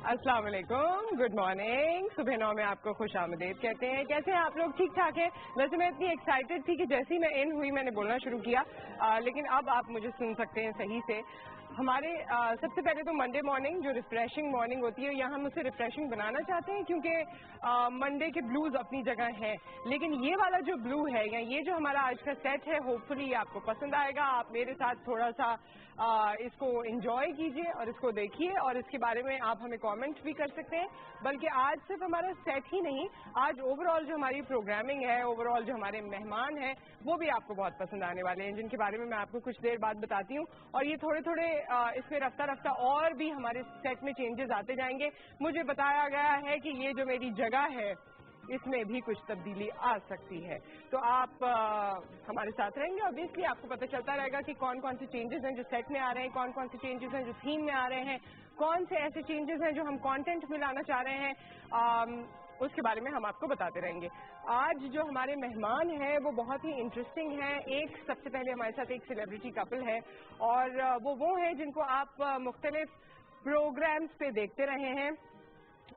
السلام علیکم، good morning. صبح 9 میں آپ کو خوش آمدید کہتے ہیں. کیسے ہیں آپ لوگ؟ ٹھیک ٹھاک ہے. ویسے میں اتنی ایکسائٹیڈ تھی کہ جیسے ہی میں ان ہوئی میں نے بولنا شروع کیا، لیکن اب آپ مجھے سن سکتے ہیں صحیح سے. ہمارے سب سے پہلے تو منڈے مارننگ جو ریفریشنگ مارننگ ہوتی ہے، یہاں ہم اسے ریفریشنگ بنانا چاہتے ہیں کیونکہ منڈے کے بلوز اپنی جگہ ہیں، لیکن یہ والا جو بلو ہے یا یہ جو ہمارا آج کا سیٹ ہے، ہوپ فلی آپ کو پسند آئے گا. آپ میرے ساتھ تھوڑا سا اس کو انجوائے کیجیے اور اس کو دیکھیے، اور اس کے بارے میں آپ ہمیں کامنٹ بھی کر سکتے ہیں. بلکہ آج صرف ہمارا سیٹ ہی نہیں، آج اوور آل جو ہماری پروگرامنگ ہے، اوور آل جو ہمارے مہمان ہیں، وہ بھی آپ کو بہت پسند آنے والے ہیں، جن کے بارے میں آپ کو کچھ دیر بعد بتاتی ہوں. اور یہ تھوڑے تھوڑے اس میں رفتہ رفتہ اور بھی ہمارے سیٹ میں چینجز آتے جائیں گے. مجھے بتایا گیا ہے کہ یہ جو میری جگہ ہے اس میں بھی کچھ تبدیلی آ سکتی ہے، تو آپ ہمارے ساتھ رہیں گے. obviously آپ کو پتہ چلتا رہے گا کہ کون کون سے چینجز ہیں جو سیٹ میں آ رہے ہیں، کون کون سے چینجز ہیں جو تھیم میں آ رہے ہیں، کون سے ایسے چینجز ہیں جو ہم کانٹینٹ میں لانا چاہ رہے ہیں. اس کے بارے میں ہم آپ کو بتاتے رہیں گے. آج جو ہمارے مہمان ہیں وہ بہت ہی انٹرسٹنگ ہیں. ایک سب سے پہلے ہمارے ساتھ ایک سیلیبریٹی کپل ہے، اور وہ ہیں جن کو آپ مختلف پروگرامز پہ دیکھتے رہے ہیں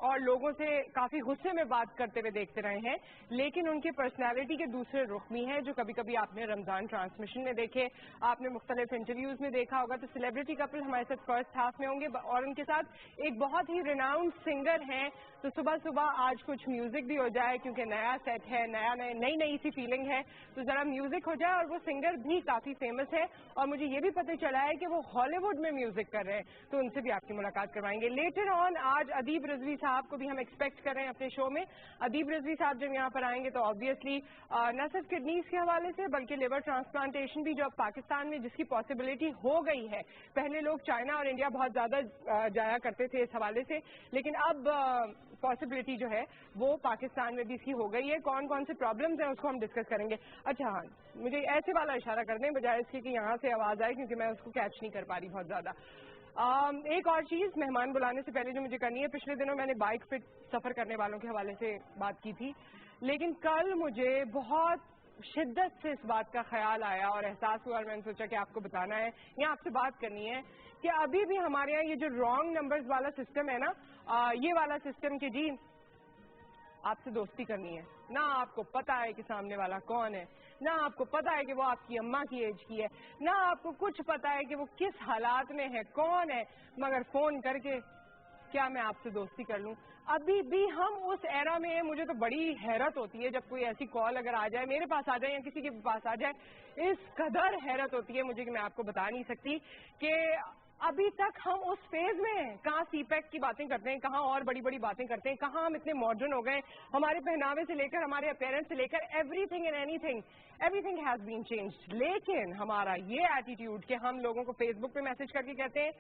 اور لوگوں سے کافی غصے میں بات کرتے ہوئے دیکھتے رہے ہیں، لیکن ان کی پرسنالٹی کے دوسرے رخ بھی ہیں جو کبھی کبھی آپ نے رمضان ٹرانسمیشن میں دیکھے، آپ نے مختلف انٹرویوز میں دیکھا ہوگا. تو سیلیبریٹی کپل ہمارے ساتھ فرسٹ ہاف میں ہوں گے، اور ان کے ساتھ ایک بہت ہی ریناؤنڈ سنگر ہیں. تو صبح صبح آج کچھ میوزک بھی ہو جائے کیونکہ نیا سیٹ ہے، نئی سی فیلنگ ہے، تو ذرا میوزک ہو جائے. اور وہ سنگر بھی کافی فیمس ہے، اور مجھے یہ بھی پتہ چلا ہے کہ وہ ہالی ووڈ میں میوزک کر رہے ہیں، تو ان سے بھی آپ کی ملاقات کروائیں گے. لیٹر آن آج ادیب رضوی صاحب کو بھی ہم ایکسپیکٹ کر رہے ہیں اپنے شو میں. ادیب رضوی صاحب جب یہاں پر آئیں گے تو آبویسلی نہ صرف کڈنیز کے حوالے سے بلکہ لیور ٹرانسپلانٹیشن بھی جو اب پاکستان میں جس کی پاسبلٹی ہو گئی ہے. پہلے لوگ چائنا اور انڈیا بہت زیادہ جایا کرتے تھے اس حوالے سے، لیکن اب پاسبلٹی جو ہے وہ پاکستان میں بھی اس کی ہو گئی ہے. کون کون سے پرابلمز ہیں اس کو ہم ڈسکس کریں گے. اچھا ہاں، مجھے ایسے والا اشارہ کر دیں بجائے اس کے کہ یہاں سے آواز آئے، کیونکہ میں اس کو کیچ نہیں کر پا رہی بہت زیادہ. ایک اور چیز مہمان بلانے سے پہلے جو مجھے کرنی ہے، پچھلے دنوں میں نے بائک پہ سفر کرنے والوں کے حوالے سے بات کی تھی، لیکن کل مجھے بہت شدت سے اس بات کا خیال آیا اور احساس ہوا، اور میں نے سوچا کہ آپ کو بتانا ہے یا آپ سے بات کرنی ہے کہ ابھی بھی ہمارے یہاں یہ جو رانگ نمبرز والا سسٹم ہے نا، یہ والا سسٹم کہ جی آپ سے دوستی کرنی ہے، نہ آپ کو پتا ہے کہ سامنے والا کون ہے، نہ آپ کو پتا ہے کہ وہ آپ کی اماں کی ایج کی ہے، نہ آپ کو کچھ پتا ہے کہ وہ کس حالات میں ہے، کون ہے، مگر فون کر کے کیا میں آپ سے دوستی کر لوں. ابھی بھی ہم اس ایرا میں ہیں. مجھے تو بڑی حیرت ہوتی ہے جب کوئی ایسی کال اگر آ جائے، میرے پاس آ جائے یا کسی کے پاس آ جائے، اس قدر حیرت ہوتی ہے مجھے کہ میں آپ کو بتا نہیں سکتی کہ ابھی تک ہم اس فیز میں ہیں. کہاں سی پیک کی باتیں کرتے ہیں، کہاں اور بڑی بڑی باتیں کرتے ہیں، کہاں ہم اتنے ماڈرن ہو گئے. ہمارے پہناوے سے لے کر ہمارے اپیرنس سے لے کر every thing and any thing, every thing has been changed. لیکن ہمارا یہ ایٹیٹیوڈ کہ ہم لوگوں کو فیس بک پہ میسج کر کے کہتے ہیں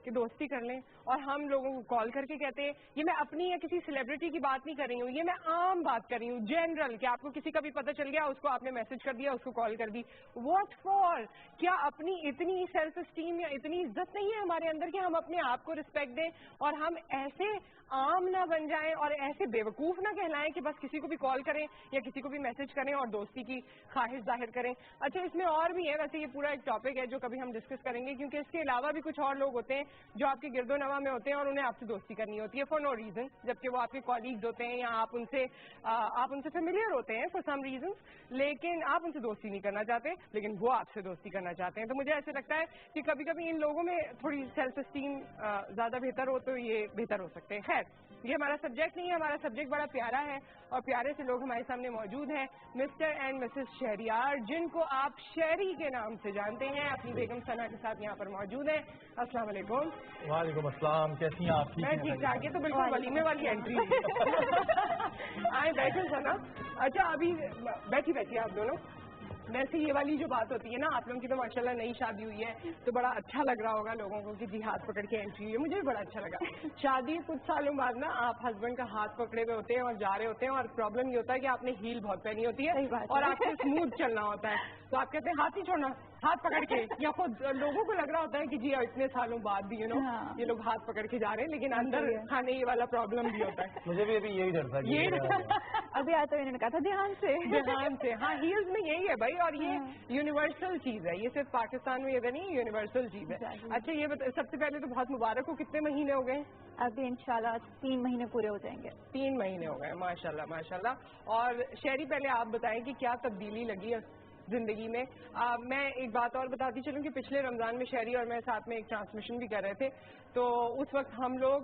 کہ دوستی کر لیں، اور ہم لوگوں کو کال کر کے کہتے ہیں. یہ میں اپنی یا کسی سیلیبریٹی کی بات نہیں کر رہی ہوں، یہ میں عام بات کر رہی ہوں، جنرل، کہ آپ کو کسی کا بھی پتہ چل گیا، اس کو آپ نے میسج کر دیا، اس کو کال کر دی. What for? کیا اپنی اتنی سیلف اسٹیم یا اتنی عزت نہیں ہے ہمارے اندر کہ ہم اپنے آپ کو رسپیکٹ دیں اور ہم ایسے عام نہ بن جائیں اور ایسے بیوقوف نہ کہلائیں کہ بس کسی کو بھی کال کریں یا کسی کو بھی میسج کریں اور دوستی کی خواہش ظاہر کریں. اچھا، اس میں اور بھی ہے، ویسے یہ پورا ایک ٹاپک ہے جو کبھی ہم ڈسکس کریں گے، کیونکہ اس کے علاوہ بھی کچھ اور لوگ ہوتے ہیں جو آپ کے گرد و نواح میں ہوتے ہیں اور انہیں آپ سے دوستی کرنی ہوتی ہے فار نو ریزن، جبکہ وہ آپ کے کالیگز ہوتے ہیں یا آپ ان سے فیملیئر ہوتے ہیں فار سم ریزنس، لیکن آپ ان سے دوستی نہیں کرنا چاہتے، لیکن وہ آپ سے دوستی کرنا چاہتے ہیں. تو مجھے ایسے لگتا ہے کہ کبھی کبھی ان لوگوں میں تھوڑی سیلف اسٹیم زیادہ بہتر ہو تو یہ بہتر ہو سکتے ہیں. خیر، یہ ہمارا سبجیکٹ نہیں ہے. ہمارا سبجیکٹ بڑا پیارا ہے اور پیارے سے لوگ ہمارے سامنے موجود ہیں. مسٹر اینڈ مسز شہریار، جن کو آپ شہری کے نام سے جانتے ہیں، اپنی بیگم ثنا کے ساتھ یہاں پر موجود ہیں. السلام علیکم. وعلیکم السلام، کیسی ہیں آپ؟ میں ٹھیک ٹھاک. یہ تو بالکل ولیمے والی انٹری آئے بیٹھے ثنا. اچھا، ابھی بیٹھی آپ دونوں. ویسے یہ والی جو بات ہوتی ہے نا، آپ لوگوں کی تو ماشاءاللہ نئی شادی ہوئی ہے تو بڑا اچھا لگ رہا ہوگا لوگوں کو کہ جی ہاتھ پکڑ کے انٹری ہوئی ہے. مجھے بھی بڑا اچھا لگا. شادی کچھ سالوں بعد نا آپ ہسبینڈ کا ہاتھ پکڑے ہوئے ہوتے ہیں اور جا رہے ہوتے ہیں، اور پرابلم یہ ہوتا ہے کہ آپ نے ہیل بہت پہنی ہوتی ہے اور آپ کو اسموتھ چلنا ہوتا ہے، تو آپ کہتے ہیں ہاتھ نہیں چھوڑنا، ہاتھ پکڑ کے یا خود لوگوں کو لگ رہا ہوتا ہے کہ جی اتنے سالوں بعد بھی یہ لوگ ہاتھ پکڑ کے جا رہے ہیں, لیکن اندر کھانے یہ والا پرابلم بھی ہوتا ہے. مجھے بھی ابھی یہی ڈر تھا. ابھی آتا انہوں نے کہا تھا دھیان سے. ہاں ہیلز میں یہی ہے بھائی, اور یہ یونیورسل چیز ہے, یہ صرف پاکستان میں یہ نہیں, یونیورسل چیز ہے. اچھا یہ سب سے پہلے تو بہت مبارک ہو, کتنے مہینے ہو گئے؟ ابھی انشاءاللہ 3 مہینے پورے ہو جائیں گے. 3 مہینے ہو گئے, ماشاءاللہ ماشاءاللہ. اور شہری پہلے آپ بتائیں کہ کیا تبدیلی لگی ہے زندگی میں. میں ایک بات اور بتاتی چلوں کہ پچھلے رمضان میں شہری اور میں ساتھ میں ایک ٹرانسمیشن بھی کر رہے تھے, تو اس وقت ہم لوگ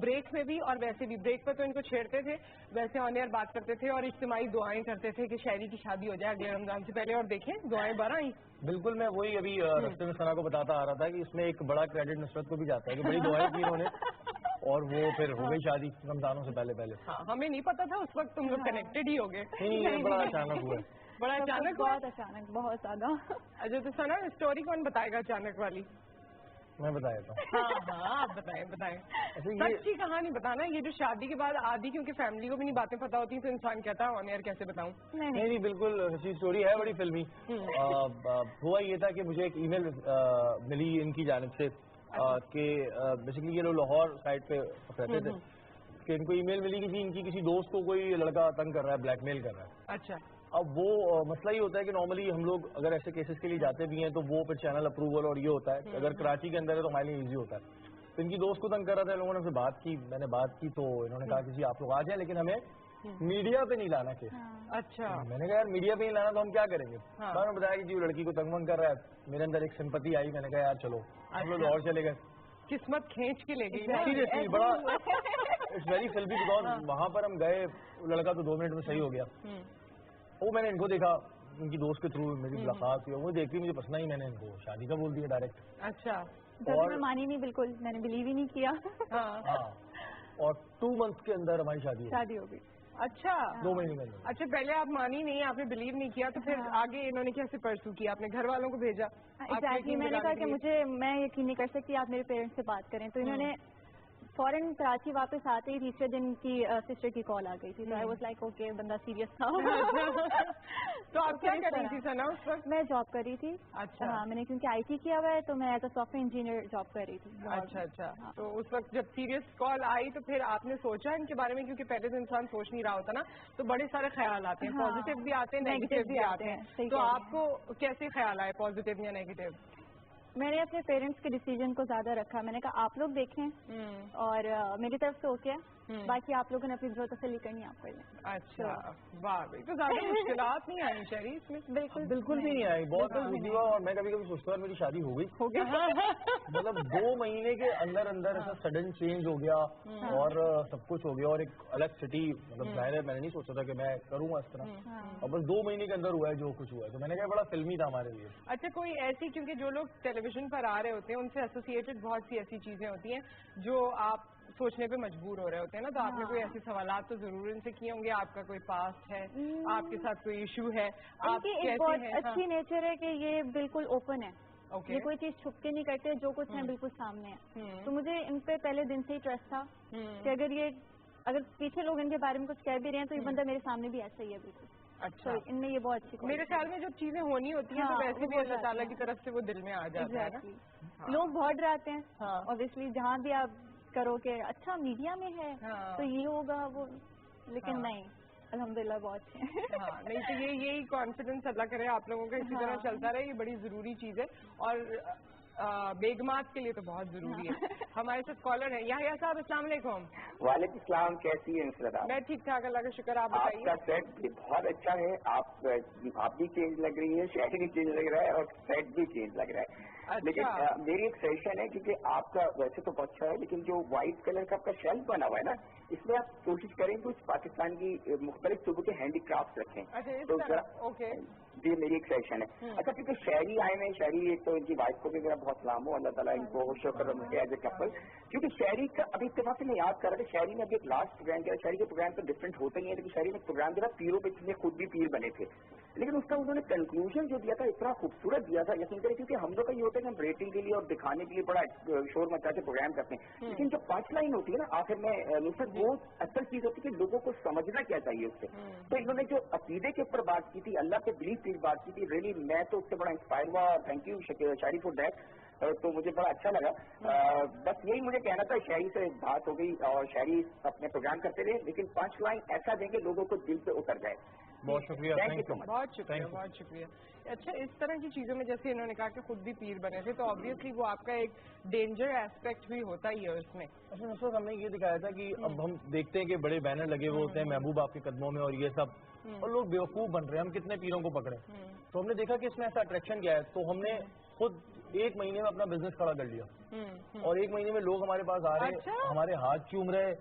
بریک میں بھی اور ویسے بھی, بریک پر تو ان کو چھیڑتے تھے, ویسے آن ایئر بات کرتے تھے اور اجتماعی دعائیں کرتے تھے کہ شہری کی شادی ہو جائے اگلے رمضان سے پہلے, اور دیکھیں دعائیں بڑھ آئیں. بالکل, میں وہی ابھی رستے میں ثنا کو بتاتا آ رہا تھا کہ اس میں ایک بڑا کریڈٹ نصرت کو بھی جاتا ہے کہ بڑی دعائیں کی انہوں نے, اور وہ پھر ہو گئی شادی رمضانوں سے پہلے. ہاں ہمیں نہیں پتا تھا اس وقت تم لوگ کنیکٹڈ ہی ہو گئے. نہیں, بڑا اچانک ہوا ہے. بڑا اچانک, بہت اچانک, بہت زیادہ. اچھا تو ثنا اسٹوری کون بتائے گا اچانک والی؟ میں بتایا تھا. ہاں آپ بتائیں. سچی کہانی بتانا, یہ جو شادی کے بعد آدھی کیونکہ فیملی کو بھی نہیں باتیں پتا ہوتی تو انسان کہتا ہے آن ایئر کیسے بتاؤں. نہیں بالکل سچی اسٹوری ہے, بڑی فلمی. ہوا یہ تھا کہ مجھے ایک ای میل ملی ان کی جانب سے کہ بیسیکلی یہ لوگ لاہور سائڈ پہ رہتے تھے, کہ ان کو ای میل ملی کہ جی ان کی کسی دوست کو کوئی لڑکا تنگ کر رہا ہے, بلیک میل کر رہا ہے. اچھا. اب وہ مسئلہ یہ ہوتا ہے کہ نارملی ہم لوگ اگر ایسے کیسز کے لیے جاتے بھی ہیں تو وہ پھر چینل اپروول اور یہ ہوتا ہے, اگر کراچی کے اندر ہے تو ہمارے لیے ایزی ہوتا ہے. تو ان کی دوست کو تنگ کر رہا تھا, لوگوں نے سے بات کی, میں نے بات کی تو انہوں نے کہا کہ جی آپ لوگ آ جائیں لیکن ہمیں میڈیا پہ نہیں لانا کیس. اچھا. میں نے کہا یار میڈیا پہ نہیں لانا تو ہم کیا کریں گے. میں نے بتایا کہ جی وہ لڑکی کو تنگ ونگ کر رہا ہے, میرے اندر ایک سمپتی آئی, میں نے کہا یار چلو ہم لوگ اور چلے گئے. قسمت کھینچ کے لے گئی. سیریسلی بڑا اٹس ویری فلمی, بیکاز وہاں پر ہم گئے, لڑکا تو 2 منٹ میں صحیح ہو گیا. وہ میں نے ان کو دیکھا, ان کی دوست کے تھرو میری ملاقات ہوئی, وہ دیکھ کے مجھے پسند ہی, میں نے ان کو شادی کا بول دیا ڈائریکٹ. اچھا. میں مانی نہیں, بالکل میں نے بلیو ہی نہیں کیا. ہاں, اور 2 منتھس کے اندر ہماری شادی ہو گئی. اچھا 2 مہینے کے اندر. اچھا پہلے آپ مانی نہیں, آپ نے بلیو نہیں کیا, تو پھر آگے انہوں نے کیسے پرسو کیا؟ اپنے گھر والوں کو بھیجا؟ ایگزیکٹلی, میں نے کہا کہ میں یقین نہیں کر سکتی, آپ میرے پیرنٹس سے بات کریں. تو انہوں نے فوراً کراچی واپس آتے ہی تیسرے دن کی سسٹر کی کال آ گئی تھی. تو آئی واز لائک اوکے, بندہ سیریس تھا. تو آپ کیا کر رہی تھی ثنا اس وقت؟ میں جاب کر رہی تھی. اچھا. ہاں, میں نے کیونکہ آئی ٹی کیا ہوا ہے تو میں as a soft where engineer job کر رہی تھی. اچھا. تو اس وقت جب سیریس کال آئی تو پھر آپ نے سوچا ان کے بارے میں, کیونکہ پہلے تو انسان سوچ نہیں رہا ہوتا نا, تو بڑے سارے خیال آتے ہیں, پازیٹیو بھی آتے ہیں, نیگیٹو بھی آتے ہیں. تو آپ کو کیسے خیال آئے, پازیٹیو یا نیگیٹو؟ میں نے اپنے پیرنٹس کے ڈیسیجن کو زیادہ رکھا. میں نے کہا آپ لوگ دیکھیں اور میری طرف سے اوکے, باقی آپ لوگوں نے اپنی ضرورت تسلی کرنی آپ کر لیں. اچھا واہ بھائی, تو زیادہ مشکلات نہیں آئی شہری اس میں؟ بالکل بھی نہیں آئی, بہت ایزی ہوا. اور میں کبھی کبھی سوچتا ہوں میری شادی ہو گئی, مطلب 2 مہینے کے اندر ایسا سڈن چینج ہو گیا اور سب کچھ ہو گیا, اور ایک الگ سٹی, مطلب ظاہر ہے میں نے نہیں سوچا تھا کہ میں کروں گا اس طرح, اور بس 2 مہینے کے اندر ہوا ہے جو کچھ ہوا ہے. تو میں نے کہا بڑا فلمی تھا ہمارے لیے. اچھا, کوئی ایسی, کیونکہ جو لوگ ٹیلی ویژن پر آ رہے ہوتے ہیں ان سے ایسوسیٹڈ بہت سی ایسی چیزیں ہوتی ہیں جو آپ سوچنے پہ مجبور ہو رہے ہوتے ہیں نا, تو آپ نے کوئی ایسے سوالات تو ضرور ان سے کیے ہوں گے. آپ کا کوئی پاسٹ ہے, آپ کے ساتھ کوئی ایشو ہے, آپ کیسے ہیں؟ اچھی نیچر ہے کہ یہ بالکل اوپن ہے, یہ کوئی چیز چھپ کے نہیں کرتے, جو کچھ ہے بالکل سامنے ہے. تو مجھے ان پہ پہلے دن سے ہی ٹرسٹ تھا کہ اگر پیچھے لوگ ان کے بارے میں کچھ کہہ بھی رہے ہیں تو یہ بندہ میرے سامنے بھی ایسا ہی ہے بالکل. اچھا, ان میں یہ بہت اچھی, میرے خیال میں جو چیزیں ہونی ہوتی ہیں تو ویسے بھی اللہ تعالیٰ کی طرف سے وہ دل میں آ جاتا ہے. لوگ بہت ڈراتے ہیں اوبیسلی, جہاں بھی آپ کرو کہ اچھا میڈیا میں ہے تو یہ ہوگا وہ, لیکن نہیں, الحمدللہ بہت اچھے ہیں. نہیں تو یہی کانفیڈنس اللہ کرے آپ لوگوں کا اسی طرح چلتا رہے, یہ بڑی ضروری چیز ہے, اور بیگمات کے لیے تو بہت ضروری ہے. ہمارے ساتھ کالر ہے یحییٰ صاحب, السلام علیکم. وعلیکم السلام, کیسی ہیں نصرت؟ میں ٹھیک ٹھاک, اللہ کا شکر. آپ بتائیے. آپ کا سیٹ بھی بہت اچھا ہے, آپ بھی چینج لگ رہی ہے, شہر بھی چینج لگ رہا ہے, اور سیٹ بھی چینج لگ رہا ہے. لیکن میری ایک سجیشن ہے, کیونکہ آپ کا ویسے تو بہت اچھا ہے, لیکن جو وائٹ کلر کا آپ کا شیلف بنا ہوا ہے نا, اس میں آپ کوشش کریں کچھ پاکستان کی مختلف صوبوں کے ہینڈی کرافٹ رکھیں. تو یہ میری ایک سجیشن ہے. اچھا, کیونکہ شہری آئے ہیں, شہری ایک تو ان کی وائف کو بھی میرا بہت سلام ہو, اللہ تعالیٰ ان کو شکر ایز اے کپل. کیونکہ شہری کا ابھی اتفاق سے میں یاد کر رہا تھا, شہری نے ابھی ایک لاسٹ پروگرام کیا, شہری کے پروگرام تو ڈفرینٹ ہوتے ہی ہیں, لیکن شہری نے پروگرام دیا پیروں پہ, جس میں خود بھی پیر بنے تھے. लेकिन उसका उन्होंने कंक्लूजन जो दिया था इतना खूबसूरत दिया था, यकीन करें, क्योंकि हम लोग का ये होता है कि हम रेटिंग के लिए और दिखाने के लिए बड़ा शोर मचा के प्रोग्राम करते हैं, लेकिन जो पंच लाइन होती है ना आखिर में नुसरत, वो असल चीज होती है कि लोगों को समझना क्या चाहिए उससे। तो इन्होंने जो अकीदे के ऊपर बात की थी, अल्लाह के बिलीफ की बात की थी, रियली मैं तो उससे बड़ा इंस्पायर हुआ। Thank you Shayari for that. तो मुझे बड़ा अच्छा लगा। बस यही मुझे कहना था, शायरी से बात हो गई और शायरी अपने प्रोग्राम करते रहे, लेकिन पंच लाइन ऐसा देंगे लोगों को दिल पे उतर जाए। बहुत शुक्रिया, थैंक यू सो मच। बहुत शुक्रिया, बहुत शुक्रिया। अच्छा, इस तरह की चीजों में जैसे इन्होंने कहा कि खुद भी पीर बने थे, तो ऑब्वियसली वो आपका एक डेंजर एस्पेक्ट भी होता ही है उसमें। अच्छा नुसरत, हमने ये दिखाया था कि अब हम देखते हैं कि बड़े बैनर लगे हुए होते हैं महबूब आपके कदमों में और ये सब, और लोग बेवकूफ बन रहे हैं, हम कितने पीरों को पकड़े। तो हमने देखा कि इसमें ऐसा अट्रैक्शन क्या है, तो हमने खुद 1 महीने में अपना बिजनेस खड़ा कर लिया, और 1 महीने में लोग हमारे पास आ रहे, अच्छा? हमारे हाथ चूम रहे,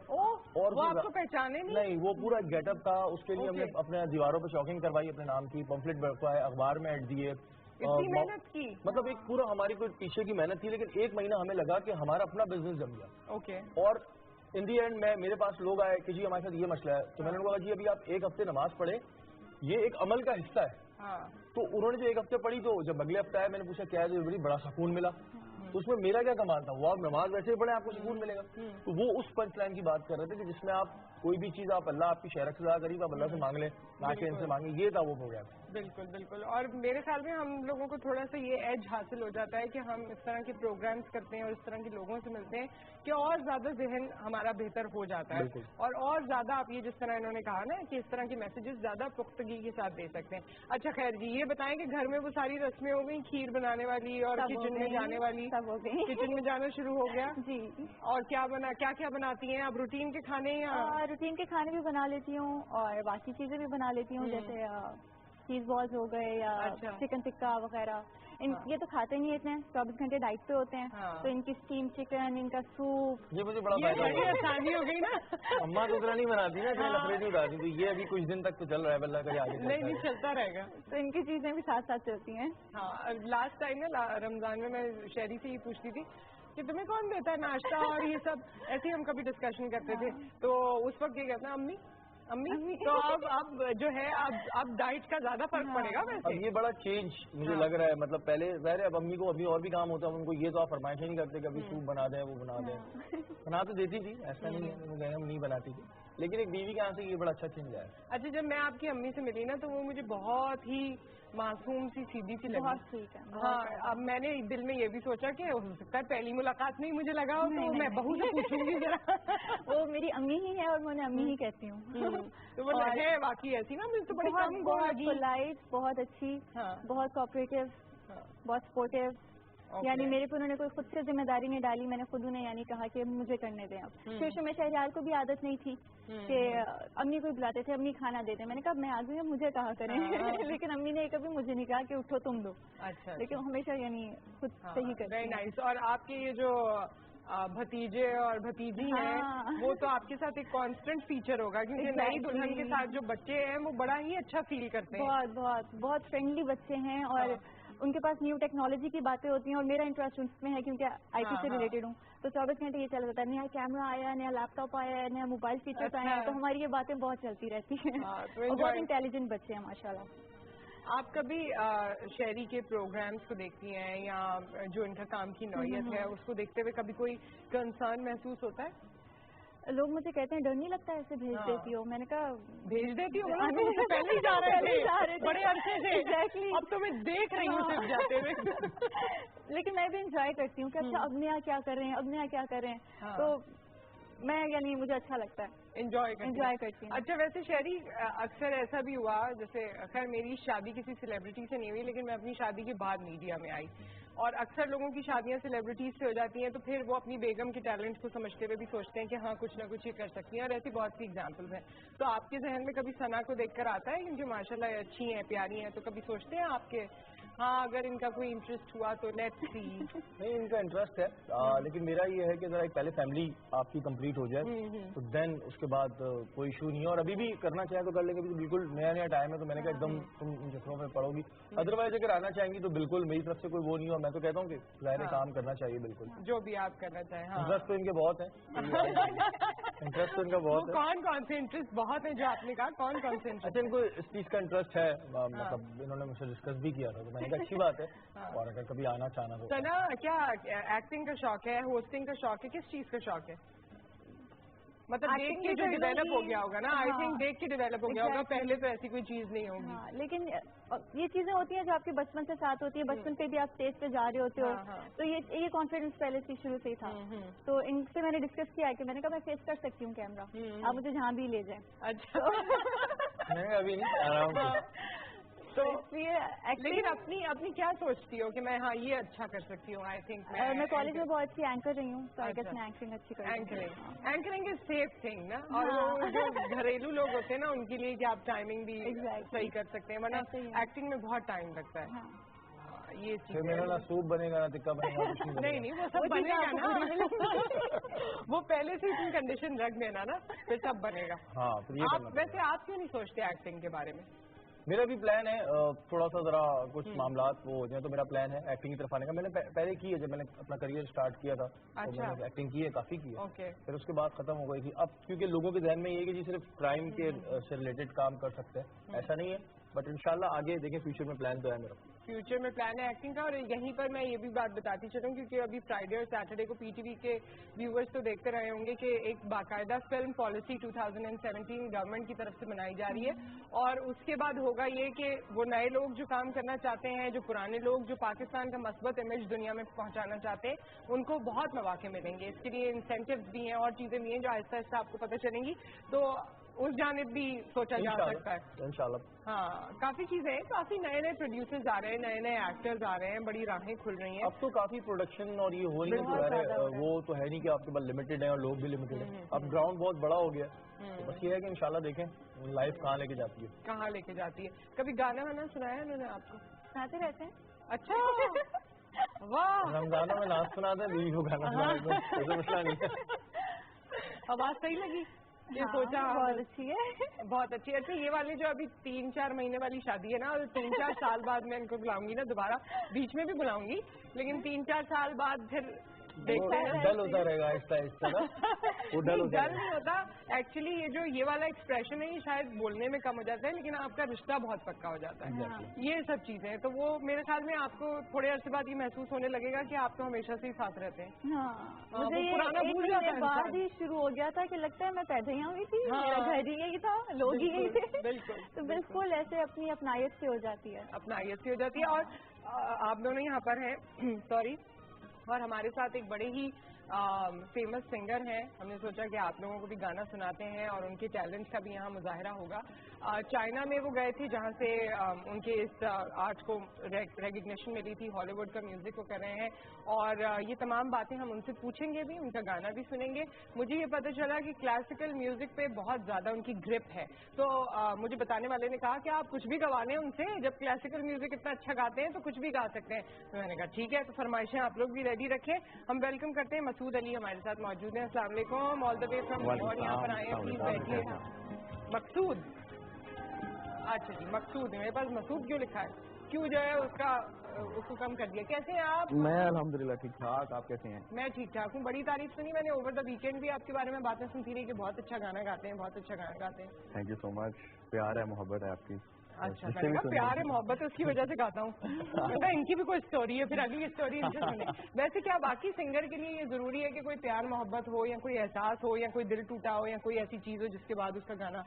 और वो आपको पहचाने नहीं, वो पूरा गेटअप था, उसके लिए हमने अपने दीवारों पे शॉकिंग करवाई, अपने नाम की पंफलेट बनवाए, अखबार में ऐड दिए, इतनी मेहनत की, मतलब एक पूरा हमारी कोई पीछे की मेहनत थी, लेकिन 1 महीना हमें लगा कि हमारा अपना बिजनेस जम गया। ओके। और इन दी एंड मेरे पास लोग आए कि जी हमारे साथ ये मसला है, तो मैंने उनको कहा जी अभी आप 1 हफ्ते नमाज पढ़े, ये एक अमल का हिस्सा है। तो उन्होंने जो 1 हफ्ते पढ़ी, तो जब अगले हफ्ते आया मैंने पूछा क्या है, तो बड़ी बड़ा सुकून मिला। तो उसमें मेरा क्या कमाल था, वो आप नमाज वैसे ही पढ़े आपको सुकून मिलेगा। तो वो उस पंच लाइन की बात कर रहे थे कि जिसमें आप कोई भी चीज आप अल्लाह आपकी शहरत से ज्यादा करीब, आप अल्लाह से मांग ले, ना कि इनसे मांगे, ये था वो प्रोग्राम। बिल्कुल बिल्कुल। और मेरे ख्याल में हम लोगों को थोड़ा सा ये एज हासिल हो जाता है कि हम इस तरह के प्रोग्राम्स करते हैं और इस तरह के लोगों से मिलते हैं कि और ज्यादा जहन हमारा बेहतर हो जाता है, और ज्यादा आप ये जिस तरह इन्होंने कहा ना कि इस तरह के मैसेजेस ज्यादा पुख्तगी के साथ दे सकते हैं। अच्छा खैर जी, ये बताएं कि घर में वो सारी रस्में हो गई, खीर बनाने वाली और किचन में जाने वाली, किचन में जाना शुरू हो गया जी। और क्या क्या बनाती हैं आप, रूटीन के खाने या? रूटीन के खाने भी बना लेती हूँ और बाकी चीजें भी बना लेती हूँ, जैसे चीज बॉल्स हो गए या चिकन टिक्का वगैरह। ये तो खाते नहीं इतने, 24 घंटे डाइट पे होते हैं, तो इनकी स्टीम चिकन, इनका सूप, ये मुझे बड़ा बड़ी आसानी हो गई ना। अम्मा तो उतना नहीं बनाती ना, इतने नखरे नहीं उड़ाती, तो ये अभी कुछ दिन तक तो चल रहा है, बल्ला का आगे नहीं चलता रहेगा। तो इनकी चीजें भी साथ साथ चलती हैं। हाँ, लास्ट टाइम ना रमजान में मैं शहरी से ही पूछती थी कि तुम्हें कौन देता है नाश्ता और ये सब, ऐसे ही हम कभी डिस्कशन करते थे, तो उस वक्त ये कहता अम्मी अम्मी। तो अब जो है अब डाइट का ज्यादा फर्क पड़ेगा वैसे। अब ये बड़ा चेंज मुझे लग रहा है, मतलब पहले ज़ाहिर है अब अम्मी को अभी और भी काम होता है, उनको ये तो आप फरमाइश नहीं करते कि अभी सूप बना दें, वो बना दें, बना तो देती थी, ऐसा नहीं है हम नहीं बनाती थी, लेकिन एक बीवी के यहाँ से ये बड़ा अच्छा चेंज आया। अच्छा, जब मैं आपकी अम्मी से मिली ना तो वो मुझे बहुत ही मासूम सी सीधी सी लगी। बहुत ठीक है। हाँ, अब मैंने दिल में ये भी सोचा कि हो सकता है पहली मुलाकात में ही मुझे लगा हो, तो मैं बहू से पूछूंगी जरा। वो मेरी अम्मी ही है और मैं अम्मी ही कहती हूँ। तो वो है वाकई ऐसी ना, मुझे तो बड़ी कम बहुत पोलाइट, बहुत अच्छी, बहुत कोऑपरेटिव, बहुत सपोर्टिव। यानी मेरे को उन्होंने कोई खुद से जिम्मेदारी नहीं डाली, मैंने खुद उन्हें यानी कहा कि मुझे करने दें। अब शुरू में शहरयार को भी आदत नहीं थी कि अम्मी को बुलाते थे, अम्मी खाना देते, मैंने कहा मैं आ गई, मुझे कहा करें। लेकिन अम्मी ने कभी मुझे नहीं कहा कि उठो तुम दो। अच्छा। लेकिन हमेशा यानी खुद से ही करते। Very nice. और आपके ये जो भतीजे और भतीजी हैं, वो तो आपके साथ एक कांस्टेंट फीचर होगा, क्योंकि नई दुल्हन के साथ जो बच्चे हैं वो बड़ा ही अच्छा फील करते हैं। बहुत फ्रेंडली बच्चे हैं, और उनके पास न्यू टेक्नोलॉजी की बातें होती हैं, और मेरा इंटरेस्ट उसमें है क्योंकि आईटी से रिलेटेड हूँ, तो 24 घंटे ये चल जाता है, नया कैमरा आया, नया लैपटॉप आया, नया मोबाइल फीचर्स आए हैं, तो हमारी ये बातें बहुत चलती रहती हैं। और बहुत इंटेलिजेंट बच्चे हैं माशाल्लाह। आप कभी शहरी के प्रोग्राम्स को देखती हैं या जो इनका काम की नौयत है उसको देखते हुए कभी कोई कंसर्न महसूस होता है? लोग मुझे कहते हैं डर नहीं लगता ऐसे भेज देती हो? मैंने कहा भेज देती हूँ, पहले ही जा रहे थे बड़े अरसे से। एग्जैक्टली। अब तो मैं देख रही हूँ सिर्फ जाते हुए। लेकिन मैं भी इंजॉय करती हूँ कि अच्छा अब नया क्या कर रहे हैं, अब नया क्या कर रहे हैं, तो मैं यानी मुझे अच्छा लगता है, एंजॉय करती हूँ। अच्छा, वैसे शहरी अक्सर ऐसा भी हुआ, जैसे खैर मेरी शादी किसी सेलिब्रिटी से नहीं हुई, लेकिन मैं अपनी शादी के बाद मीडिया में आई, और अक्सर लोगों की शादियां सेलिब्रिटीज से हो जाती हैं, तो फिर वो अपनी बेगम के टैलेंट को समझते हुए भी सोचते हैं कि हाँ कुछ ना कुछ ये कर सकती हैं, और ऐसी बहुत सी एग्जाम्पल्स हैं। तो आपके जहन में कभी सना को देखकर आता है, क्योंकि माशाल्लाह अच्छी हैं, प्यारी हैं, तो कभी सोचते हैं आपके हाँ अगर इनका कोई इंटरेस्ट हुआ तो लेट्स सी। नहीं इनका इंटरेस्ट है लेकिन मेरा ये है कि जरा एक पहले फैमिली आपकी कंप्लीट हो जाए तो देन उसके बाद कोई इशू नहीं है। और अभी भी करना चाहे तो कर लेंगे, बिल्कुल नया नया टाइम है तो मैंने कहा एकदम तुम इन चक्करों में पड़ोगी। अदरवाइज अगर आना चाहेंगी तो बिल्कुल मेरी तरफ से कोई वो नहीं हो। मैं तो कहता हूँ कि ज़ाहिर काम करना चाहिए बिल्कुल, जो भी आप करना चाहें। इंटरेस्ट तो इनके बहुत है, इंटरेस्ट तो इनका बहुत है। कौन से इंटरेस्ट बहुत है जो आपने कहा, कौन से इंटरेस्ट? अच्छा इनको इस चीज़ का इंटरेस्ट है, मतलब इन्होंने मुझसे डिस्कस भी किया था तो मैंने कहा अच्छी बात है। और अगर कभी आना चाहना तो सना क्या एक्टिंग का शौक है, होस्टिंग का शौक है, किस चीज का शौक है? मतलब देख के जो डेवलप हो गया होगा ना, आई थिंक देख के डेवलप हो गया होगा, पहले तो ऐसी कोई चीज नहीं होगी। लेकिन ये चीजें होती हैं जो आपके बचपन से साथ होती है, बचपन पे भी आप स्टेज पे जा रहे होते हो तो ये कॉन्फिडेंस पहले से शुरू से ही था। तो इनसे मैंने डिस्कस किया कि मैंने कहा मैं फेस कर सकती हूँ कैमरा, आप मुझे जहाँ भी ले जाएं। अच्छा नहीं अभी नहीं, आराम से। तो लेकिन अपनी क्या सोचती हो कि मैं हाँ ये अच्छा कर सकती हूँ? आई थिंक मैं कॉलेज में बहुत अच्छी एंकर रही हूँ तो आई गेस मैं एंकरिंग अच्छी कर एंकरिंग इज सेफ थिंग ना। और वो जो घरेलू लोग होते हैं ना उनके लिए कि आप टाइमिंग भी सही कर सकते हैं, वरना एक्टिंग में बहुत टाइम लगता है। ये चीज मेरा ना सूप बनेगा ना टिक्का बनेगा, कुछ नहीं। नहीं वो सब बनेगा ना। वो पहले से इतनी कंडीशन रख देना ना, फिर सब बनेगा। हाँ वैसे आप क्यों नहीं सोचते एक्टिंग के बारे में? मेरा भी प्लान है थोड़ा सा जरा कुछ मामलात वो हो जाए तो मेरा प्लान है एक्टिंग की तरफ आने का। मैंने पहले की है, जब मैंने अपना करियर स्टार्ट किया था तो मैंने एक्टिंग की है, काफ़ी की है। फिर उसके बाद खत्म हो गई थी। अब क्योंकि लोगों के जहन में ये है कि जी सिर्फ क्राइम के से रिलेटेड काम कर सकते हैं, ऐसा नहीं है। बट इंशाल्लाह आगे देखें, फ्यूचर में प्लान तो है मेरा। फ्यूचर में प्लान है एक्टिंग का। और यहीं पर मैं ये भी बात बताती चलूँ क्योंकि अभी फ्राइडे और सैटरडे को पीटीवी के व्यूवर्स तो देखते रहे होंगे कि एक बाकायदा फिल्म पॉलिसी 2017 गवर्नमेंट की तरफ से बनाई जा रही है। और उसके बाद होगा ये कि वो नए लोग जो काम करना चाहते हैं, जो पुराने लोग जो पाकिस्तान का मस्बत इमेज दुनिया में पहुंचाना चाहते हैं, उनको बहुत मौके मिलेंगे। इसके लिए इंसेंटिव्स भी हैं और चीज़ें भी हैं जो आहिस्ता आहिस्ता आपको पता चलेंगी। तो उस जानिब भी सोचा जा सकता है इंशाल्लाह। हाँ काफी चीजें हैं, काफी नए नए प्रोड्यूसर्स आ रहे हैं, नए नए एक्टर्स आ रहे हैं, बड़ी राहें खुल रही हैं। अब तो काफी प्रोडक्शन और ये हो रही है, वो तो है नहीं कि आपके पास लिमिटेड है और लोग भी लिमिटेड है। अब ग्राउंड बहुत बड़ा हो गया, तो बस ये है कि इंशाल्लाह देखें लाइफ कहाँ लेके जाती है। कहाँ लेके जाती है। कभी गाना वाना सुनाया उन्होंने आपको? सुनाते रहते हैं। अच्छा वाह। रमजानों में नाच सुनाते हैं, बीवी को गाना सुनाते हैं, कोई मसला नहीं है। आवाज सही लगी? ये सोचा बहुत अच्छी है, बहुत अच्छी। अच्छा ये वाली जो अभी 3-4 महीने वाली शादी है ना, 3-4 साल बाद मैं इनको बुलाऊंगी ना दोबारा, बीच में भी बुलाऊंगी लेकिन 3-4 साल बाद फिर देखते हैं। डल होता रहेगा आहिस्ता आहिस्ता ना, वो डल नहीं होता। एक्चुअली ये वाला एक्सप्रेशन है, ये शायद बोलने में कम हो जाता है लेकिन आपका रिश्ता बहुत पक्का हो जाता है। ये सब चीजें हैं तो वो मेरे ख्याल में आपको थोड़े अरसे बाद ये महसूस होने लगेगा कि आप तो हमेशा से ही साथ रहते हैं। मुझे ये पुराना भूल जाता है। बाद ही शुरू हो गया था कि लगता है मैं पैदा ही हुई थी, मेरा घर ही यही था, लोग ही यही थे। बिल्कुल तो बिल्कुल ऐसे अपनी अपनायत से हो जाती है, अपनायत से हो जाती है। और आप दोनों यहाँ पर हैं सॉरी, और हमारे साथ एक बड़े ही फेमस सिंगर हैं। हमने सोचा कि आप लोगों को भी गाना सुनाते हैं और उनके टैलेंट का भी यहाँ मुजाहरा होगा। चाइना में वो गए थे जहाँ से उनके इस आर्ट को रिकग्निशन मिली थी, हॉलीवुड का म्यूजिक वो कर रहे हैं और ये तमाम बातें हम उनसे पूछेंगे भी, उनका गाना भी सुनेंगे। मुझे ये पता चला कि क्लासिकल म्यूजिक पे बहुत ज़्यादा उनकी ग्रिप है। तो मुझे बताने वाले ने कहा कि आप कुछ भी गवा लें उनसे, जब क्लासिकल म्यूजिक इतना अच्छा गाते हैं तो कुछ भी गा सकते हैं। तो मैंने कहा ठीक है, तो फरमाइशें आप लोग भी रेडी रखें। हम वेलकम करते हैं मसूद अली हमारे साथ मौजूद हैं। अस्सलाम वालेकुम, all the way from Lahore यहाँ पर आए हैं, प्लीज बैठिए। मकसूद, अच्छा जी मकसूद है, मेरे पास मसूद क्यों लिखा है, क्यों जो है उसको कम कर दिया। कैसे हैं आप? मैं अल्हम्दुलिल्लाह ठीक ठाक, आप कैसे हैं? मैं ठीक ठाक हूँ। बड़ी तारीफ सुनी मैंने ओवर द वीकेंड भी, आपके बारे में बातें सुनती रही कि बहुत अच्छा गाना गाते हैं, बहुत अच्छा गाना गाते हैं। थैंक यू सो मच, प्यार है मोहब्बत है आपकी। अच्छा प्यार है मोहब्बत है उसकी वजह से गाता हूँ। मतलब इनकी भी कोई स्टोरी है, फिर अगली स्टोरी इनसे सुने। वैसे क्या बाकी सिंगर के लिए ये जरूरी है कि कोई प्यार मोहब्बत हो या कोई एहसास हो या कोई दिल टूटा हो या कोई ऐसी चीज हो जिसके बाद उसका गाना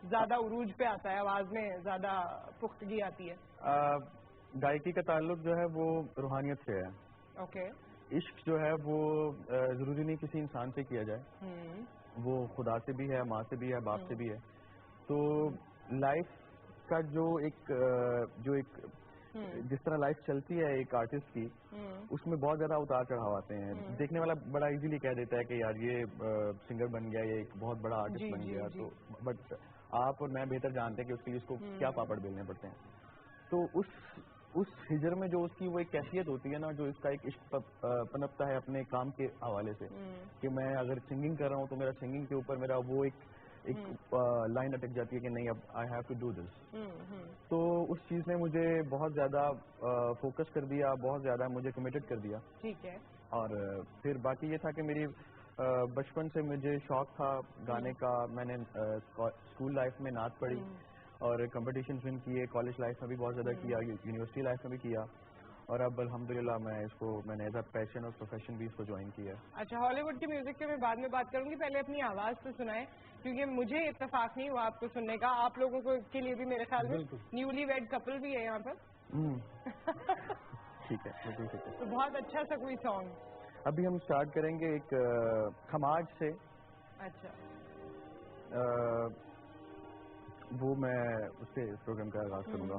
ज्यादा उरूज पे आता है, आवाज में ज्यादा पुख्तगी आती है? गायकी का ताल्लुक जो है वो रूहानियत से है। ओके। इश्क जो है वो जरूरी नहीं किसी इंसान से किया जाए, वो खुदा से भी है, माँ से भी है, बाप से भी है। तो लाइफ का जो एक जिस तरह लाइफ चलती है एक आर्टिस्ट की, उसमें बहुत ज्यादा उतार चढ़ाव आते हैं। देखने वाला बड़ा इजीली कह देता है कि यार ये सिंगर बन गया, ये एक बहुत बड़ा आर्टिस्ट बन गया। तो बट आप और मैं बेहतर जानते हैं कि उसके लिए उसको क्या पापड़ बेलने पड़ते हैं। तो उस उस हिजर में जो उसकी वो एक कैफियत होती है ना, जो इसका एक इश्क पनपता है अपने काम के हवाले से, कि मैं अगर सिंगिंग कर रहा हूँ तो मेरा सिंगिंग के ऊपर मेरा वो एक लाइन अटक जाती है कि नहीं अब I have to do this. तो उस चीज़ ने मुझे बहुत ज़्यादा फोकस कर दिया, बहुत ज़्यादा मुझे कमिटेड कर दिया। ठीक है। और फिर बाकी ये था कि मेरी बचपन से मुझे शौक था गाने का। मैंने स्कूल लाइफ में नात पढ़ी और कंपटीशन विन किए, कॉलेज लाइफ में भी बहुत ज़्यादा किया, यूनिवर्सिटी लाइफ में भी किया, और अब अल्हम्दुलिल्लाह मैंने एज अ पैशन और प्रोफेशन भी इसको ज्वाइन किया। अच्छा, हॉलीवुड की म्यूजिक के मैं बाद में बात करूंगी, पहले अपनी आवाज़ तो सुनाएं, क्योंकि मुझे इत्तेफाक नहीं हुआ आपको सुनने का। आप लोगों को के लिए भी मेरे ख्याल में न्यूली वेड कपल भी है यहाँ पर। ठीक है, बिल्कुल ठीक है। तो बहुत अच्छा सा कोई सॉन्ग अभी हम स्टार्ट करेंगे एक खमाज से। अच्छा। वो मैं उससे इस प्रोग्राम का आगाज करूँगा।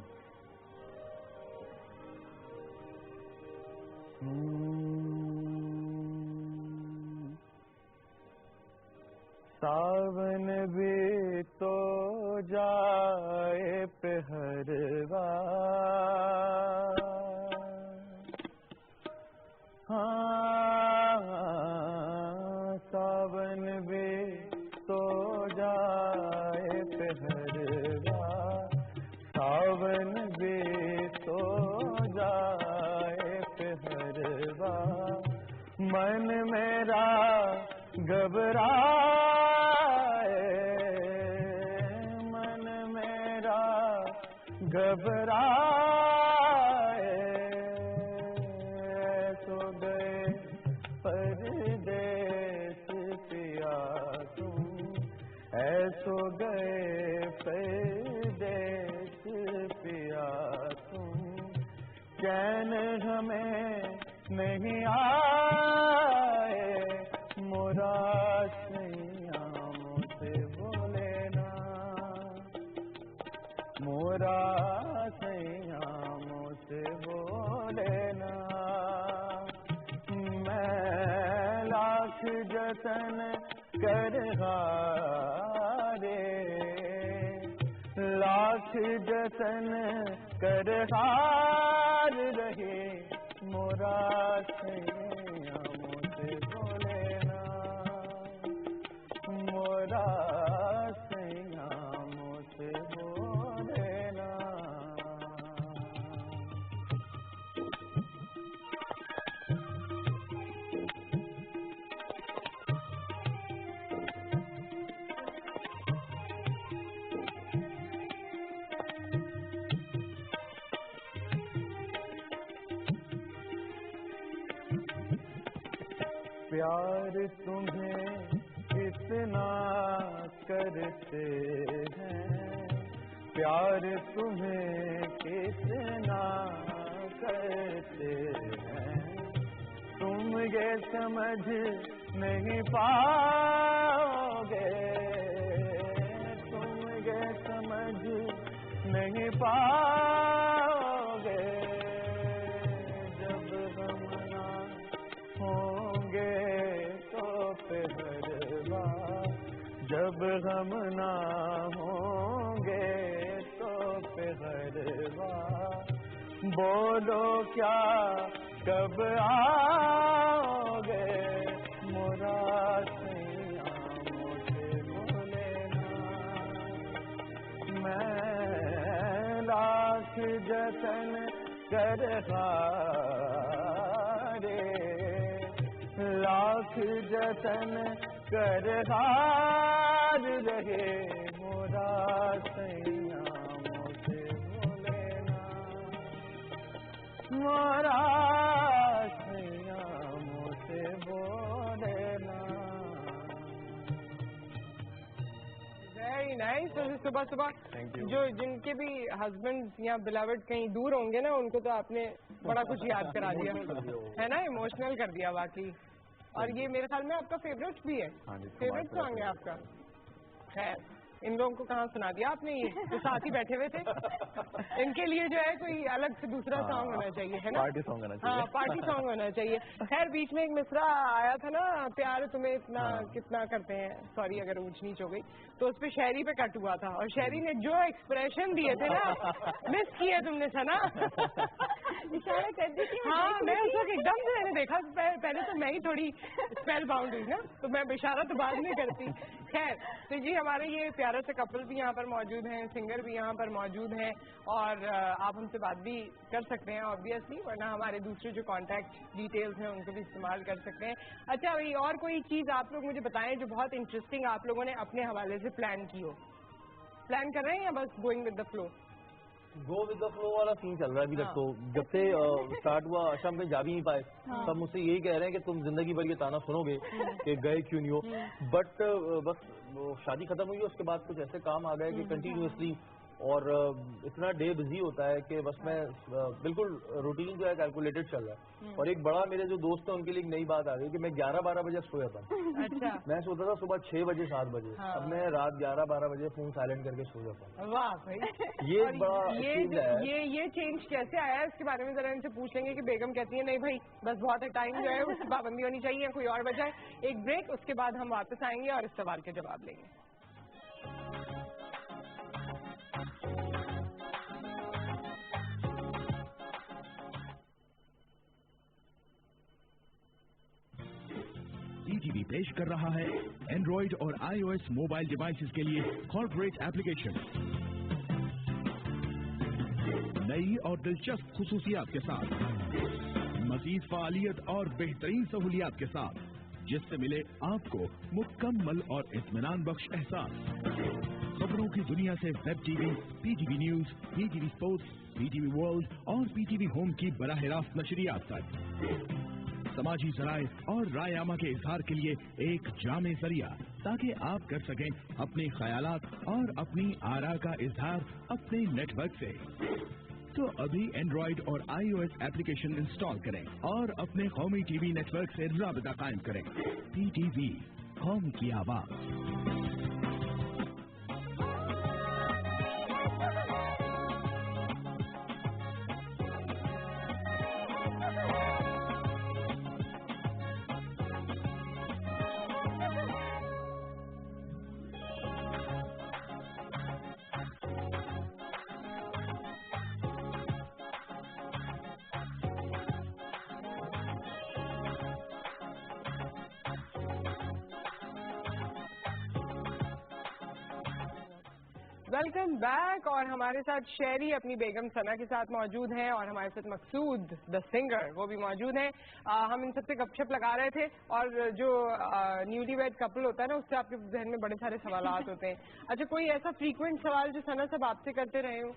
सावन भी तो जाए पहरवा, हाँ सावन भी तो जाए पहरवा, सावन भी तो जाए पहरवा, मन मेरा घबराए, मन मेरा घबराए, सो गए परदेस पिया तुम, ऐसो गए परदेस पिया तुम, चैन हमें नहीं आए, मोरा सैया मुझसे बोले ना, मोरा सैया मुझसे बोले ना, मैं लाख जतन कर हारे, लाख जतन कर हार रहे, मोरा सैया मुझसे बोले ना, मोरा सैया मुझसे बोले ना। प्यार तुम्हें कितना करते हैं, प्यार तुम्हें कितना करते हैं, तुम ये समझ नहीं पाओगे, तुम ये समझ नहीं पाओगे, जब हम ना होंगे तो पहरवा, जब हम ना होंगे तो पहरवा, बोलो क्या कब आओगे, मोरा सैया मुझे बोले ना, मैं लाख जतन कर हारे, लाख जतन कर हार रहे, मोरा सैया मुझसे बोले ना, मोरा सैया मुझसे बोले ना। Very nice. तो सुबह सुबह जो जिनके भी हस्बैंड या बिलावड कहीं दूर होंगे ना, उनको तो आपने बड़ा कुछ याद करा दिया है ना, इमोशनल कर दिया वाकई। और ये मेरे ख्याल में आपका फेवरेट भी है, फेवरेट सॉन्ग है आपका। खैर, इन लोगों को कहाँ सुना दिया आपने, ये जो साथ ही बैठे हुए थे, इनके लिए जो है कोई अलग से दूसरा सॉन्ग होना चाहिए, है ना? पार्टी सॉन्ग होना चाहिए। हाँ, पार्टी सॉन्ग होना चाहिए। खैर बीच में एक मिसरा आया था ना, प्यार तुम्हें इतना कितना करते हैं, सॉरी अगर ऊंच नीच हो गई, तो उस पर शहरी पे कट हुआ था, और शहरी ने जो एक्सप्रेशन दिए थे ना, मिस किया तुमने सना। इशारा कर दी थी। हाँ, मैं उस वक्त एकदम से मैंने देखा, पहले तो मैं ही थोड़ी स्पेल बाउंड हुई ना, तो मैं इशारा तो बाद में करती। खैर, तो जी हमारे ये प्यारे से कपल भी यहाँ पर मौजूद हैं, सिंगर भी यहाँ पर मौजूद हैं, और आप हमसे बात भी कर सकते हैं ऑब्वियसली, वरना हमारे दूसरे जो कॉन्टैक्ट डिटेल्स हैं उनको भी इस्तेमाल कर सकते हैं। अच्छा भाई, और कोई चीज़ आप लोग मुझे बताएं जो बहुत इंटरेस्टिंग आप लोगों ने अपने हवाले से प्लान की हो? प्लान कर रहे हैं या बस going with the flow? Go with the flow वाला सीन चल रहा है अभी तक। तो जब से स्टार्ट हुआ अच्छा हम कहीं जा भी नहीं पाए, सब मुझसे यही कह रहे हैं कि तुम जिंदगी भर ये ताना सुनोगे कि गए क्यों नहीं हो, बट बस शादी खत्म हुई है, उसके बाद कुछ ऐसे काम आ गए कि कंटिन्यूअसली, और इतना डे बिजी होता है कि बस मैं बिल्कुल रूटीन जो है कैलकुलेटेड चल रहा है। और एक बड़ा मेरे जो दोस्त हैं उनके लिए एक नई बात आ गई कि मैं 11-12 बजे सो जाता हूँ। अच्छा, मैं सोता था सुबह 6 बजे 7 बजे, अब मैं रात 11-12 बजे फोन साइलेंट करके सो जाता हूँ। वाह भाई, ये एक बड़ा चेंज है। ये चेंज कैसे आया है, इसके बारे में जरा इनसे पूछ लेंगे कि बेगम कहती है नहीं भाई बस बहुत है, टाइम जो है उसकी पाबंदी होनी चाहिए, कोई और वजह है। एक ब्रेक, उसके बाद हम वापस आएंगे और इस सवाल के जवाब लेंगे। PTV पेश कर रहा है एंड्रॉइड और iOS मोबाइल डिवाइसेस के लिए कॉर्पोरेट एप्लीकेशन, नई और दिलचस्प खुसूसियात के साथ, मजीद फालियत और बेहतरीन सहूलियात के साथ, जिससे मिले आपको मुकम्मल और इत्मीनान बख्श एहसास। खबरों की दुनिया से web TV, PTV news, PTV sports, PTV world और PTV होम की बराह रास्त नशरियात तक, समाजी जराए और रायनामा के इजहार के लिए एक जामे जरिया, ताकि आप कर सकें अपने ख्यालात और अपनी आरा का इजहार अपने नेटवर्क से। तो अभी एंड्रॉइड और iOS एप्लीकेशन इंस्टॉल करें और अपने कौमी टीवी नेटवर्क से राबता कायम करें। PTV, कौम की आवाज। वेलकम बैक, और हमारे साथ शहरी अपनी बेगम सना के साथ मौजूद हैं, और हमारे साथ मकसूद द सिंगर वो भी मौजूद हैं। हम इन सबसे गपशप लगा रहे थे, और जो न्यूली वेड कपल होता है ना, उससे आपके जहन में बड़े सारे सवालात होते हैं। अच्छा, कोई ऐसा फ्रीक्वेंट सवाल जो सना सब आपसे करते रहे हो?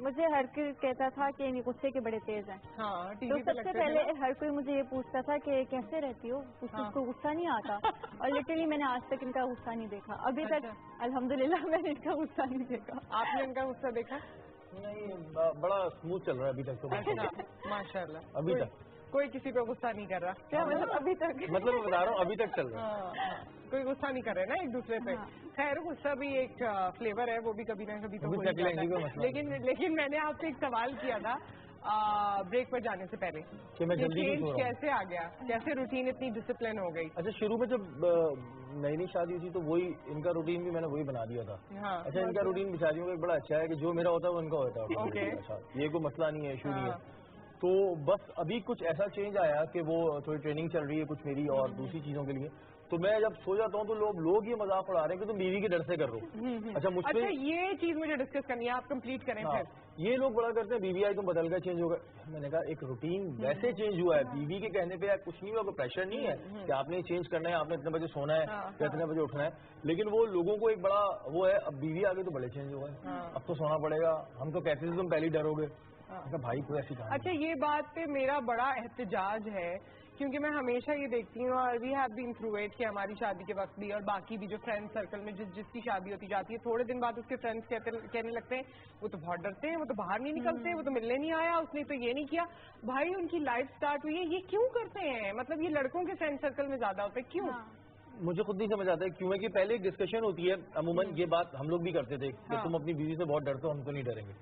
मुझे हर कोई कहता था कि गुस्से के बड़े तेज हैं। हाँ, तो सबसे पहले हर कोई मुझे ये पूछता था कि कैसे रहती हो, उसको गुस्सा नहीं आता। और लिटरली मैंने आज तक इनका गुस्सा नहीं देखा अभी तक, अल्हम्दुलिल्लाह मैंने इनका गुस्सा नहीं देखा। आपने इनका गुस्सा देखा? नहीं, बड़ा स्मूथ चल रहा है अभी तक तो। माशाल्लाह, अभी तक कोई किसी पे गुस्सा नहीं कर रहा। क्या मतलब अभी तक? मतलब मैं बता रहा हूँ अभी तक चल रहा है। कोई गुस्सा नहीं कर रहे ना एक दूसरे पे। खैर, गुस्सा भी एक फ्लेवर है, वो भी कभी ना कभी तो हो ही जाता है। लेकिन मैंने आपसे एक सवाल किया था ब्रेक पर जाने से पहले कि मैं जल्दी चेंज कैसे आ गया, कैसे रूटीन इतनी डिसिप्लिन हो गई? अच्छा, शुरू में जब नई शादी हुई थी तो वही इनका रूटीन भी मैंने वही बना दिया था। अच्छा, इनका रूटीन बिचारियों का एक बड़ा अच्छा है कि जो मेरा होता है वो इनका होता है। अच्छा, ये कोई मसला नहीं है, इशू नहीं है। तो बस अभी कुछ ऐसा चेंज आया कि वो थोड़ी ट्रेनिंग चल रही है कुछ मेरी और दूसरी चीजों के लिए, तो मैं जब सो जाता हूँ तो लोग ये मजाक उड़ा रहे हैं कि तुम बीवी के डर से कर रहे हो। अच्छा, मुझसे ये चीज मुझे डिस्कस करनी है, आप कंप्लीट करें। फिर ये लोग बड़ा करते हैं बीवी आई तुम बदल गए, चेंज हो गए। मैंने कहा एक रूटीन वैसे चेंज हुआ है, बीवी के कहने पे कुछ नहीं हुआ, कोई प्रेशर नहीं है कि आपने चेंज करना है, आपने इतने बजे सोना है या इतने बजे उठना है। लेकिन वो लोगों को एक बड़ा वो है, अब बीवी आ गई तो बड़े चेंज हो गए, अब तो सोना पड़ेगा। हम तो कहते थे तुम पहले डरोगे। भाई कोई ऐसी कहानी। अच्छा, ये बात पे मेरा बड़ा एहतजाज है, क्योंकि मैं हमेशा ये देखती हूँ, और we have been through it, कि हमारी शादी के वक्त भी और बाकी भी जो फ्रेंड सर्कल में जिसकी शादी होती जाती है, थोड़े दिन बाद उसके फ्रेंड्स कहने लगते हैं वो तो बहुत डरते हैं, वो तो बाहर नहीं निकलते, वो तो मिलने नहीं आया, उसने तो ये नहीं किया। भाई, उनकी लाइफ स्टार्ट हुई है, ये क्यों करते हैं? मतलब ये लड़कों के फ्रेंड सर्कल में ज्यादा होता है, क्यों? مجھے خود نہیں سمجھ آتا ہے کیوں ہے کہ پہلے ایک ڈسکشن ہوتی ہے عموماً یہ بات ہم لوگ بھی کرتے تھے کہ تم اپنی بیوی سے بہت ڈرتے ہو ہم تو نہیں ڈریں گے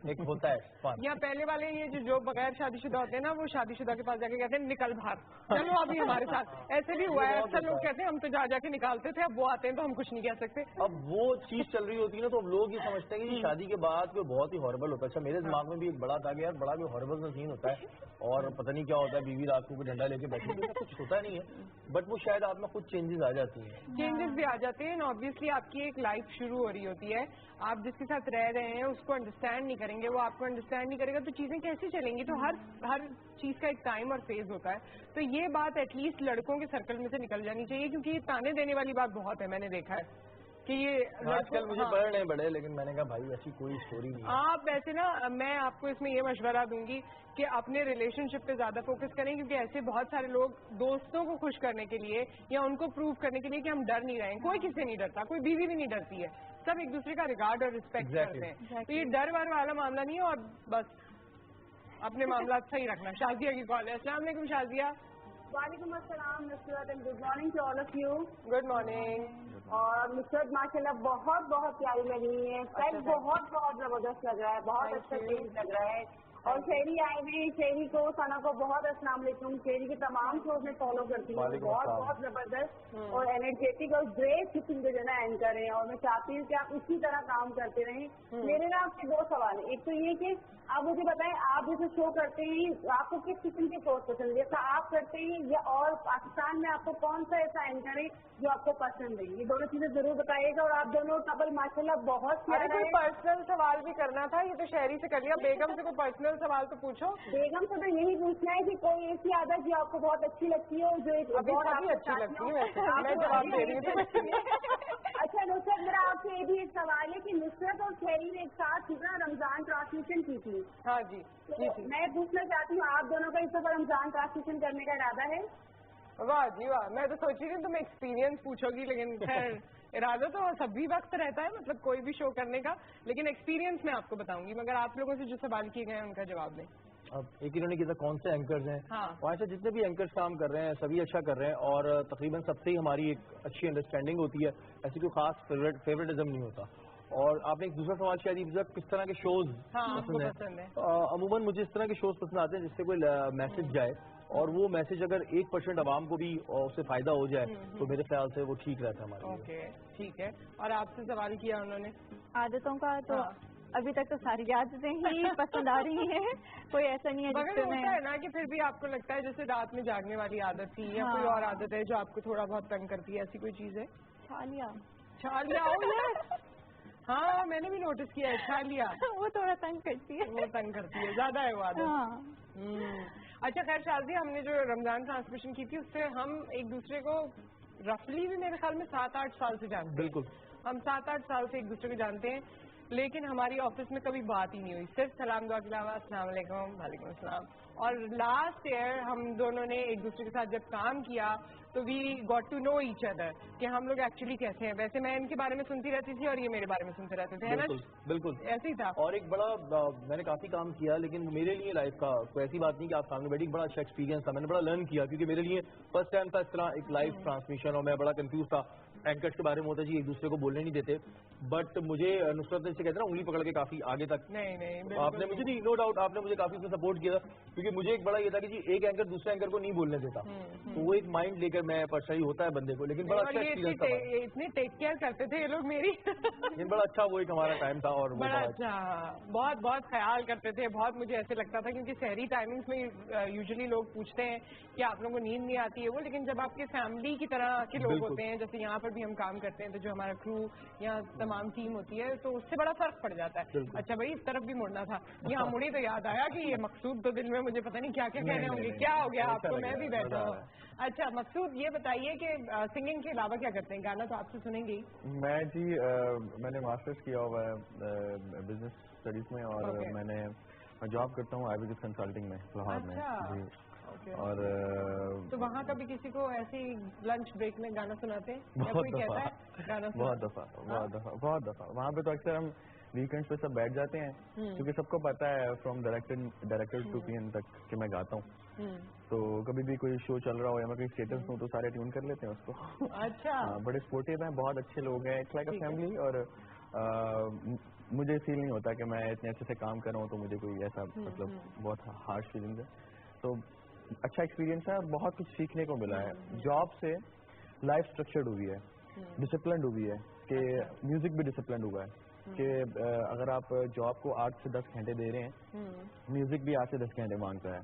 ایک ہوتا ہے یا پہلے والے یہ جو بغیر شادی شدہ ہوتے ہیں نا وہ شادی شدہ کے پاس جا کے کہتے ہیں نکل باہر چلو ابھی ہمارے ساتھ ایسے بھی ہوا ہے اکثر لوگ کہتے ہیں ہم تو جا کے نکالتے تھے اب وہ آتے ہیں تو ہم کچھ نہیں کہہ سکتے اب وہ چیز چل رہی ہوتی ہے نا تو اب لوگ یہ سمجھتے ہیں کہ شادی کے بعد کوئی بہت ہی ہاربل ہوتا ہے اچھا میرے دماغ میں بھی ایک بڑا تھا کہ یار بڑا کوئی ہاربل کا سین ہوتا ہے اور پتہ نہیں کیا ہوتا ہے بیوی رات کو کوئی ڈنڈا لے کے بیٹھی کچھ ہوتا نہیں ہے بٹ وہ شاید آپ میں کچھ چینجز آ جاتی ہیں چینجز بھی آ جاتے ہیں آبویسلی آپ کی ایک لائف شروع ہو رہی ہوتی ہے آپ جس کے ساتھ رہ رہے ہیں اس کو انڈرسٹینڈ نہیں کریں گے وہ آپ کو انڈرسٹینڈ نہیں کرے گا تو چیزیں کیسے چلیں گی تو ہر چیز کا ایک ٹائم اور فیز ہوتا ہے تو یہ بات ایٹ لیسٹ لڑکوں کے سرکل میں سے نکل جانی چاہیے کیونکہ یہ تانے دینے والی بات بہت ہے میں نے دیکھا ہے کہ یہ آج کل مجھے پڑھ نہیں بڑے لیکن میں نے کہا بھائی ایسی کوئی اسٹوری نہیں آپ ویسے نا میں آپ کو اس میں یہ مشورہ دوں گی کہ اپنے ریلیشن شپ پہ زیادہ فوکس کریں کیونکہ ایسے بہت سارے لوگ دوستوں کو خوش کرنے کے لیے یا ان کو پروو کرنے کے لیے کہ ہم ڈر نہیں رہے ہیں کوئی کسی سے نہیں ڈرتا کوئی بیوی بھی نہیں ڈرتی ہے سب ایک دوسرے کا ریگارڈ اور رسپیکٹ کرتے ہیں تو یہ ڈر وار والا معاملہ نہیں ہے اور بس اپنے معاملات صحیح رکھنا شازیہ کی کال ہے السلام علیکم شازیہ وعلیکم السلام Nusrat and good morning to all of you good morning اور نصرت ماشاء اللہ بہت بہت پیاری لگ رہی ہے سیٹ بہت بہت زبردست لگ رہا ہے بہت اچھا چیز لگ رہا ہے اور شہری آئے ہوئے شہری کو ثنا کو بہت السلام علیکم شہری کے تمام شوز میں فالو کرتی ہوں بہت بہت زبردست اور انرجیٹک اور گریٹ قسم کے جو ہے نا اینکر ہیں اور میں چاہتی ہوں کہ آپ اسی طرح کام کرتے رہیں میرے نا آپ سے دو سوال ہیں ایک تو یہ کہ آپ مجھے بتائیں آپ جیسے شو کرتے ہیں آپ کو کس قسم کے شوز پسند ہے جیسا آپ کرتے ہیں یا اور پاکستان میں آپ کو کون سا ایسا اینکر ہے جو آپ کو پسند ہے یہ دونوں چیزیں ضرور بتائیے گا اور آپ دونوں ڈبل ماشاء اللہ بہت کوئی پرسنل سوال بھی کرنا تھا یہ تو شہری سے کر لیا بیگم سے کوئی پرسنل سوال تو پوچھو بیگم سے تو یہی پوچھنا ہے کہ کوئی ایسی عادت جو آپ کو بہت اچھی لگتی ہے جو بہت اچھی لگتی ہے میں جواب دے رہی ہوں اچھا نصرت میرا آپ سے یہ بھی ایک سوال ہے کہ نصرت اور شہری نے ایک ساتھ رمضان ٹرانسمیشن کی تھی ہاں جی میں پوچھنا چاہتی ہوں آپ دونوں کا اس دفعہ رمضان ٹرانسمیشن کرنے کا ارادہ ہے واہ جی واہ میں تو سوچ رہی ہوں تم ایکسپیرینس پوچھو گی لیکن خیر ارادہ تو سبھی وقت رہتا ہے مطلب کوئی بھی شو کرنے کا لیکن ایکسپیرینس میں آپ کو بتاؤں گی مگر آپ لوگوں سے جو سوال کیے گئے ہیں ان کا جواب دیں اب ایک انہوں نے کہا کون سے اینکرز ہیں وہاں سے جتنے بھی اینکرز کام کر رہے ہیں سبھی اچھا کر رہے ہیں اور تقریباً سب سے ہی ہماری ایک اچھی انڈرسٹینڈنگ ہوتی ہے ایسی کوئی خاص فیوریٹزم نہیں ہوتا اور آپ نے ایک دوسرا سوال کیا تھا کس طرح کے شوز پسند ہیں عموماً مجھے اس طرح کے شوز پسند آتے ہیں جس سے کوئی میسج جائے اور وہ میسج اگر 1% عوام کو بھی اس سے فائدہ ہو جائے تو میرے خیال سے وہ ٹھیک رہتا ہے ہمارے اوکے ٹھیک ہے اور آپ سے سوال کیا انہوں نے عادتوں کا تو ابھی تک تو ساری عادتیں ہی پسند آ رہی ہیں کوئی ایسا نہیں ہے مگر ہوتا ہے نا کہ پھر بھی آپ کو لگتا ہے جیسے رات میں جاگنے والی عادت تھی یا کوئی اور عادت ہے جو آپ کو تھوڑا بہت تنگ کرتی ہے ایسی کوئی چیز ہے چھالیا ہاں میں نے بھی نوٹس کیا ہے چھالیا وہ تھوڑا تنگ کرتی ہے وہ تنگ کرتی ہے زیادہ ہے وہ عادت اچھا خیر شازیہ ہم نے جو رمضان ٹرانسمیشن کی تھی اس سے ہم ایک دوسرے کو رفلی بھی میرے خیال میں 7-8 سال سے جانتے ہیں بالکل ہم 7-8 سال سے ایک دوسرے کو جانتے ہیں لیکن ہماری آفس میں کبھی بات ہی نہیں ہوئی صرف سلام دعا کے علاوہ السلام علیکم وعلیکم السلام اور لاسٹ ایئر ہم دونوں نے ایک دوسرے کے ساتھ جب کام کیا تو we got to know each other کہ ہم لوگ ایکچولی کیسے ہیں ویسے میں ان کے بارے میں سنتی رہتی تھی اور یہ میرے بارے میں سنتے رہتے تھے بالکل ایسے ہی تھا اور ایک بڑا میں نے کافی کام کیا لیکن میرے لیے لائف کا کوئی ایسی بات نہیں کہ آپ سامنے بیٹھی بڑا اچھا ایکسپیرینس تھا میں نے بڑا لرن کیا کیونکہ میرے لیے فرسٹ ٹائم تھا اس طرح ایک لائف ٹرانسمیشن اور میں بڑا کنفیوز تھا اینکرز کے بارے میں ہوتا جی ایک دوسرے کو بولنے نہیں دیتے بٹ مجھے نصرت سے کہتے ہیں نا انگلی پکڑ کے کافی آگے تک نہیں آپ نے مجھے نہیں نو ڈاؤٹ آپ نے مجھے کافی اس میں سپورٹ کیا تھا کیونکہ مجھے ایک بڑا یہ تھا کہ جی ایک اینکر دوسرے اینکر کو نہیں بولنے دیتا تو وہ ایک مائنڈ لے کر میں پرچائی ہوتا ہے بندے کو لیکن بڑا اچھا ایکسپیرینس تھا اتنے ٹیک کیئر کرتے تھے یہ لوگ میری لیکن بڑا اچھا وہ ایک ہمارا ٹائم تھا اور بڑا اچھا بہت بہت خیال کرتے تھے بہت مجھے ایسے لگتا تھا کیونکہ شہری ٹائمنگس میں یوزلی لوگ پوچھتے ہیں کہ آپ لوگوں کو نیند نہیں آتی ہے وہ لیکن جب آپ کے فیملی کی طرح کے لوگ ہوتے ہیں جیسے یہاں پر بھی ہم کام کرتے ہیں تو جو ہمارا کرو یا تمام ٹیم ہوتی ہے تو اس سے بڑا فرق پڑ جاتا ہے اچھا بھائی اس طرف بھی مڑنا تھا یہاں مڑی تو یاد آیا کہ یہ مقصود تو دل میں مجھے پتہ نہیں کیا کیا کہنے ہوں گے کیا ہو گیا آپ کو میں بھی بیٹھا ہوں اچھا مقصود یہ بتائیے کہ سنگنگ کے علاوہ کیا کرتے ہیں گانا تو آپ سے سنیں گے میں جی میں نے ماسٹرز کیا ہوا ہے بزنس اسٹڈیز میں اور میں جاب کرتا ہوں آئی وی کنسلٹنگ میں لاہور میں جی اور تو وہاں کبھی کسی کو ایسی لنچ بریک میں گانا سناتے ہیں بہت دفعہ وہاں پہ تو اکثر ہم ویکینڈ پہ سب بیٹھ جاتے ہیں کیونکہ سب کو پتا ہے from director to P M تک کہ میں گاتا ہوں تو کبھی بھی کوئی شو چل رہا ہو یا میں کوئی اسٹیٹس ہوں تو سارے ٹیون کر لیتے ہیں اس کو. اچھا. بڑے سپورٹیو ہیں, بہت اچھے لوگ ہیں, اٹس لائک اے فیملی. اور مجھے فیل نہیں ہوتا کہ میں اتنے اچھے سے کام کر رہا ہوں تو مجھے کوئی ایسا مطلب بہت ہارش فیلنگ ہے. تو اچھا ایکسپیرینس ہے, بہت کچھ سیکھنے کو ملا ہے. جاب سے لائف اسٹرکچرڈ ہوئی ہے, ڈسپلنڈ ہوئی ہے, کہ میوزک بھی ڈسپلنڈ ہوا ہے کہ اگر آپ جاب کو 8 سے 10 گھنٹے دے رہے ہیں, میوزک بھی 8 سے 10 گھنٹے مانگتا ہے.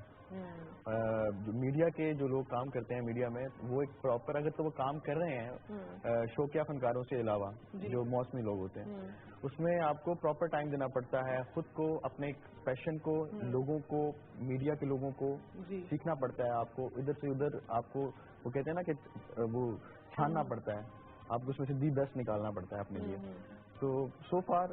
میڈیا کے جو لوگ کام کرتے ہیں میڈیا میں, وہ ایک پراپر اگر تو وہ کام کر رہے ہیں شوقیہ فنکاروں سے علاوہ جو موسمی لوگ ہوتے ہیں, اس میں آپ کو پراپر ٹائم دینا پڑتا ہے, خود کو, اپنے پیشن کو, لوگوں کو, میڈیا کے لوگوں کو سیکھنا پڑتا ہے. آپ کو ادھر سے ادھر آپ کو وہ کہتے ہیں نا کہ وہ چھاننا پڑتا ہے, آپ کو اس میں سے دی بیسٹ نکالنا پڑتا ہے اپنے لیے. تو سو فار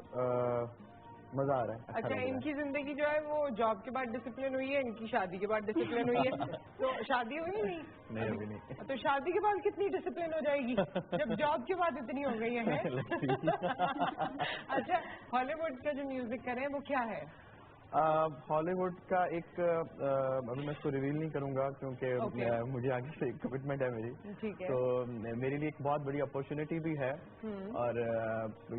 مزہ آ رہا ہے. اچھا, ان کی زندگی جو ہے وہ جاب کے بعد ڈسپلن ہوئی ہے, ان کی شادی کے بعد ڈسپلن ہوئی ہے. تو شادی ہوئی نہیں ابھی نہیں. تو شادی کے بعد کتنی ڈسپلن ہو جائے گی جب جاب کے بعد اتنی ہو گئی ہے. اچھا, ہالی ووڈ کا جو میوزک کریں وہ کیا ہے؟ ہالی ووڈ کا ایک ابھی میں اس کو ریویل نہیں کروں گا کیونکہ مجھے آگے سے ایک کمٹمنٹ ہے میری, تو میرے لیے ایک بہت بڑی اپرچونیٹی بھی ہے. اور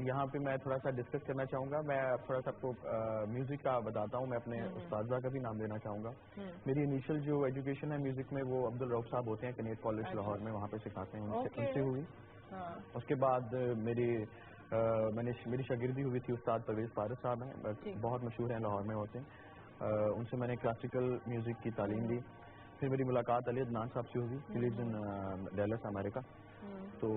یہاں پہ میں تھوڑا سا ڈسکس کرنا چاہوں گا. میں تھوڑا سا آپ کو میوزک کا بتاتا ہوں. میں اپنے اساتذہ کا بھی نام لینا چاہوں گا. میری انیشیل جو ایجوکیشن ہے میوزک میں وہ عبدالرؤف صاحب ہوتے ہیں, کنیٹ کالج لاہور میں, وہاں پہ سکھاتے ہیں, ان سے ہوئی. اس کے بعد میری شاگردی ہوئی تھی استاد پرویز فارغ صاحب ہیں, بہت مشہور ہیں, لاہور میں ہوتے ہیں. ان سے میں نے کلاسیکل میوزک کی تعلیم لی. پھر میری ملاقات علی عدنان صاحب سے ہوئی, ہی لیوز ان ڈیلس امریکہ. تو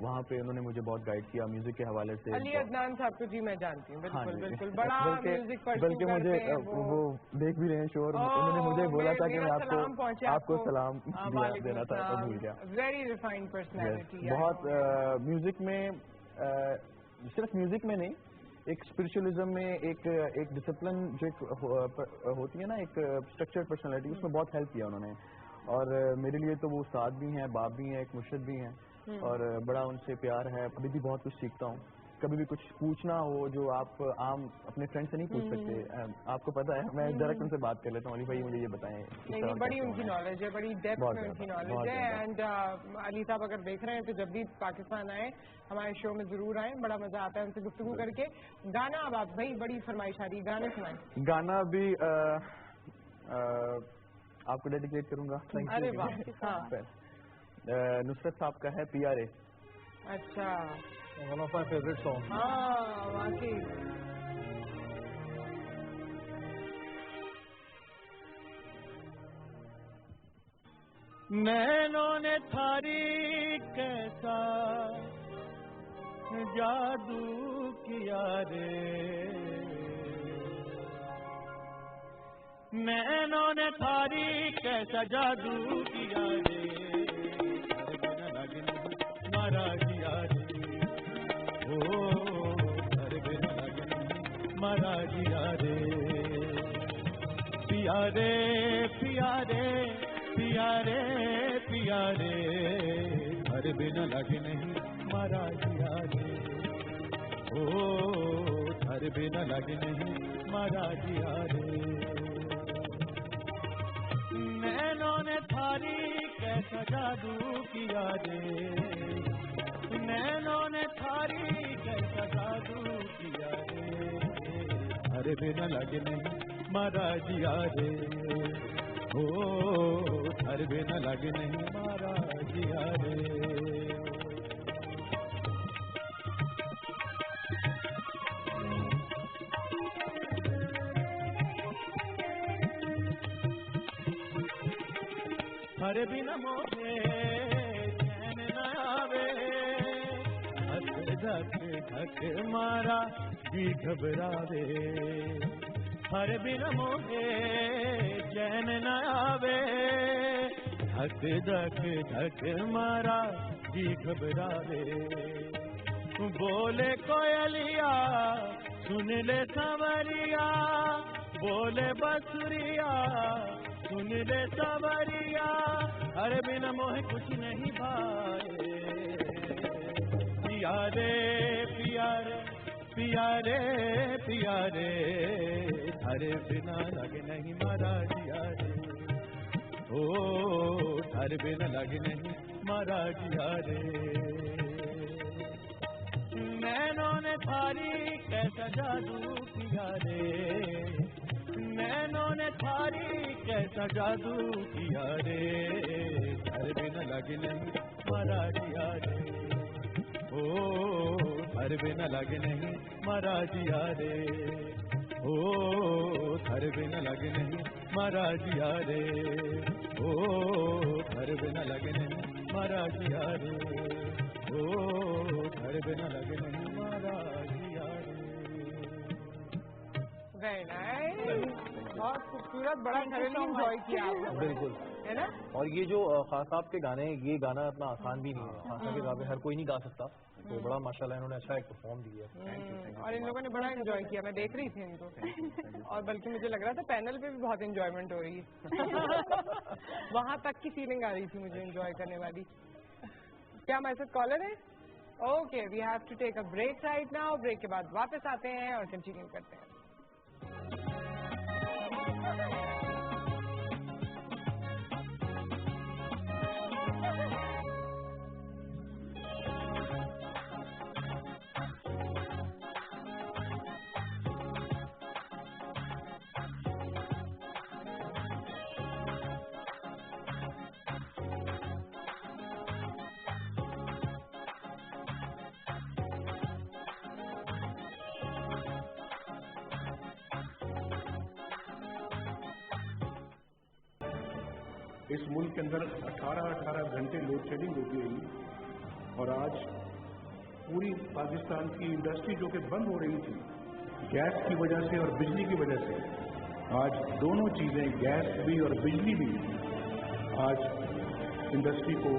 وہاں پہ انہوں نے مجھے بہت گائیڈ کیا میوزک کے حوالے سے. علی عدنان صاحب کو جی میں جانتی ہوں, بالکل بالکل, بڑا میوزک بلکہ مجھے وہ دیکھ بھی رہے ہیں شو, اور انہوں نے مجھے بولا تھا کہ میں آپ کو سلام دینا تھا, بھول گیا. Very refined personality. بہت میوزک میں, صرف میوزک میں نہیں, ایک اسپرچولیزم میں ایک ڈسپلن جو ہوتی ہے نا, ایک اسٹرکچرڈ پرسنالٹی, اس میں بہت ہیلپ کیا انہوں نے. اور میرے لیے تو وہ استاد بھی ہیں, باپ بھی ہیں, ایک مرشد بھی ہیں, اور بڑا ان سے پیار ہے. ابھی بھی بہت کچھ سیکھتا ہوں. کبھی بھی کچھ پوچھنا ہو جو آپ عام اپنے فرینڈ سے نہیں پوچھ سکتے, آپ کو پتا ہے, میں ڈائریکٹ ان سے بات کر لیتا ہوں, علی بھائی مجھے یہ بتائیں. نہیں, بڑی ان کی نالج ہے, بڑی ڈیپتھ میں ان کی نالج ہے. اینڈ علی صاحب اگر دیکھ رہے ہیں تو جب بھی پاکستان آئے ہمارے شو میں ضرور آئیں, بڑا مزہ آتا ہے ان سے گفتگو کر کے. گانا اب آپ بھائی بڑی فرمائش آ رہی ہے, گانے سنائیں. گانا بھی آپ کو ڈیڈیکیٹ کروں گا. ارے واہ. نصرت صاحب کا ہے پی آر اے. اچھا, one of my favourite song. ہاں واقعی. نینوں نے تھاری کیسا جادو کیا رے, نینوں نے تھاری کیسا جادو کیا رے, مارا گیا رے, گھر بنا لگن مارا گیا رے. پیا رے پیا رے پیا رے پیا رے, گھر بنا لگ نہیں مارا گیا رے, گھر بنا لگ نہیں مارا گیا رے. نینوں نے تھاری کیسا جادو کیا رے, نینوں نے تھاری کیسا جادو کیا رے, گھر بنا لگ نہیں مارا گیا رے, گھر بنا لگ نہیں مارا گیا رے. ہر بنا موہے چین نہ آوے, دھک دھک مارا جی گھبراوے. ہر بنا موہے چین نہ آوے, دھک دھک دھک مارا جی گھبراوے. بولے کوئلیا سن لے سنوریا, بولے بسریا سن لے سنوریا, ہر بنا موہ کچھ نہیں بھائے. پیا رے پیا رے پیا رے پیا رے, ہر بنا لگ نہیں مارا گیا رے, ओ घर बिन लग नहीं मारा जिया रे। नैनों ने थारी कैसा जादू किया रे, नैनों ने थारी कैसा जादू किया रे, घर बिन लग नहीं मारा जिया रे, ओ घर बिन लग नहीं मारा जिया रे, ओ घर बिन लग नहीं मारा जिया रे, ओ घर बिन लग नहीं मारा जिया रे, ओ घर बिन लग नहीं मारा जिया रे। वेरी नाइस, बहुत खूबसूरत, बड़ा thoroughly enjoy किया आपने, बिल्कुल, है ना। और ये जो खान साहब के गाने, ये गाना इतना आसान भी नहीं है, खान साहब के गाने हर कोई नहीं गा सकता, तो बड़ा माशाल्लाह इन्होंने अच्छा एक परफॉर्म दिया है। और इन लोगों ने बड़ा एंजॉय किया, मैं देख रही थी इनको, और बल्कि मुझे लग रहा था पैनल पे भी बहुत एंजॉयमेंट हो रही है। वहां तक की फीलिंग आ रही थी मुझे एंजॉय करने वाली। क्या हमारे साथ कॉलर है? Okay, we have to take a break right now. Break के बाद वापस आते हैं और कंटिन्यू करते हैं। इस मुल्क के अंदर 18 घंटे लोड शेडिंग होती रही, और आज पूरी पाकिस्तान की इंडस्ट्री जो कि बंद हो रही थी गैस की वजह से और बिजली की वजह से, आज दोनों चीजें, गैस भी और बिजली भी, आज इंडस्ट्री को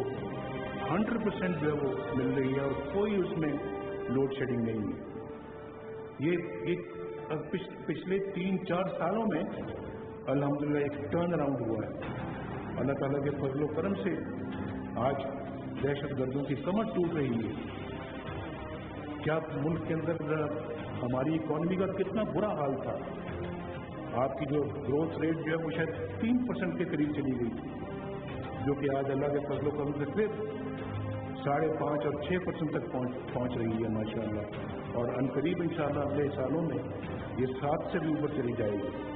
100% जो है वो मिल रही है और कोई उसमें लोड शेडिंग नहीं है। ये पिछले 3-4 सालों में अल्हम्दुलिल्लाह एक टर्न अराउंड हुआ है। अल्लाह ताला के फजलो करम से आज दहशतगर्दों की कमर टूट रही है। क्या मुल्क के अंदर हमारी इकॉनमी का कितना बुरा हाल था, आपकी जो ग्रोथ रेट जो है वो शायद 3% के करीब चली गई थी, जो कि आज अल्लाह के फजलो करम से फिर 5.5 और 6% तक पहुंच रही है माशाअल्लाह, और अनकरीब इंशाअल्लाह अगले सालों में ये 7 से भी ऊपर चली जाएगी।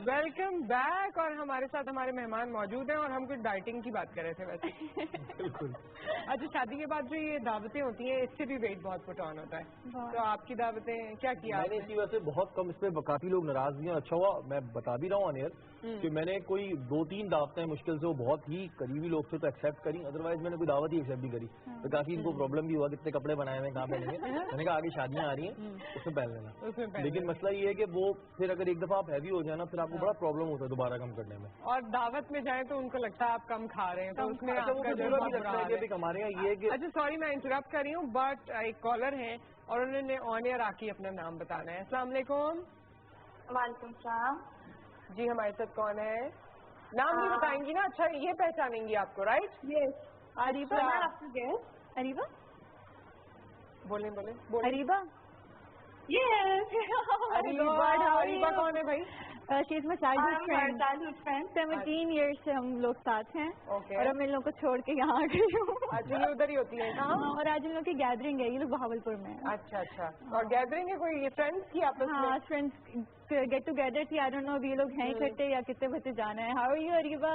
Welcome back. और हमारे साथ हमारे मेहमान मौजूद हैं और हम कुछ डाइटिंग की बात कर रहे थे वैसे। बिल्कुल। अच्छा, शादी के बाद जो ये दावतें होती हैं इससे भी वेट बहुत पुट ऑन होता है, तो आपकी दावतें क्या किया? मैंने इसी वजह से बहुत कम, इस पे काफी लोग नाराज भी हैं। अच्छा हुआ मैं बता भी रहा हूँ अनियर कि मैंने कोई 2-3 दावतें मुश्किल से, वो बहुत ही करीबी लोग थे तो एक्सेप्ट करी, अदरवाइज मैंने कोई दावत ही एक्सेप्ट नहीं करी। तो काफी इनको प्रॉब्लम भी हुआ, कितने कपड़े बनाए हुए कहाँ पहनेंगे। मैंने कहा आगे शादियां आ रही हैं उसमें पहन लेना, लेकिन मसला ये है कि वो फिर अगर एक दफा आप हैवी हो जाए ना, फिर आपको बड़ा प्रॉब्लम होता है दोबारा कम करने में। और दावत में जाए तो उनको लगता है आप कम खा रहे हैं, तो उसमें आपका जो है हमारे यहाँ ये कि अच्छा सॉरी मैं इंटरप्ट कर रही हूँ, बट एक कॉलर है और उन्होंने ऑन एयर आके अपना नाम बताना है। अस्सलाम वालेकुम। वालेकुम सलाम। जी, हमारे साथ कौन है? नाम भी बताएंगी ना? अच्छा, ये पहचानेंगी आपको, राइट? यस। अरीबा। अरीबा, बोले अरीबा, यस। अरीबा कौन है भाई? She is my childhood friend. 17 years से हम लोग साथ हैं। और अब इन लोग को छोड़ के यहाँ आ गई हूँ। अच्छा, ये उधर ही होती है कहाँ? और आज इन लोग की गैदरिंग है, ये लोग बहावलपुर में है। अच्छा अच्छा, और गैदरिंग है कोई ये फ्रेंड्स की आपस में? हाँ, फ्रेंड्स गेट टुगेदर थी। आई डोंट नो अभी ये लोग हैं इकट्ठे या कितने बच्चे जाना है। How are you Areeba?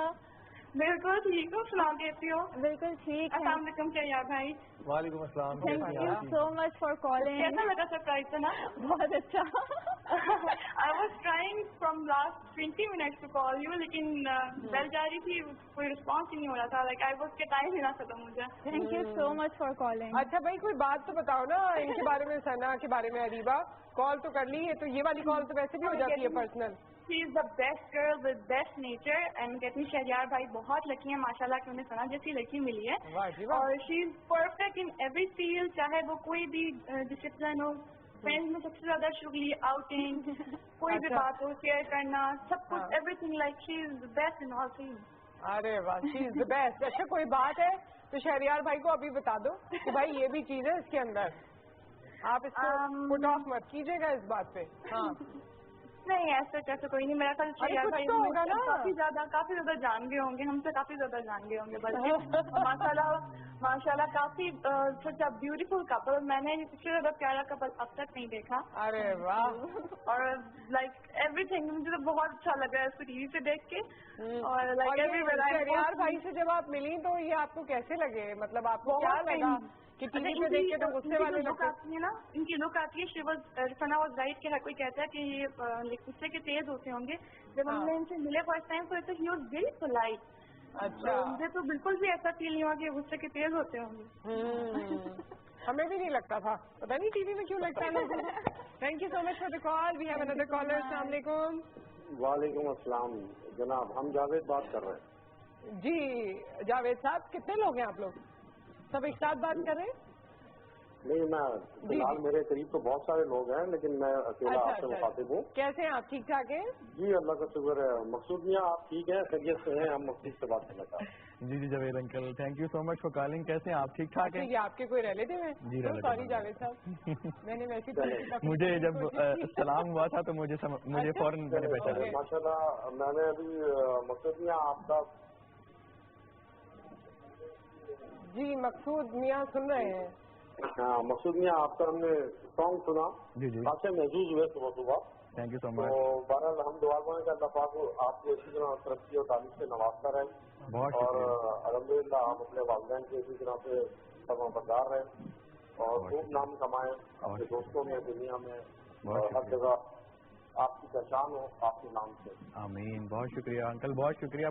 बिल्कुल ठीक हूँ, सलाम देती हो। बिल्कुल ठीक है। अस्सलाम वालेकुम तैयार भाई। वालेकुम अस्सलाम। Thank you so much for calling. कैसा लगा सरप्राइज था ना? बहुत अच्छा। I was trying from last 20 minutes to call you, लेकिन बेल जा रही थी, कोई रिस्पॉन्स ही नहीं हो रहा था. Like I was के टाइम ही ना खत्म हो जाए. Thank you so much for calling. अच्छा भाई कोई बात तो बताओ ना इनके बारे में, सना के बारे में. अरीबा कॉल तो कर ली है, तो ये वाली कॉल तो वैसे भी हो जाती है personal. She is the best girl with best nature and कहती हैं शहरयार भाई बहुत लकी हैं माशाल्लाह कि उन्हें सना जैसी लड़की मिली है. और she is perfect in every field, चाहे वो कोई भी डिसिप्लिन हो, फ्रेंड्स में सबसे ज्यादा शुगली, आउटिंग, कोई भी बात हो शेयर करना, सब कुछ, everything. Like she is the best in all things. अरे वाह, शी इज द बेस्ट. अच्छा कोई बात है तो शहरयार भाई को अभी बता दो कि भाई ये भी चीज है इसके अंदर, आप इसको पुट ऑफ मत कीजिएगा इस बात पे. हाँ नहीं ऐसा कोई नहीं. मेरा ख्याल शहरयार भाई काफी ज्यादा जान गए होंगे, हमसे काफी ज्यादा जान गए होंगे. बल्कि माशाल्लाह काफी सच अ ब्यूटीफुल कपल. मैंने इससे ज्यादा प्यारा कपल अब तक नहीं देखा. अरे वाह. और लाइक एवरीथिंग मुझे तो बहुत अच्छा लग रहा है इसको टीवी से देख के. और लाइक शहरयार भाई से जब आप मिली तो ये आपको कैसे लगे, मतलब आपको क्या लगा कि टीवी पे देख के तो गुस्से वाले लुक आती है ना, इनकी लुक आती है. सना वाज राइट कि हर कोई कहता है कि ये गुस्से के तेज होते होंगे. जब हमने इनसे मिले फर्स्ट टाइम तो ही वाज वेरी पोलाइट. अच्छा. मुझे तो बिल्कुल भी ऐसा फील नहीं हुआ कि गुस्से के तेज होते होंगे. हमें भी नहीं लगता था, पता नहीं टीवी में क्यों लगता है. Thank you so much for the call. We have another caller. अस्सलाम वालेकुम. वालेकुम अस्सलाम जनाब, हम जावेद बात कर रहे हैं. जी जावेद साहब, कितने लोग हैं आप लोग, सब एक साथ बात कर रहे हैं? नहीं, मैं फिलहाल मेरे करीब तो बहुत सारे लोग हैं, लेकिन मैं अकेला आपसे मुखातिब हूँ. कैसे हैं आप, ठीक ठाक हैं? जी अल्लाह का शुक्र है. मकसूद मियाँ आप ठीक हैं, खैरियत से हैं? हम मकसूद से बात करना चाहते हैं. जी Javed uncle, thank you so much for calling. कैसे हैं आप, ठीक ठाक हैं? ये आपके कोई रिलेटिव है? जी सॉरी जावेद साहब, मैंने वैसे मुझे जब सलाम हुआ था तो मुझे फौरन मैंने पहचाना. माशाल्लाह. मैंने अभी मकसूद मियाँ आपका जी मकसूद मियाँ सुन रहे हैं. हाँ मकसूद मियाँ आपका हमने सॉन्ग सुना, काफी महसूस हुए सुबह सुबह. Thank you so much. तो बहरहाल हम दुआ करें कि अल्लाह पाक आपको इसी तरह तरक्की और तारीफ से नवाजता रहे. और अल्हम्दुलिल्लाह आप अपने वालिदैन के इसी तरह से फरमाबरदार रहे और खूब नाम कमाएं अपने दोस्तों में, दुनिया में, हर जगह आपकी पहचान हो आपके नाम से. आमीन. बहुत शुक्रिया अंकल, बहुत शुक्रिया.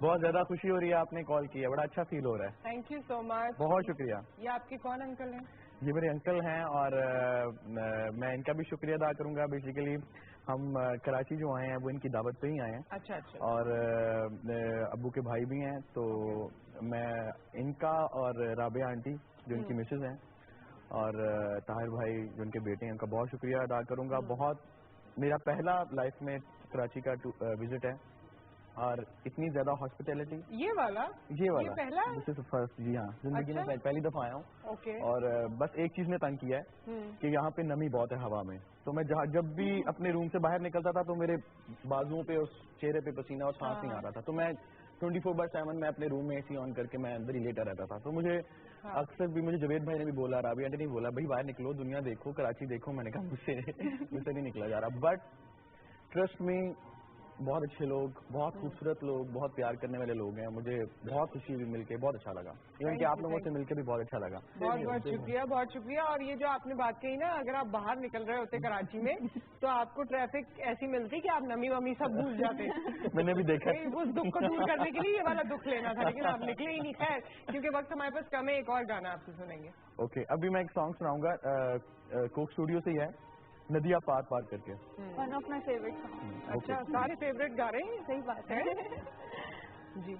बहुत ज्यादा खुशी हो रही है आपने कॉल किया, बड़ा अच्छा फील हो रहा है. Thank you so much. बहुत शुक्रिया. ये आपके कौन अंकल हैं? ये मेरे अंकल हैं और मैं इनका भी शुक्रिया अदा करूंगा. बेसिकली हम कराची जो आए हैं वो इनकी दावत पे ही आए हैं. अच्छा. और अब्बू के भाई भी हैं, तो मैं इनका और राबिया आंटी जो इनकी मिसेज हैं और ताहिर भाई जो उनके बेटे हैं, उनका बहुत शुक्रिया अदा करूंगा. बहुत मेरा पहला लाइफ में कराची का विजिट है और इतनी ज्यादा हॉस्पिटैलिटी. ये वाला पहला दिस इज फर्स्ट. जी हाँ, जिंदगी में पहली दफा आया हूँ. और बस एक चीज ने तंग किया है कि यहाँ पे नमी बहुत है हवा में. तो मैं जब भी अपने रूम से बाहर निकलता था तो मेरे बाजुओं पे और चेहरे पे पसीना और सांस नहीं आ रहा था. तो मैं 24/7 मैं अपने रूम में एसी ऑन करके मैं अंदर ही लेटा रहता था. तो मुझे अक्सर भी मुझे जवेद भाई ने भी बोला, राबिया ने भी बोला, भाई बाहर निकलो, दुनिया देखो, कराची देखो. मैंने कहा मुझसे नहीं निकला जा रहा. बट ट्रस्ट मी, बहुत अच्छे लोग, बहुत खूबसूरत लोग, बहुत प्यार करने वाले लोग हैं. मुझे बहुत खुशी हुई मिलके, बहुत अच्छा लगा. इवन कि आप लोगों से मिलके भी बहुत अच्छा लगा. बहुत शुक्रिया, बहुत शुक्रिया. और ये जो आपने बात कही ना, अगर आप बाहर निकल रहे होते कराची में तो आपको ट्रैफिक ऐसी मिलती कि आप नमी वमी सब भूल जाते. मैंने भी देखा. उस दुख को दूर करने के लिए ये वाला दुख लेना था, लेकिन आप निकले ही नहीं. खैर, क्योंकि वक्त हमारे पास कम है, एक और गाना आपसे सुनेंगे. ओके, अभी मैं एक सॉन्ग सुनाऊंगा, कोक स्टूडियो से ही है, नदिया पार पार करके. One of my favourite song. अच्छा, सारे फेवरेट गा रहे हैं. सही बात है. जी.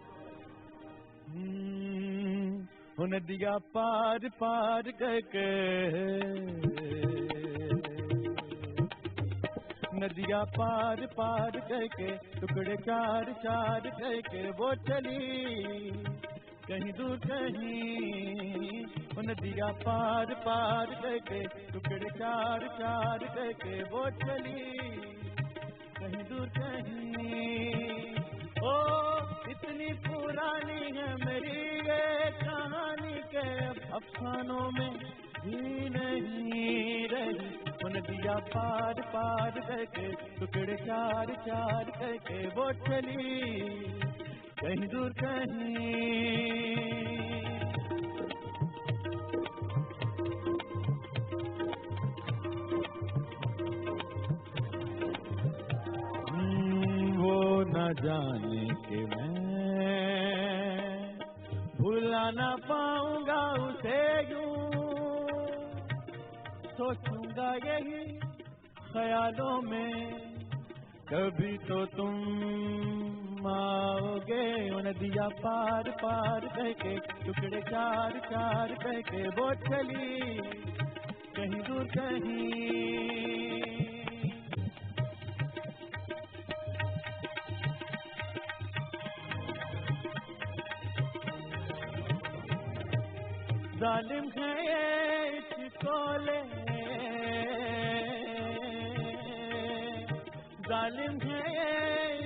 नदिया पार पार करके, नदिया पार पार करके, टुकड़े चार चार करके वो चली कहीं दूर कहीं. नदिया पार पार करके, टुकड़े चार चार करके वो चली कहीं दूर कहीं. ओ इतनी पुरानी है मेरी ये कहानी के अब अफसानों में भी नहीं रही. नदिया पार पार करके, टुकड़े चार चार करके वो चली कहीं दूर कहीं. जाने कि मैं भूला न पाऊंगा उसे यूं, सोचूंगा यही ख्यालों में कभी तो तुम आओगे। नदिया पार पार करके टुकड़े चार चार करके वो चली कहीं दूर कहीं। जालिम है ये चिकोले, जालिम है ये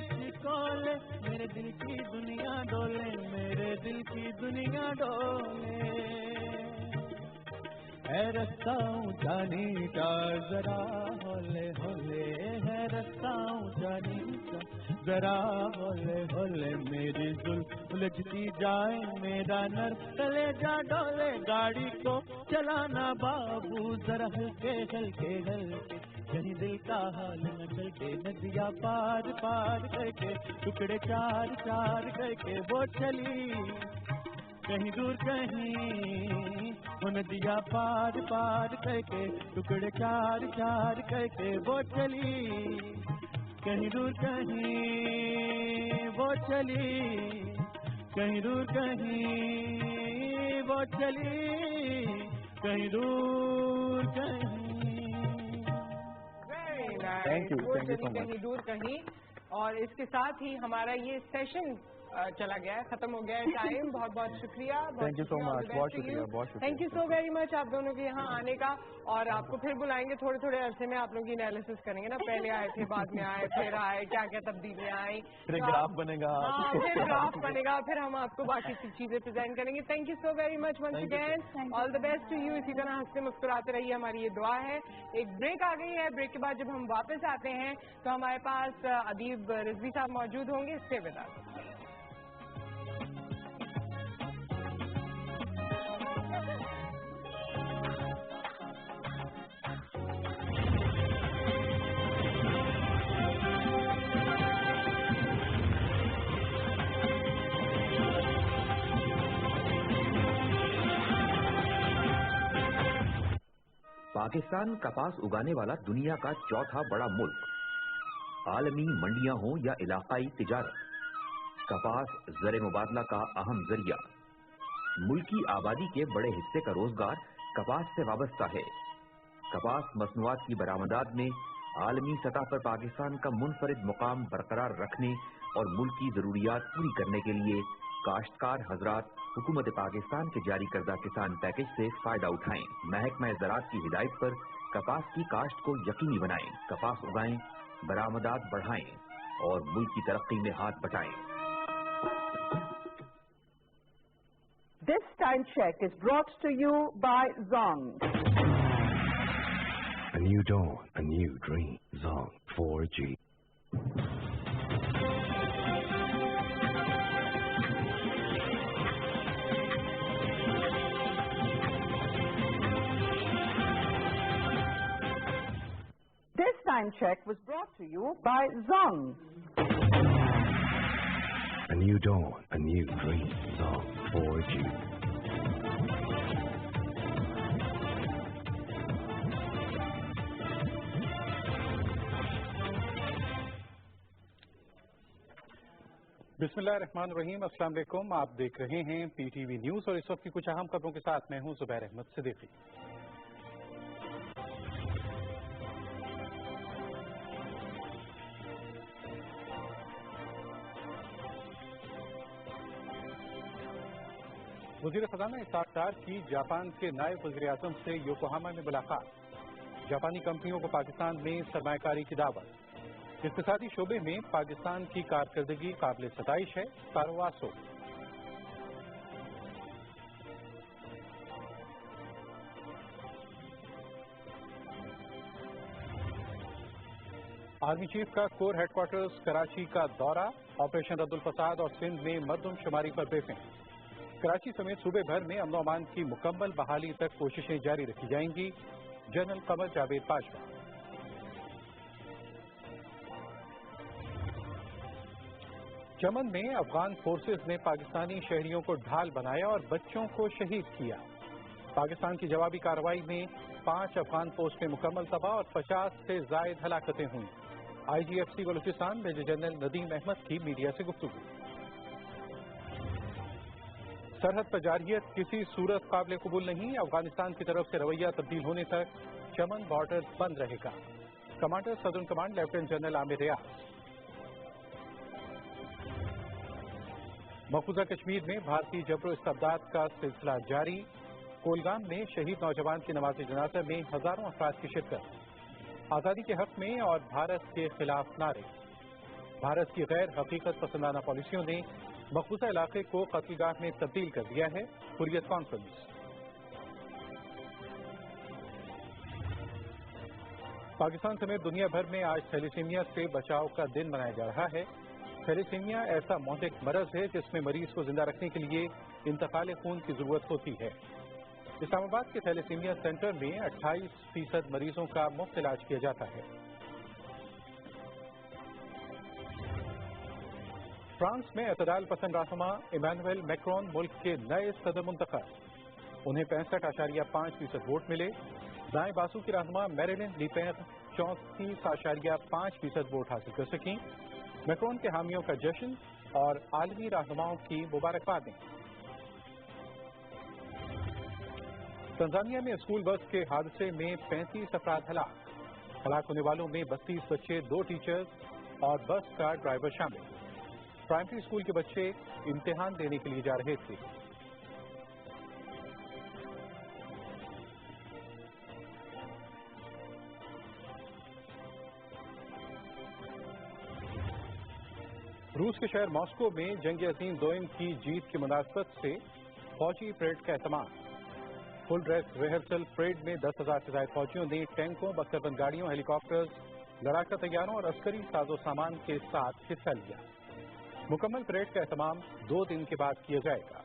चिकोले, मेरे दिल की दुनिया डोले, मेरे दिल की दुनिया डोले। है रास्ता ऊंचा नीचा जरा होले होले, है रास्ता ऊंचा नीचा जरा होले होले, मेरी जुल्फ उलझती जाए मेरा नर तले जा डोले। गाड़ी को चलाना बाबू जरा हल्के हल्के हल्के, कहीं दिल का हाल न चलके। नदिया पार पार करके टुकड़े चार चार करके वो चली कहीं दूर कहीं। वो नदिया पार पार करके टुकड़े चार चार करके वो चली कहीं दूर कहीं। वो चली कहीं दूर कहीं, वो चली कहीं दूर कहीं। Thank you so much. कहीं दूर कहीं। और इसके साथ ही हमारा ये सेशन चला गया है, खत्म हो गया है टाइम। बहुत बहुत शुक्रिया। थैंक यू सो मच, बहुत शुक्रिया, बहुत शुक्रिया। Thank you so very much आप दोनों के यहाँ आने का। और आपको फिर बुलाएंगे थोड़े थोड़े अरसे में, आप लोग की एनालिसिस करेंगे ना, पहले आए थे बाद में आए फिर आए, क्या क्या तब्दीलियाँ आई, फिर ग्राफ बनेगा। हाँ फिर ग्राफ बनेगा, फिर हम आपको बाकी चीजें प्रेजेंट करेंगे। Thank you so very much once again. All the best to you. इसी तरह हंसते मुस्कुराते रहिए, हमारी ये दुआ है। एक ब्रेक आ गई है, ब्रेक के बाद जब हम वापस आते हैं तो हमारे पास अदीब रिजवी साहब मौजूद होंगे। Stay with us. पाकिस्तान कपास उगाने वाला दुनिया का चौथा बड़ा मुल्क। आलमी मंडियां हों या इलाकाई तिजारत, कपास ज़र मुबादला का अहम जरिया। मुल्की आबादी के बड़े हिस्से का रोजगार कपास से वाबस्ता है। कपास मसनूआत की बरामदात में आलमी सतह पर पाकिस्तान का मुनफरिद मुकाम बरकरार रखने और मुल्की जरूरियात पूरी करने के लिए काश्तकार हजरात हुकूमत पाकिस्तान के जारी करदा किसान पैकेज से फायदा उठाएं। महकमा ज़राअत की हिदायत पर कपास की काश्त को यकीनी बनाएं। कपास उगाएं, बरामदात बढ़ाएं और मुल्क की तरक्की में हाथ बटाएं। This time check is brought to you by Zong. A new dawn, a new dream. Zong 4G. This time check was brought to you by Zong. A new dawn, a new dream. Zong 4G. बिस्मिल्लाहिर्रहमानिर्रहीम। अस्सलाम वालेकुम। आप देख रहे हैं PTV news और इस वक्त की कुछ अहम खबरों के साथ मैं हूं जुबैर अहमद सिद्दीकी। वज़ीर ख़ज़ाना इसहाक़ डार की जापान के नायब वज़ीर आज़म से योकोहामा में मुलाकात। जापानी कंपनियों को पाकिस्तान में सरमायाकारी की दावत। इक़्तिसादी शोबे में पाकिस्तान की कारकर्दगी काबिल सताइश है, कारवासो। आर्मी चीफ का कोर हेडक्वार्टर्स कराची का दौरा। ऑपरेशन रद्दुल फसाद और सिंध में मरदमशुमारी पर ब्रीफिंग। कराची समेत सूबे भर में अमन अमान की मुकम्मल बहाली तक कोशिशें जारी रखी जाएंगी। जनरल कमर जावेद बाजवा। چمن میں افغان فورسز نے پاکستانی شہریوں کو ڈھال بنایا اور بچوں کو شہید کیا۔ پاکستان کی جوابی کارروائی میں 5 افغان پوسٹیں مکمل تباہ اور 50 سے زائد ہلاکتیں ہوئیں۔ IGFC Balochistan major general Nadeem Ahmed کی میڈیا سے گفتگو۔ سرحد پر جارحیت کسی صورت قابل قبول نہیں، افغانستان کی طرف سے رویہ تبدیل ہونے تک چمن بارڈر بند رہے گا۔ کمانڈر صدرن کمانڈ لیفٹیننٹ جنرل عامر ریاض۔ مقبوضہ کشمیر میں بھارتی جبر و استبداد کا سلسلہ جاری، کولگام میں شہید نوجوان کی نماز جنازہ میں ہزاروں افراد کی شرکت۔ آزادی کے حق میں اور بھارت کے خلاف نعرے۔ بھارت کی غیر حقیقت پسندانہ پالیسیوں نے مقبوضہ علاقے کو قتل گاہ میں تبدیل کر دیا ہے، حریت کانفرنس۔ پاکستان سمیت دنیا بھر میں آج تھیلیسیمیا سے بچاؤ کا دن منایا جا رہا ہے۔ تھیلیسیمیا ایسا مہلک مرض ہے جس میں مریض کو زندہ رکھنے کے لیے انتقال خون کی ضرورت ہوتی ہے۔ اسلام آباد کے تھیلیسیمیا سینٹر میں 28% مریضوں کا مفت علاج کیا جاتا ہے۔ فرانس میں اعتدال پسند رہنما ایمانوئل میکرون ملک کے نئے صدر منتخب، انہیں 65.5% ووٹ ملے۔ دائیں بازو کی رہنما میریلن لیپین 34.5% ووٹ حاصل کر سکیں۔ میکرون کے حامیوں کا جشن اور عالمی رہنماؤں کی مبارکبادیں۔ تنزانیہ میں اسکول بس کے حادثے میں 35 افراد ہلاک ہونے والوں میں 32 بچے، 2 ٹیچرز اور بس کا ڈرائیور شامل۔ پرائمری اسکول کے بچے امتحان دینے کے لیے جا رہے تھے۔ روس کے شہر ماسکو میں جنگ عظیم دوئم کی جیت کی مناسبت سے فوجی پریڈ کا اہتمام۔ فل ڈریس ریہرسل پریڈ میں 10,000 سے زائد فوجیوں نے ٹینکوں، بختربند گاڑیوں، ہیلی کاپٹرز، لڑاکا طیاروں اور عسکری ساز و سامان کے ساتھ حصہ لیا۔ مکمل پریڈ کا اہتمام 2 دن کے بعد کیا جائے گا۔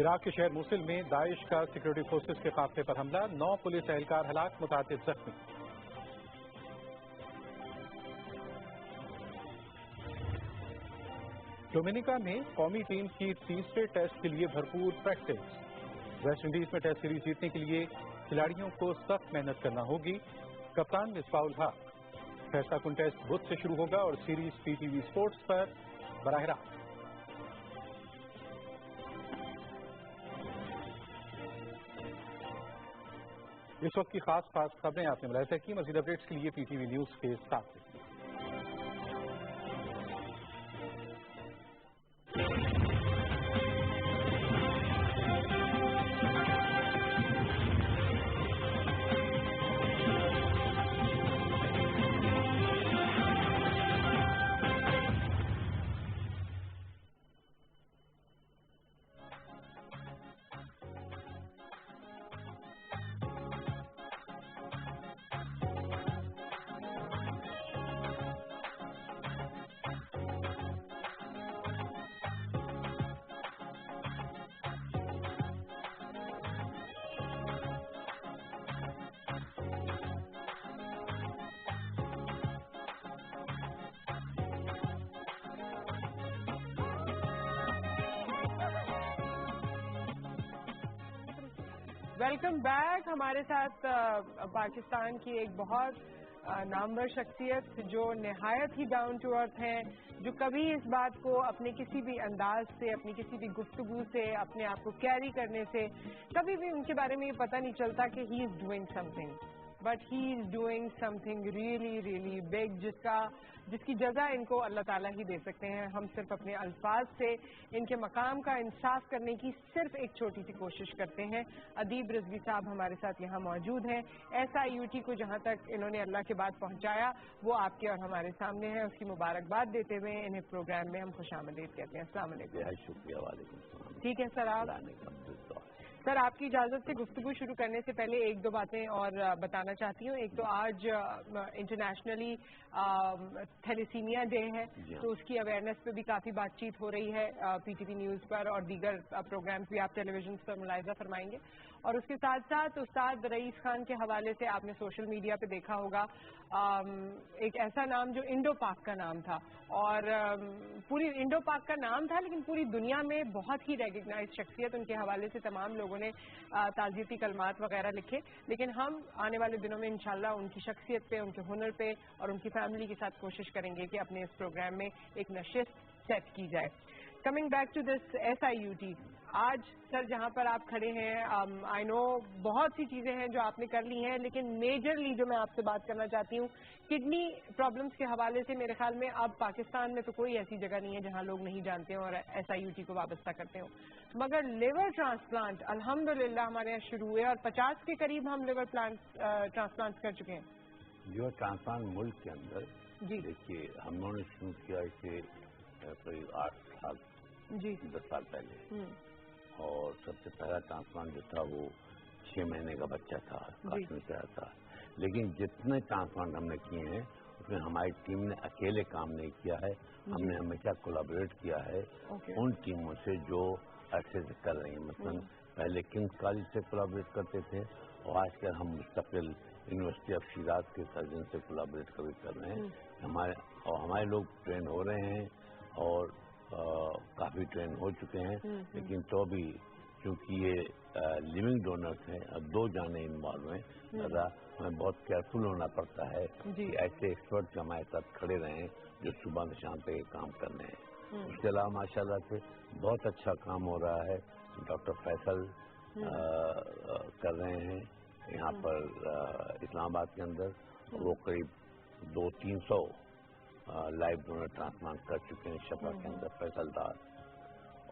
عراق کے شہر موصل میں داعش کا سیکورٹی فورسز کے قافلے پر حملہ، 9 پولیس اہلکار ہلاک، متعدد زخمی۔ ڈومینیکا میں قومی ٹیم کی تیسرے ٹیسٹ کے لیے بھرپور پریکٹس۔ ویسٹ انڈیز میں ٹیسٹ سیریز جیتنے کے لیے کھلاڑیوں کو سخت محنت کرنا ہوگی۔ کپتان مصباح الحق۔ فیصلہ کن ٹیسٹ بدھ سے شروع ہوگا اور سیریز PTV اسپورٹس پر براہ راست۔ اس وقت کی خاص خبریں آپ نے ملاحظہ کی۔ مزید اپڈیٹس کے لیے PTV نیوز کے ساتھ رہیے۔ Welcome back. ہمارے ساتھ پاکستان کی ایک بہت نامور شخصیت جو نہایت ہی ڈاؤن ٹو ارتھ ہیں، جو کبھی اس بات کو اپنے کسی بھی انداز سے، اپنی کسی بھی گفتگو سے، اپنے آپ کو کیری کرنے سے کبھی بھی ان کے بارے میں یہ پتہ نہیں چلتا کہ he is doing something, but he is doing something really really big, جس کی جزا ان کو اللہ تعالیٰ ہی دے سکتے ہیں۔ ہم صرف اپنے الفاظ سے ان کے مقام کا انصاف کرنے کی صرف ایک چھوٹی سی کوشش کرتے ہیں۔ ادیب رضوی صاحب ہمارے ساتھ یہاں موجود ہیں۔ SIUT کو جہاں تک انہوں نے اللہ کے بعد پہنچایا وہ آپ کے اور ہمارے سامنے ہے۔ اس کی مبارکباد دیتے ہوئے انہیں پروگرام میں ہم خوش آمدید کہتے ہیں۔ السلام علیکم۔ بہت شکریہ، وعلیکم السلام۔ ٹھیک ہے سر، سر آپ کی اجازت سے گفتگو شروع کرنے سے پہلے ایک دو باتیں اور بتانا چاہتی ہوں۔ ایک تو آج انٹرنیشنلی تھیلیسیمیا ڈے ہے، تو اس کی اویئرنیس پہ بھی کافی بات چیت ہو رہی ہے PTV نیوز پر، اور دیگر پروگرامز بھی آپ ٹیلی ویژن پر ملاحظہ فرمائیں گے۔ اور اس کے ساتھ ساتھ استاد رئیس خان کے حوالے سے آپ نے سوشل میڈیا پہ دیکھا ہوگا ایک ایسا نام جو انڈو پاک کا نام تھا، اور پوری انڈو پاک کا نام تھا لیکن پوری دنیا میں بہت ہی ریکگنائز شخصیت، ان کے حوالے سے تمام لوگوں نے تعزیتی کلمات وغیرہ لکھے. لیکن ہم آنے والے دنوں میں انشاءاللہ ان کی شخصیت پہ، ان کے ہنر پہ اور ان کی فیملی کے ساتھ کوشش کریں گے کہ اپنے اس پروگرام میں ایک نشست سیٹ کی جائے. Coming back to this SIUT، آج سر جہاں پر آپ کھڑے ہیں، آئی نو بہت سی چیزیں ہیں جو آپ نے کر لی ہیں، لیکن میجرلی جو میں آپ سے بات کرنا چاہتی ہوں کڈنی پرابلمس کے حوالے سے، میرے خیال میں اب پاکستان میں تو کوئی ایسی جگہ نہیں ہے جہاں لوگ نہیں جانتے ہیں اور SIUT کو وابستہ کرتے ہوں، مگر لیور ٹرانسپلانٹ الحمدللہ ہمارے یہاں شروع ہوئے اور 50 کے قریب ہم لیور ٹرانسپلانٹ کر چکے ہیں. لیور ٹرانسپلانٹ ملک کے اندر جی دیکھیے ہم نے شروع کیا اسے قریب 8 سال 10 سال پہلے، اور سب سے پہلا ٹرانسپلانٹ جو تھا وہ 6 مہینے کا بچہ تھا، کاشمیر سے آیا تھا. لیکن جتنے ٹرانسپلانٹ ہم نے کیے ہیں اس میں ہماری ٹیم نے اکیلے کام نہیں کیا ہے، ہم نے ہمیشہ کولیبریٹ کیا ہے ان ٹیموں سے جو عرصے سے کر رہی ہیں. مثلا پہلے کنگز کالج سے کولیبریٹ کرتے تھے اور آج کل ہم مستقل یونیورسٹی آف شیراز کے سرجن سے کولیبریٹ کر رہے ہیں. ہمارے لوگ ٹرین ہو رہے ہیں اور کافی ٹرین ہو چکے ہیں، لیکن تو بھی چونکہ یہ لیونگ ڈونرس ہیں اور 2 جانیں انوالو ہیں، لہٰذا ہمیں بہت کیئرفل ہونا پڑتا ہے کہ ایسے ایکسپرٹ ہمارے ساتھ کھڑے رہیں جو صبح سے شام تک یہ کام کر رہے ہیں. اس کے علاوہ ماشاءاللہ سے بہت اچھا کام ہو رہا ہے. ڈاکٹر فیصل کر رہے ہیں یہاں پر اسلام آباد کے اندر، وہ قریب 200-300 لائف ڈونر ٹرانسپلانٹ کر چکے ہیں شفا کے اندر، فیصل دار،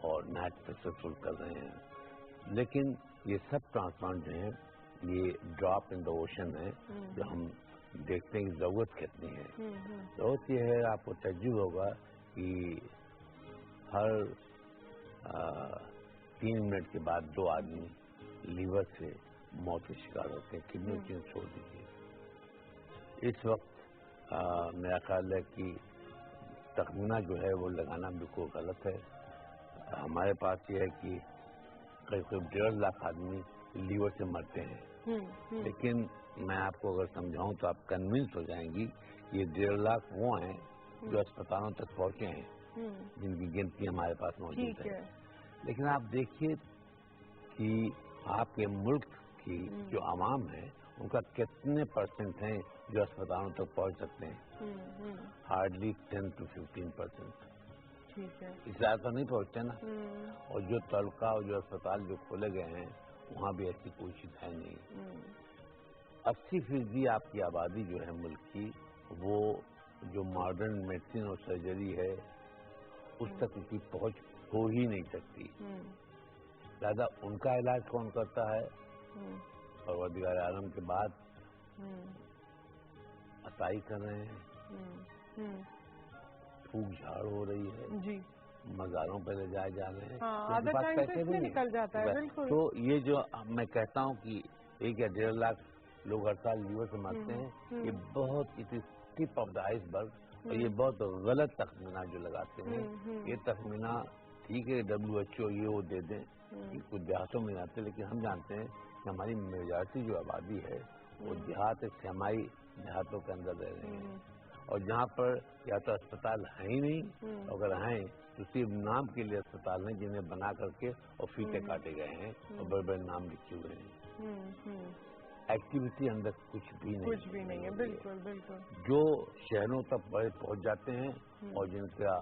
اور نہایت سکسیسفل کر رہے ہیں. لیکن یہ سب ٹرانسپلانٹ جو ہیں یہ ڈراپ ان دا اوشن ہے، جو ہم دیکھتے ہیں کہ ضرورت کتنی ہے. ضرورت یہ ہے، آپ کو تجربہ ہوگا کہ ہر 3 منٹ کے بعد 2 آدمی لیور سے موت کے شکار ہوتے ہیں. کڈنی چیز چھوڑ دیجیے. اس وقت میرا خیال ہے کہ تخمینہ جو ہے وہ لگانا بالکل غلط ہے. ہمارے پاس یہ ہے کہ قریب 1.5 لاکھ آدمی لیور سے مرتے ہیں، لیکن میں آپ کو اگر سمجھاؤں تو آپ کنونس ہو جائیں گی یہ 1.5 لاکھ وہ ہیں جو اسپتالوں تک پہنچے ہیں، جن کی گنتی ہمارے پاس موجود ہے. لیکن آپ دیکھیے کہ آپ کے ملک کی جو عوام ہے ان کا کتنے % ہیں جو اسپتالوں تک پہنچ سکتے ہیں؟ Hardly 10 to 15%. اس زیادہ تو نہیں پہنچتے نا. اور جو تعلقہ اور جو اسپتال جو کھولے گئے ہیں وہاں بھی ایسی کوئی چیز ہے نہیں. 80% آپ کی آبادی جو ہے ملک کی وہ جو ماڈرن میڈیسن اور سرجری ہے اس تک ان کی پہنچ ہو ہی نہیں سکتی. لہٰذا ان کا علاج کون کرتا ہے؟ پروردگار عالم کے بعد عطائی کر رہے ہیں، پھوک جھاڑ ہو رہی ہے، مزاروں پہ لے جائے جا رہے ہیں، پیسے بھی نکل جاتا ہے. بالکل. تو یہ جو میں کہتا ہوں کہ 1 یا 1.5 لاکھ لوگ ہر سال لیور سے مرتے ہیں، یہ بہت ٹپ آف دا آئس برگ، اور یہ بہت غلط تخمینہ جو لگاتے ہیں. یہ تخمینہ ٹھیک ہے WHO یہ وہ دے دیں، کچھ دیہاتوں میں جاتے، لیکن ہم جانتے ہیں کہ ہماری میجارٹی جو آبادی ہے وہ دیہات سیمائی دیہاتوں کے اندر رہ رہے ہیں، اور جہاں پر یا تو اسپتال ہیں ہی نہیں، اگر ہیں تو صرف نام کے لیے اسپتال ہیں جنہیں بنا کر کے اور فیتے کاٹے گئے ہیں اور بڑے بڑے نام لکھے ہوئے ہیں. ایکٹیویٹی اندر کچھ بھی نہیں ہے. بالکل بالکل. جو شہروں تک بڑے پہنچ جاتے ہیں اور جن کا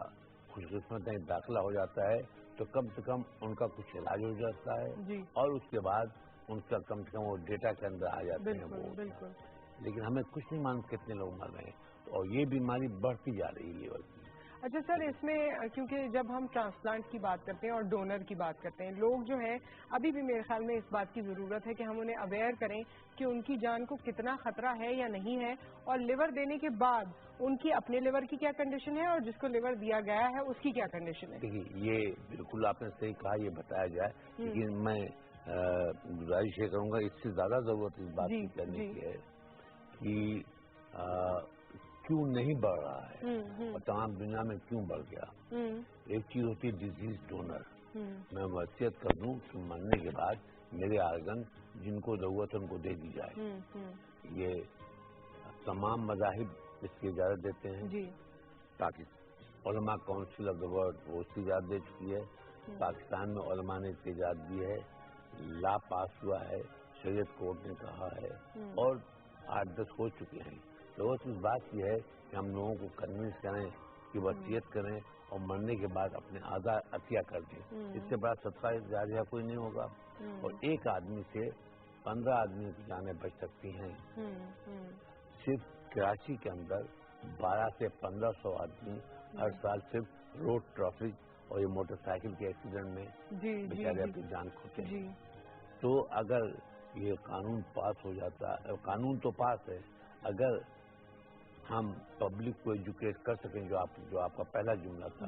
خوش قسمت داخلہ ہو جاتا ہے تو کم سے کم ان کا کچھ علاج ہو جاتا ہے، اور اس کے بعد ان کا کم سے کم وہ ڈیٹا کے اندر آ جاتے ہیں وہ. لیکن ہمیں کچھ نہیں معلوم کتنے لوگ مر رہے ہیں، اور یہ بیماری بڑھتی جا رہی ہے لیور کی. اچھا سر، اس میں کیونکہ جب ہم ٹرانسپلانٹ کی بات کرتے ہیں اور ڈونر کی بات کرتے ہیں، لوگ جو ہیں ابھی بھی میرے خیال میں اس بات کی ضرورت ہے کہ ہم انہیں اویئر کریں کہ ان کی جان کو کتنا خطرہ ہے یا نہیں ہے، اور لیور دینے کے بعد ان کی اپنے لیور کی کیا کنڈیشن ہے اور جس کو لیور دیا گیا ہے اس کی کیا کنڈیشن ہے. دیکھیے یہ بالکل آپ نے صحیح کہا، یہ بتایا جائے، لیکن میں گزارش یہ کروں گا اس سے زیادہ ضرورت اس بات کی کرنے کی ہے کہ کیوں نہیں بڑھ رہا ہے اور تمام دنیا میں کیوں بڑھ گیا. ایک چیز ہوتی ہے ڈیزیز ڈونر. میں وصیت کر دوں کہ مرنے کے بعد मेरे आर्गन जिनको जरूरत है उनको दे दी जाए। ये तमाम मज़ाहिब इसकी इजाज़त देते हैं जी। ताकि उलमा काउंसिल ऑफ द वर्ल्ड वो उसकी इजाज़त दे चुकी है। पाकिस्तान में उलमा ने इसकी इजाज़त दी है, ला पास हुआ है, शरीयत कोर्ट ने कहा है और 8-10 हो चुके हैं। तो इस बात की है कि हम लोगों को कन्विंस करें कि वसीयत करें और मरने के बाद अपने आज़ाद अतिया कर दें। इससे बड़ा सदका जारिया कोई नहीं होगा और एक आदमी से 15 आदमियों की जानें बच सकती हैं। सिर्फ कराची के अंदर 1200 से 1500 आदमी हर साल सिर्फ रोड ट्रैफिक और ये मोटरसाइकिल के एक्सीडेंट में बेचारे अपनी जान खोते हैं। तो अगर ये कानून पास हो जाता है, कानून तो पास है, अगर हम पब्लिक को एजुकेट कर सकें, जो आपका पहला जुमला था,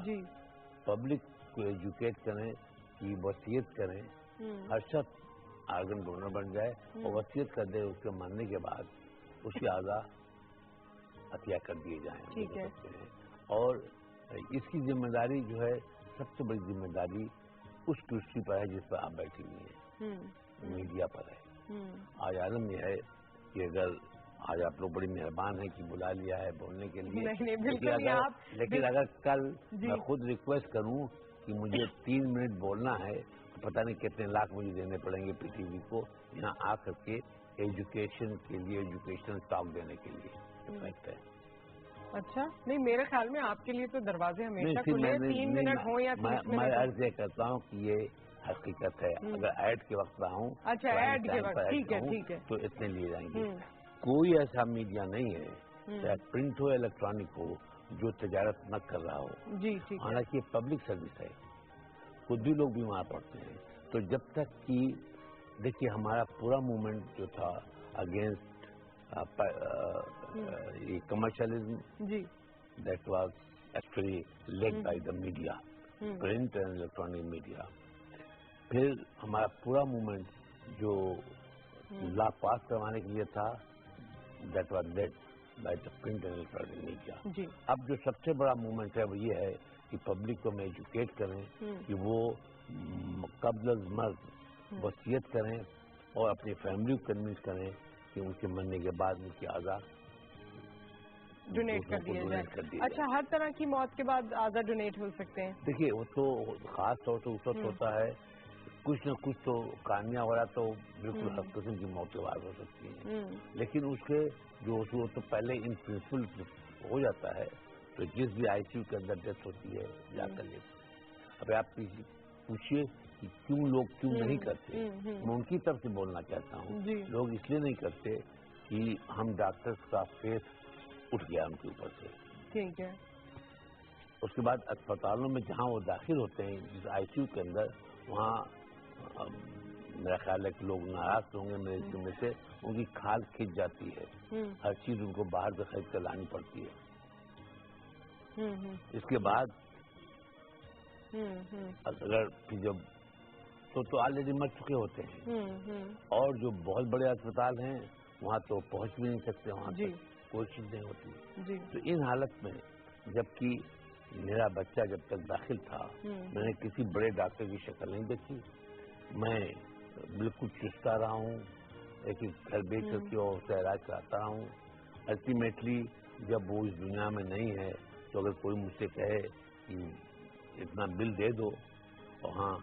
पब्लिक को एजुकेट करें कि वसीयत करें, हर शख्स आर्गन डोनर बन जाए और वसीयत कर दे, उसके मरने के बाद उसकी आज़ा हत्या कर दिए जाएं। ठीक है। और इसकी जिम्मेदारी जो है, सबसे बड़ी जिम्मेदारी उस कुर्सी पर है जिस पर आप बैठी हुई हैं, मीडिया पर है। आज आलम यह है कि अगर आज आप लोग बड़ी मेहरबान हैं कि बुला लिया है बोलने के लिए, लेकिन अगर कल मैं खुद रिक्वेस्ट करूं कि मुझे 3 मिनट बोलना है तो पता नहीं कितने लाख मुझे देने पड़ेंगे पीटीवी को यहाँ आकर के एजुकेशन के लिए, एजुकेशनल टॉक देने के लिए। फैक्ट है। अच्छा, नहीं मेरे ख्याल में आपके लिए तो दरवाजे हमेशा खुले, 3 मिनट हो या 30 मिनट। मैं अर्ज ये करता हूँ कि ये हकीकत है। अगर ऐड के वक्त आऊँ, अच्छा ऐड के वक्त, ठीक है, तो इतने लिए जाएंगे। कोई ऐसा मीडिया नहीं है, चाहे प्रिंट हो या इलेक्ट्रॉनिक हो, जो तजारत न कर रहा हो। जी ठीक है। हालांकि पब्लिक सर्विस है, खुद भी लोग बीमार पड़ते हैं। तो जब तक कि देखिए हमारा पूरा मूवमेंट जो था against commercialism, that was actually led by the media, print and electronic media. फिर हमारा पूरा मूवमेंट जो ला पास करवाने के लिए था, that was led by the print and electronic media. अब जो सबसे बड़ा मूवमेंट है वो ये है कि पब्लिक को हम एजुकेट करें कि वो कब्ल अज़ मर्द वसीयत करें और अपनी फैमिली को कन्विंस करें कि उनके मरने के बाद उनकी आज़ा डोनेट कर दिया जाए। अच्छा, हर तरह की मौत के बाद आज़ा डोनेट हो सकते हैं? देखिए वो तो खास तौर से उस वक्त होता है, कुछ न कुछ तो कानिया वाला तो बिल्कुल हर किस्म की मौत के बाद हो सकती है, लेकिन उसके जो तो पहले इन प्रिंसिपल हो जाता है। तो जिस भी आईसीयू के अंदर डेथ होती है जाकर लेते हैं। अब आप पूछिए कि क्यों लोग क्यों नहीं करते, मैं उनकी तरफ से बोलना चाहता हूँ। लोग इसलिए नहीं करते कि हम डॉक्टर्स का फेथ उठ गया उनके ऊपर से। ठीक है। उसके बाद अस्पतालों में जहाँ वो दाखिल होते हैं, जिस आईसीयू के अंदर, वहाँ मेरा ख्याल है कि लोग नाराज होंगे मेरे में से, उनकी खाल खिंच जाती है, हर चीज उनको बाहर से खरीद कर लानी पड़ती है। इसके बाद अगर फिर जब तो ऑलरेडी मर चुके होते हैं, और जो बहुत बड़े अस्पताल हैं वहाँ तो पहुँच भी नहीं सकते, वहाँ तक कोई चीज नहीं होती। तो इन हालत में, जबकि मेरा बच्चा जब तक दाखिल था, मैंने किसी बड़े डॉक्टर की शक्ल नहीं देखी। मैं बिल्कुल चुस्ता रहा हूँ, एक घर बेच करके और उसका इलाज कराता रहा हूँ। अल्टीमेटली जब वो इस दुनिया में नहीं है, तो अगर कोई मुझसे कहे कि इतना बिल दे दो, और हाँ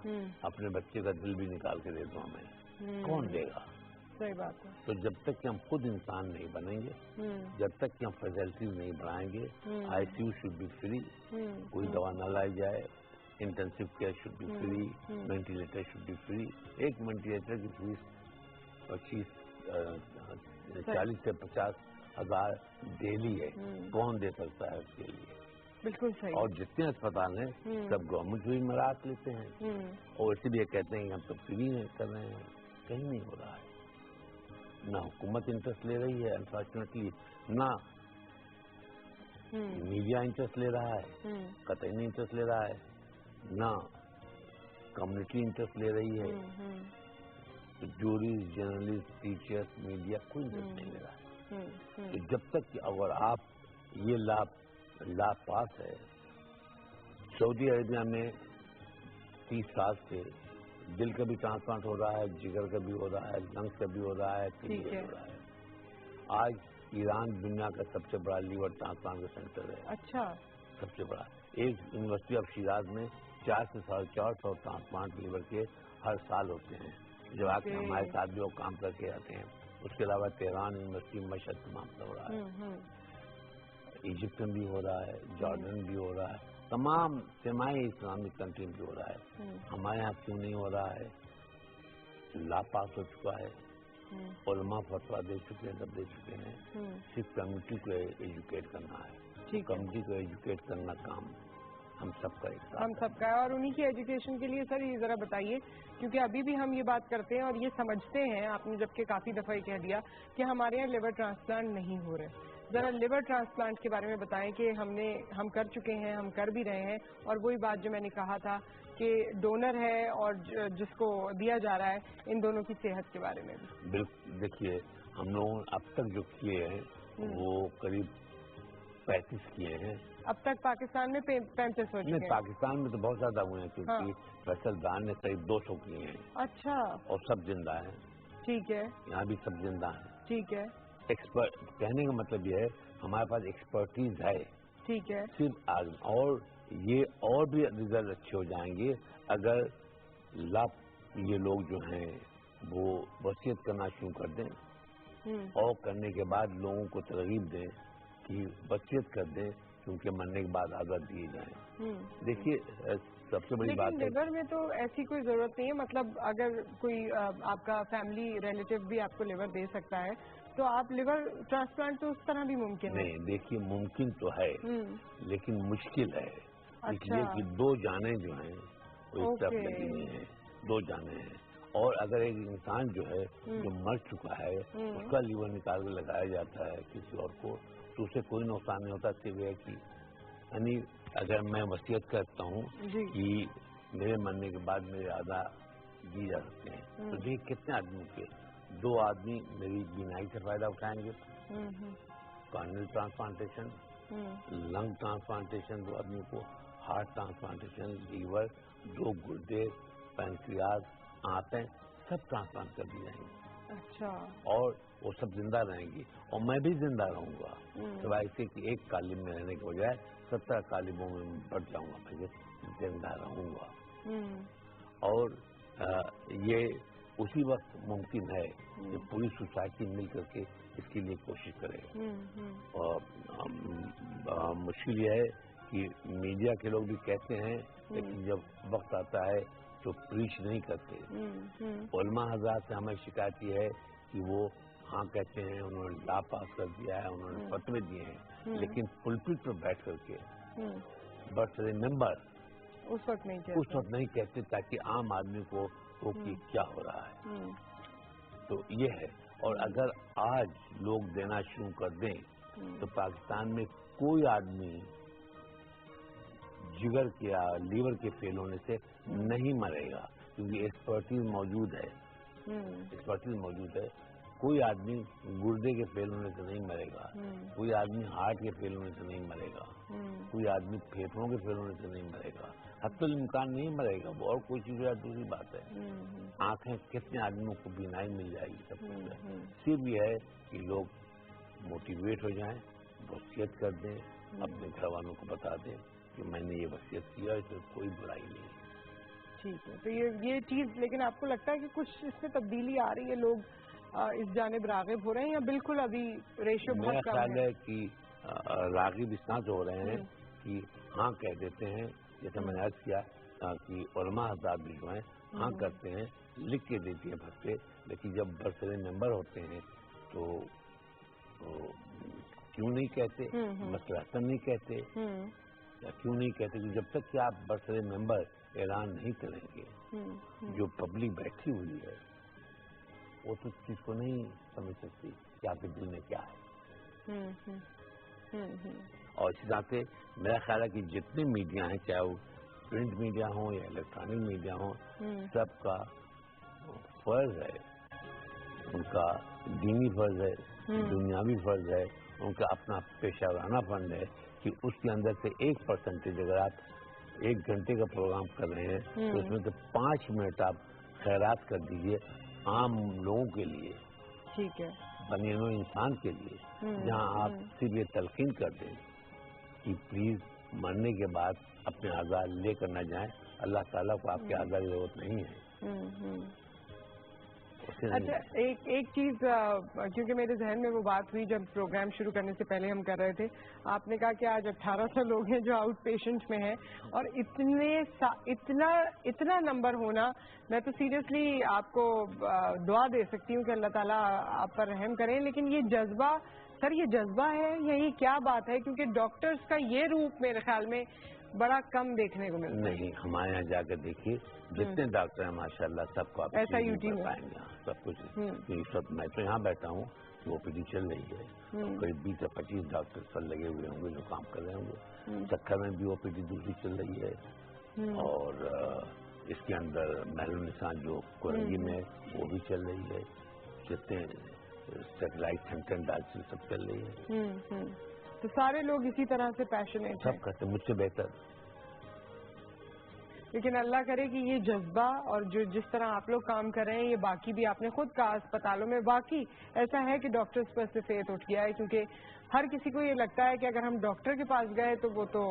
अपने बच्चे का दिल भी निकाल के दे दो हमें, कौन देगा? सही बात है। तो जब तक कि हम खुद इंसान नहीं बनेंगे, जब तक कि हम फैसिलिटीज नहीं बढ़ाएंगे, आईसीयू शुड बी फ्री, कोई दवा न लाई जाए, intensive care should be free, ventilator should be free. एक वेंटिलेटर की फीस 40 से 50 हजार डेली है, कौन दे सकता है उसके लिए? बिल्कुल सही। और जितने अस्पताल हैं सब गवर्नमेंट भी मराहत लेते हैं, और इसीलिए कहते हैं कि हम तो फ्री कर रहे हैं, कहीं नहीं हो रहा है। ना हुकूमत इंटरेस्ट ले रही है अनफॉर्चुनेटली, ना मीडिया इंटरेस्ट ले रहा है, कतई नहीं इंटरेस्ट ले रहा है, ना कम्युनिटी इंटरेस्ट ले रही है, जूरीज, जर्नलिस्ट, टीचर्स, मीडिया कोई इंटरेस्ट नहीं ले रहा है। तो जब तक कि अगर आप ये ला पास है, सऊदी अरेबिया में 30 साल से دل کا بھی ٹرانسپلانٹ ہو رہا ہے، جگر کا بھی ہو رہا ہے، لنگس کا بھی ہو رہا ہے، کڈنی کا بھی ہو رہا ہے. آج ایران دنیا کا سب سے بڑا لیور ٹرانسپلانٹ کا سینٹر ہے. اچھا. سب سے بڑا. ایک یونیورسٹی آف شیراز میں 400 سے 450 ٹرانسپلانٹ لیور کے ہر سال ہوتے ہیں، جو آ کے ہمارے ساتھ بھی وہ کام کر کے آتے ہیں. اس کے علاوہ تہران یونیورسٹی مشہد تمام ہو رہا ہے، ایجپٹ میں بھی ہو رہا ہے، جارڈن بھی ہو رہا ہے، تمام سیمائی اسلامک کنٹری بھی ہو رہا ہے. ہمارے یہاں کیوں نہیں ہو رہا ہے؟ لا پاس ہو چکا ہے، علماء فتویٰ دے چکے ہیں، سب دے چکے ہیں. صرف کمیونٹی کو ایجوکیٹ کرنا ہے. کمیونٹی کو ایجوکیٹ کرنا کام ہم سب کا ہم سب کا ہے. اور انہی کی ایجوکیشن کے لیے سر یہ ذرا بتائیے، کیونکہ ابھی بھی ہم یہ بات کرتے ہیں اور یہ سمجھتے ہیں، آپ نے جبکہ کافی دفعہ یہ کہہ دیا کہ ہمارے یہاں لیور ٹرانسپلانٹ نہیں ہو رہے. ذرا لیور ٹرانسپلانٹ کے بارے میں بتائیں کہ ہم کر چکے ہیں، ہم کر بھی رہے ہیں. اور وہی بات جو میں نے کہا تھا کہ ڈونر ہے اور جس کو دیا جا رہا ہے، ان دونوں کی صحت کے بارے میں بھی. بالکل. دیکھیے ہم لوگوں نے اب تک جو کیے ہیں وہ قریب 35 کیے ہیں. اب تک پاکستان میں 35 ہو چکے ہیں. پاکستان میں تو بہت زیادہ ہوئے ہیں، کیونکہ فیصل دان نے قریب 200 کیے ہیں. اچھا. اور سب زندہ ہیں. ٹھیک ہے. یہاں بھی سب زندہ ہیں. ٹھیک ہے. ایکسپرٹ کہنے کا مطلب یہ ہے ہمارے پاس ایکسپرٹیز ہے. ٹھیک ہے. صرف اور یہ اور بھی ریزلٹ اچھے ہو جائیں گے اگر یہ لوگ جو ہیں وہ وصیت کرنا شروع کر دیں اور کرنے کے بعد لوگوں کو ترغیب دیں کہ وصیت کر دیں، کیونکہ مرنے کے بعد آزاد دیے جائیں. دیکھیے سب سے بڑی بات ہے لیور میں تو ایسی کوئی ضرورت نہیں ہے. مطلب اگر کوئی آپ کا فیملی ریلیٹو بھی آپ کو لیور دے سکتا ہے تو آپ لیور ٹرانسپلانٹ تو اس طرح بھی ممکن ہے. نہیں، دیکھیے ممکن تو ہے لیکن مشکل ہے. اس لیے کہ 2 جانیں جو ہیں وہ ایک طرف لگی ہوئی ہیں، 2 جانیں ہیں. اور اگر ایک انسان جو ہے جو مر چکا ہے اس کا لیور نکال کے لگایا جاتا ہے کسی اور کو تو اسے کوئی نقصان نہیں ہوتا. سوائے کہ یعنی اگر میں وصیت کرتا ہوں کہ میرے مرنے کے بعد میرے اعضاء دی جا سکتے ہیں تو دیکھ کتنے آدمی کے 2 آدمی میری بینائی سے فائدہ اٹھائیں گے. کارنل ٹرانسپلانٹیشن، لنگ ٹرانسپلانٹیشن 2 آدمی کو، ہارٹ ٹرانسپلانٹیشن، لیور، 2 گردے، پینکریاس، آنتیں سب ٹرانسپلانٹ کر دی جائیں گے. اچھا. اور وہ سب زندہ رہیں گی اور میں بھی زندہ رہوں گا. سوائے اس سے کہ ایک کالم میں رہنے کے بجائے 70 کالموں میں بڑھ جاؤں گا، میں زندہ رہوں گا. اور یہ اسی وقت ممکن ہے کہ پوری سوسائٹی مل کر کے اس کے لیے کوشش کرے. اور مشکل یہ ہے کہ میڈیا کے لوگ بھی کہتے ہیں لیکن جب وقت آتا ہے تو پریچ نہیں کرتے. علماء حضرات سے ہمیں شکایت یہ ہے کہ وہ ہاں کہتے ہیں، انہوں نے لا پاس کر دیا ہے، انہوں نے فتوے دیے ہیں، لیکن پلپٹ پر بیٹھ کر کے بٹ ریمبر اس وقت نہیں کہتے تاکہ عام آدمی کو وہ کہ کیا ہو رہا ہے. تو یہ ہے. اور اگر آج لوگ دینا شروع کر دیں تو پاکستان میں کوئی آدمی جگر کے یا لیور کے فیل ہونے سے نہیں مرے گا، کیونکہ ایکسپرٹیز موجود ہے. کوئی آدمی گردے کے فیل ہونے سے نہیں مرے گا، کوئی آدمی ہارٹ کے فیل ہونے سے نہیں مرے گا، کوئی آدمی پھیپھڑوں کے فیل ہونے سے نہیں مرے گا. حتی الامکان نہیں مرے گا وہ، اور کوئی چیز دوسری بات ہے. آنکھیں کتنے آدمیوں کو بینائی مل جائے گی، سب کچھ ہے. صرف یہ ہے کہ لوگ موٹیویٹ ہو جائیں، وصیت کر دیں، اپنے گھر والوں کو بتا دیں کہ میں نے یہ وصیت کیا، اس میں کوئی برائی نہیں. ٹھیک ہے. تو یہ چیز لیکن آپ کو لگتا ہے کہ کچھ اس میں تبدیلی آ رہی ہے، لوگ اس جانب راغب ہو رہے ہیں یا بالکل ابھی ریشو بہت کم ہے؟ میرا خیال ہے کہ راغب اس طرح سے ہو رہے ہیں کہ ہاں کہہ دیتے ہیں، جیسے میں نے عرض کیا کہ علماء حضرات بھی جو ہیں ہاں کرتے ہیں، لکھ کے دیتی ہیں بھرتے، لیکن جب برسر ممبر ہوتے ہیں تو کیوں نہیں کہتے، مصلحتاً نہیں کہتے، یا کیوں نہیں کہتے کہ جب تک کہ آپ برسر ممبر اعلان نہیں کریں گے جو پبلک بیٹھی ہوئی ہے وہ تو اس چیز کو نہیں سمجھ سکتی کہ آپ کے دل میں کیا ہے. اور اسی طرح سے میرا خیال ہے کہ جتنے میڈیا ہیں، چاہے وہ پرنٹ میڈیا ہوں یا الیکٹرانک میڈیا ہوں، سب کا فرض ہے، ان کا دینی فرض ہے، دنیاوی فرض ہے، ان کا اپنا پیشہ ورانہ فنڈ ہے کہ اس کے اندر سے 1% اگر آپ 1 گھنٹے کا پروگرام کر رہے ہیں تو اس میں سے 5 منٹ آپ خیرات کر دیجیے عام لوگوں کے لیے، ٹھیک ہے، بنیانو انسان کے لیے، جہاں آپ صرف یہ تلقین کر دیں کہ پلیز مرنے کے بعد اپنے اعضاء لے کر نہ جائیں، اللہ تعالیٰ کو آپ کے اعضاء کی ضرورت نہیں ہے۔ اچھا، ایک چیز کیونکہ میرے ذہن میں وہ بات ہوئی جب پروگرام شروع کرنے سے پہلے ہم کر رہے تھے، آپ نے کہا کہ آج 1800 لوگ ہیں جو آؤٹ پیشنٹ میں ہیں، اور اتنا نمبر ہونا، میں تو سیریسلی آپ کو دعا دے سکتی ہوں کہ اللہ تعالیٰ آپ پر رحم کریں، لیکن یہ جذبہ، سر یہ جذبہ ہے یا یہ کیا بات ہے؟ کیونکہ ڈاکٹرز کا یہ روپ میرے خیال میں بڑا کم دیکھنے کو ملتا ہے۔ نہیں، ہمارے یہاں جا کر دیکھیے جتنے ڈاکٹر ہیں ماشاءاللہ سب کو آپ پائیں گے، سب کچھ۔ اس وقت میں تو یہاں بیٹھا ہوں، وہ پی ڈی چل رہی ہے، قریب 20 سے 25 ڈاکٹر پر لگے ہوئے ہوں گے جو کام کر رہے ہوں گے۔ چکر میں بھی وہ پی ڈی دوسری چل رہی ہے، اور اس کے اندر محل نسان جو کورنگی میں وہ بھی چل رہی ہے، جتنے سیٹلائٹ سینٹر ڈاکٹر سب چل رہی ہے۔ تو سارے لوگ اسی طرح سے پیشنیٹ سب کرتے مجھ سے بہتر، لیکن اللہ کرے کہ یہ جذبہ اور جو جس طرح آپ لوگ کام کر رہے ہیں، یہ باقی بھی آپ نے خود کہا اسپتالوں میں باقی ایسا ہے کہ ڈاکٹرز پر سے فیتھ اٹھ گیا ہے، کیونکہ ہر کسی کو یہ لگتا ہے کہ اگر ہم ڈاکٹر کے پاس گئے تو وہ تو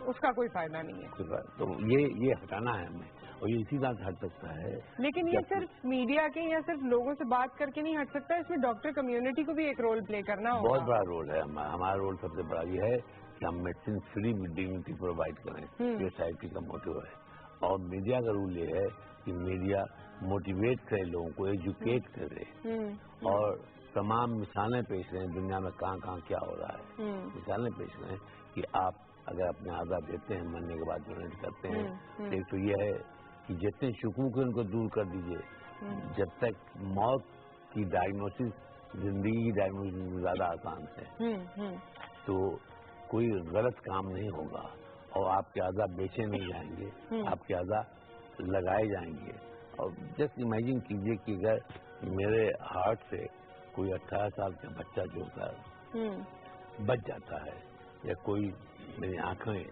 اس کا کوئی فائدہ نہیں ہے۔ تو یہ ہٹانا ہے ہمیں، اور یہ اسی طرح ہٹ سکتا ہے۔ لیکن یہ صرف میڈیا کے یا صرف لوگوں سے بات کر کے نہیں ہٹ سکتا، اس میں ڈاکٹر کمیونٹی کو بھی ایک رول پلے کرنا ہوگا۔ بہت بڑا رول ہے ہمارا رول سب سے بڑا یہ ہے کہ ہم میڈیسن فری ڈیگنیٹی پرووائڈ کریں، یہ سائیکل کا موٹو ہے۔ اور میڈیا کا رول یہ ہے کہ میڈیا موٹیویٹ کرے لوگوں کو، ایجوکیٹ کرے، اور تمام مثالیں پیش کریں دنیا میں کہاں کہاں کیا ہو رہا ہے، مثالیں پیش کریں کہ آپ اگر اپنے اعضاء دیتے ہیں مرنے کے بعد ڈونیٹ کرتے ہیں، ایک تو یہ ہے کہ جتنے شکوک ان کو دور کر دیجیے، جب تک موت کی ڈائگنوسس زندگی کی ڈائگنوسس زیادہ آسان ہے، تو کوئی غلط کام نہیں ہوگا، اور آپ کے اعضاء بیچے نہیں جائیں گے، آپ کے اعضاء لگائے جائیں گے۔ اور جسٹ امیجن کیجئے کہ اگر میرے ہارٹ سے کوئی 18 سال کا بچہ جو ہوتا ہے بچ جاتا ہے، یا کوئی میری آنکھیں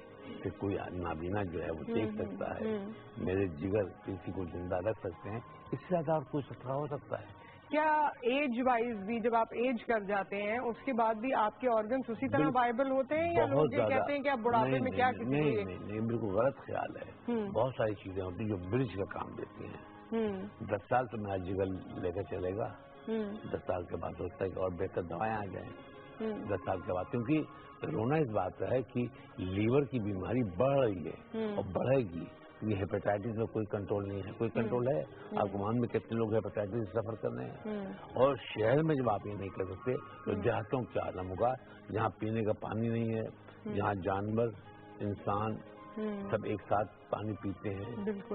سے کوئی نابینا جو ہے وہ دیکھ سکتا ہے، میرے جگر کسی کو زندہ رکھ سکتے ہیں، اس سے زیادہ اور کوئی خطرہ ہو سکتا ہے؟ کیا ایج وائز بھی جب آپ ایج کر جاتے ہیں اس کے بعد بھی آپ کے آرگنز اسی طرح وائبل ہوتے ہیں، یا لوگ یہ کہتے ہیں کہ آپ بڑھاپے میں کیا کسی کو؟ نہیں، بالکل غلط خیال ہے۔ بہت ساری چیزیں ہوتی ہیں جو برج کا کام دیتی ہیں۔ 10 سال تو میرا جگر لے کر چلے گا، 10 سال کے بعد ہو سکتا ہے کہ اور بہتر دوائیں آ جائیں 10 سال کے بعد، کیونکہ رونا اس بات کا ہے کہ لیور کی بیماری بڑھ رہی ہے اور بڑھے گی۔ یہ ہیپیٹائٹس میں کوئی کنٹرول نہیں ہے، کوئی کنٹرول ہے؟ آپ کو مان میں کتنے لوگ ہیپیٹائٹس سفر کر رہے ہیں؟ اور شہر میں جب آپ یہ نہیں کر سکتے تو دیہاتوں کیا عالم ہوگا، جہاں پینے کا پانی نہیں ہے، جہاں جانور انسان سب ایک ساتھ پانی پیتے ہیں،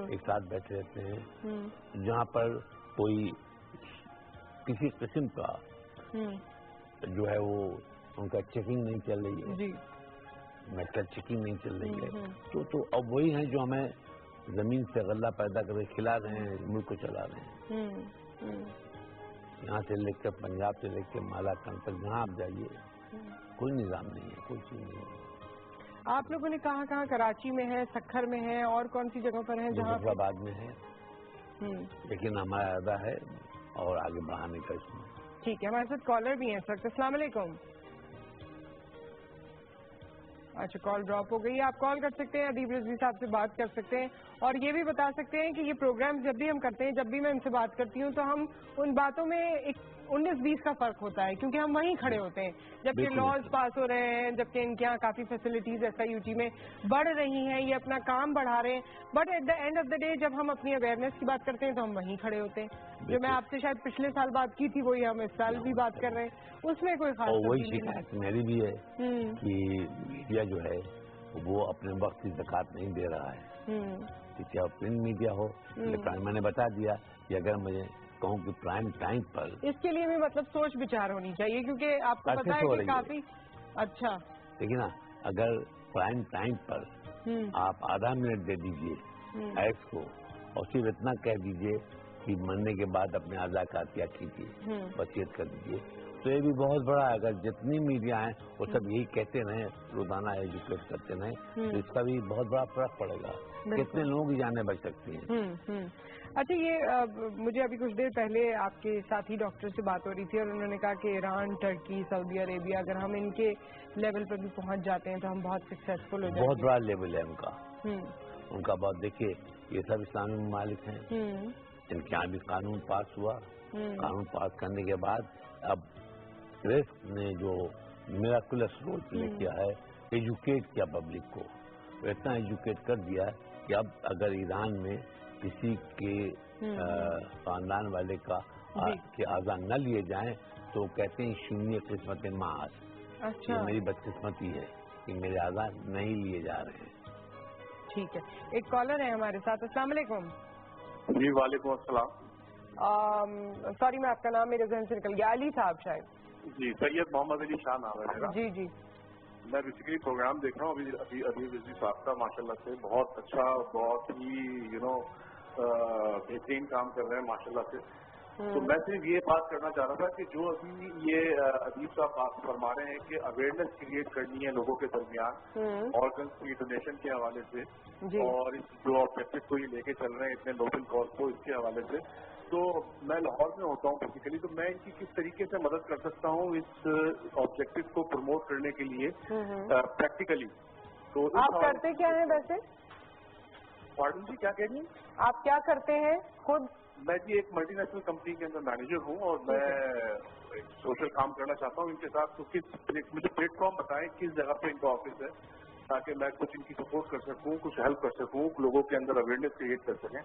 ایک ساتھ بیٹھے رہتے ہیں، جہاں پر کوئی کسی قسم کا جو ہے وہ ان کا چیکنگ نہیں چل رہی ہے، میڈیکل چیکنگ نہیں چل رہی ہے، تو اب وہی ہیں جو ہمیں زمین سے غلہ پیدا کر کے کھلا رہے ہیں، ملک کو چلا رہے ہیں۔ یہاں سے لے کر پنجاب سے لے کے مالا کنڈ تک جہاں آپ جائیے کوئی نظام نہیں ہے، کوئی چیز نہیں ہے۔ آپ لوگوں نے کہاں کراچی میں ہے، سکھر میں ہے، اور کون سی جگہ پر ہیں جہاں؟ مظفر آباد میں ہے، لیکن ہمارا ارادہ ہے اور آگے بڑھانے کا اس میں۔ ٹھیک ہے، ہمارے ساتھ کالر بھی ہیں سر، السلام علیکم۔ اچھا، کال ڈراپ ہو گئی۔ آپ کال کر سکتے ہیں، ادیب رضوی صاحب سے بات کر سکتے ہیں، اور یہ بھی بتا سکتے ہیں کہ یہ پروگرام جب بھی ہم کرتے ہیں، جب بھی میں ان سے بات کرتی ہوں تو ہم ان باتوں میں ایک 19-20 کا فرق ہوتا ہے، کیونکہ ہم وہیں کھڑے ہوتے ہیں جبکہ لاز پاس ہو رہے ہیں، جبکہ ان کے یہاں کافی فیسلٹیز SIUT میں بڑھ رہی ہیں، یہ اپنا کام بڑھا رہے ہیں، but at the end of the day جب ہم اپنی اویئرنیس کی بات کرتے ہیں تو ہم وہیں کھڑے ہوتے ہیں۔ جو میں آپ سے شاید پچھلے سال بات کی تھی وہی ہم اس سال بھی بات کر رہے ہیں، اس میں کوئی خاص وہی شکایت میری بھی ہے کہ میڈیا جو ہے وہ اپنے وقت کی زکوٰۃ نہیں دے رہا ہے، چاہے پرنٹ میڈیا ہو، میں نے بتا دیا کہ اگر مجھے کہوں کہ پرائم ٹائم پر، اس کے لیے بھی مطلب سوچ بچار ہونی چاہیے، کیونکہ آپ کو پتا ہے کہ کافی اچھا، لیکن اگر پرائم ٹائم پر آپ آدھا منٹ دے دیجئے ایکس کو اور صرف اتنا کہہ دیجئے کہ مرنے کے بعد اپنے اعضاء کا عطیہ کیجیے، وصیت کر دیجیے، تو یہ بھی بہت بڑا ہے. اگر جتنی میڈیا ہیں وہ سب یہی کہتے رہے, روزانہ ایجوکیٹ کرتے رہے, تو اس کا بھی بہت بڑا فرق پڑے گا. کتنے لوگوں کی جانیں بچ سکتی ہیں. اچھا, یہ مجھے ابھی کچھ دیر پہلے آپ کے ساتھی ڈاکٹر سے بات ہو رہی تھی اور انہوں نے کہا کہ ایران, ٹرکی, سعودی عربیہ, اگر ہم ان کے لیول پر بھی پہنچ جاتے ہیں تو ہم بہت سکسیسفل ہو جائیں گے. بہت بڑا لیول ہے ان کا بہت. دیکھیے یہ سب اسلامی ممالک ہیں, ان کے یہاں بھی قانون پاس ہوا. قانون پاس کرنے کے بعد اب پریس نے جو میراکولس رول پلے کیا ہے, ایجوکیٹ کیا پبلک کو. اتنا ایجوکیٹ کر دیا کہ اب اگر ایران میں کسی کے خاندان والے کا کے اعضاء نہ لیے جائیں تو کہتے ہیں شونیہ قسمت معاش. اچھا, میری بدقسمتی ہے کہ میرے اعضاء نہیں لیے جا رہے ہیں. ٹھیک ہے, ایک کالر ہے ہمارے ساتھ. السلام علیکم. جی وعلیکم السلام. سوری میں آپ کا نام میرے ذہن سے نکل گیا. علی صاحب شاید. جی سید محمد علی شاہ نام ہے میرا. جی جی. میں بیسیکلی پروگرام دیکھ رہا ہوں ابھی رضوی صاحب کا, ماشاء اللہ سے بہت اچھا, بہت ہی بہترین کام کر رہے ہیں ماشاء اللہ سے. تو میں صرف یہ بات کرنا چاہ رہا تھا کہ جو ابھی یہ ادیب صاحب بات فرما رہے ہیں کہ اویئرنیس کریٹ کرنی ہے لوگوں کے درمیان آرگنس کی ڈونیشن کے حوالے سے, اور اس جو آبجیکٹو کو یہ لے کے چل رہے ہیں اتنے نوبل کاز کو, اس کے حوالے سے. تو میں لاہور میں ہوتا ہوں بیسیکلی, تو میں ان کی کس طریقے سے مدد کر سکتا ہوں اس آبجیکٹو کو پروموٹ کرنے کے لیے پریکٹیکلی. تو آپ کرتے کیا ہیں ویسے؟ پارڈن جی کیا کہہ رہی ہیں آپ؟ کیا کرتے ہیں خود؟ میں جی ایک ملٹی نیشنل کمپنی کے اندر مینیجر ہوں, اور میں سوشل کام کرنا چاہتا ہوں ان کے ساتھ. تو مجھے پلیٹ فارم بتائیں کس جگہ پہ ان کا آفس ہے, تاکہ میں کچھ ان کی سپورٹ کر سکوں, کچھ ہیلپ کر سکوں, لوگوں کے اندر اویئرنیس کریٹ کر سکیں.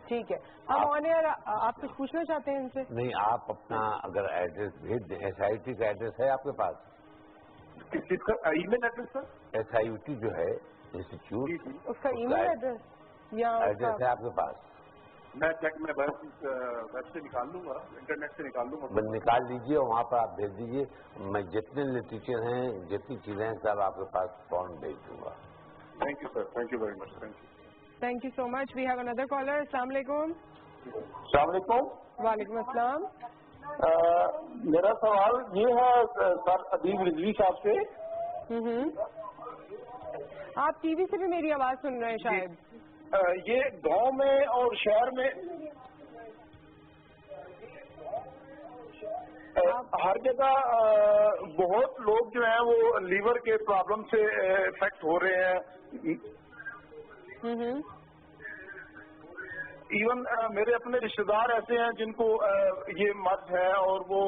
ٹھیک ہے. ہم آن ایئر آپ کچھ پوچھنا چاہتے ہیں ان سے؟ نہیں, آپ اپنا اگر ایڈریس بھیج دیں. SIUT کا ایڈریس ہے آپ کے پاس؟ کس چیز کا ای میل ایڈریس سر؟ SIUT جو ہے انسٹیٹیوٹ, اس کا ای میل ایڈریس یا ایڈریس ہے آپ کے پاس؟ میں ویب سے نکال لوں گا, انٹرنیٹ سے نکال لوں گا. نکال لیجیے اور وہاں پر آپ بھیج دیجیے. میں جتنے لٹریچر ہیں, جتنی چیزیں ہیں, سب آپ کے پاس فون بھیج دوں گا. Thank you sir, thank you very much. Thank you so much. We have another caller. السلام علیکم. السلام علیکم. وعلیکم السلام. میرا سوال یہ ہے سر ادیب رضوی صاحب سے. آپ ٹی وی سے بھی میری آواز سن رہے ہیں شاید. یہ گاؤں میں اور شہر میں ہر جگہ بہت لوگ جو ہیں وہ لیور کے پرابلم سے افیکٹ ہو رہے ہیں. ایون میرے اپنے رشتے دار ایسے ہیں جن کو یہ مرض ہے, اور وہ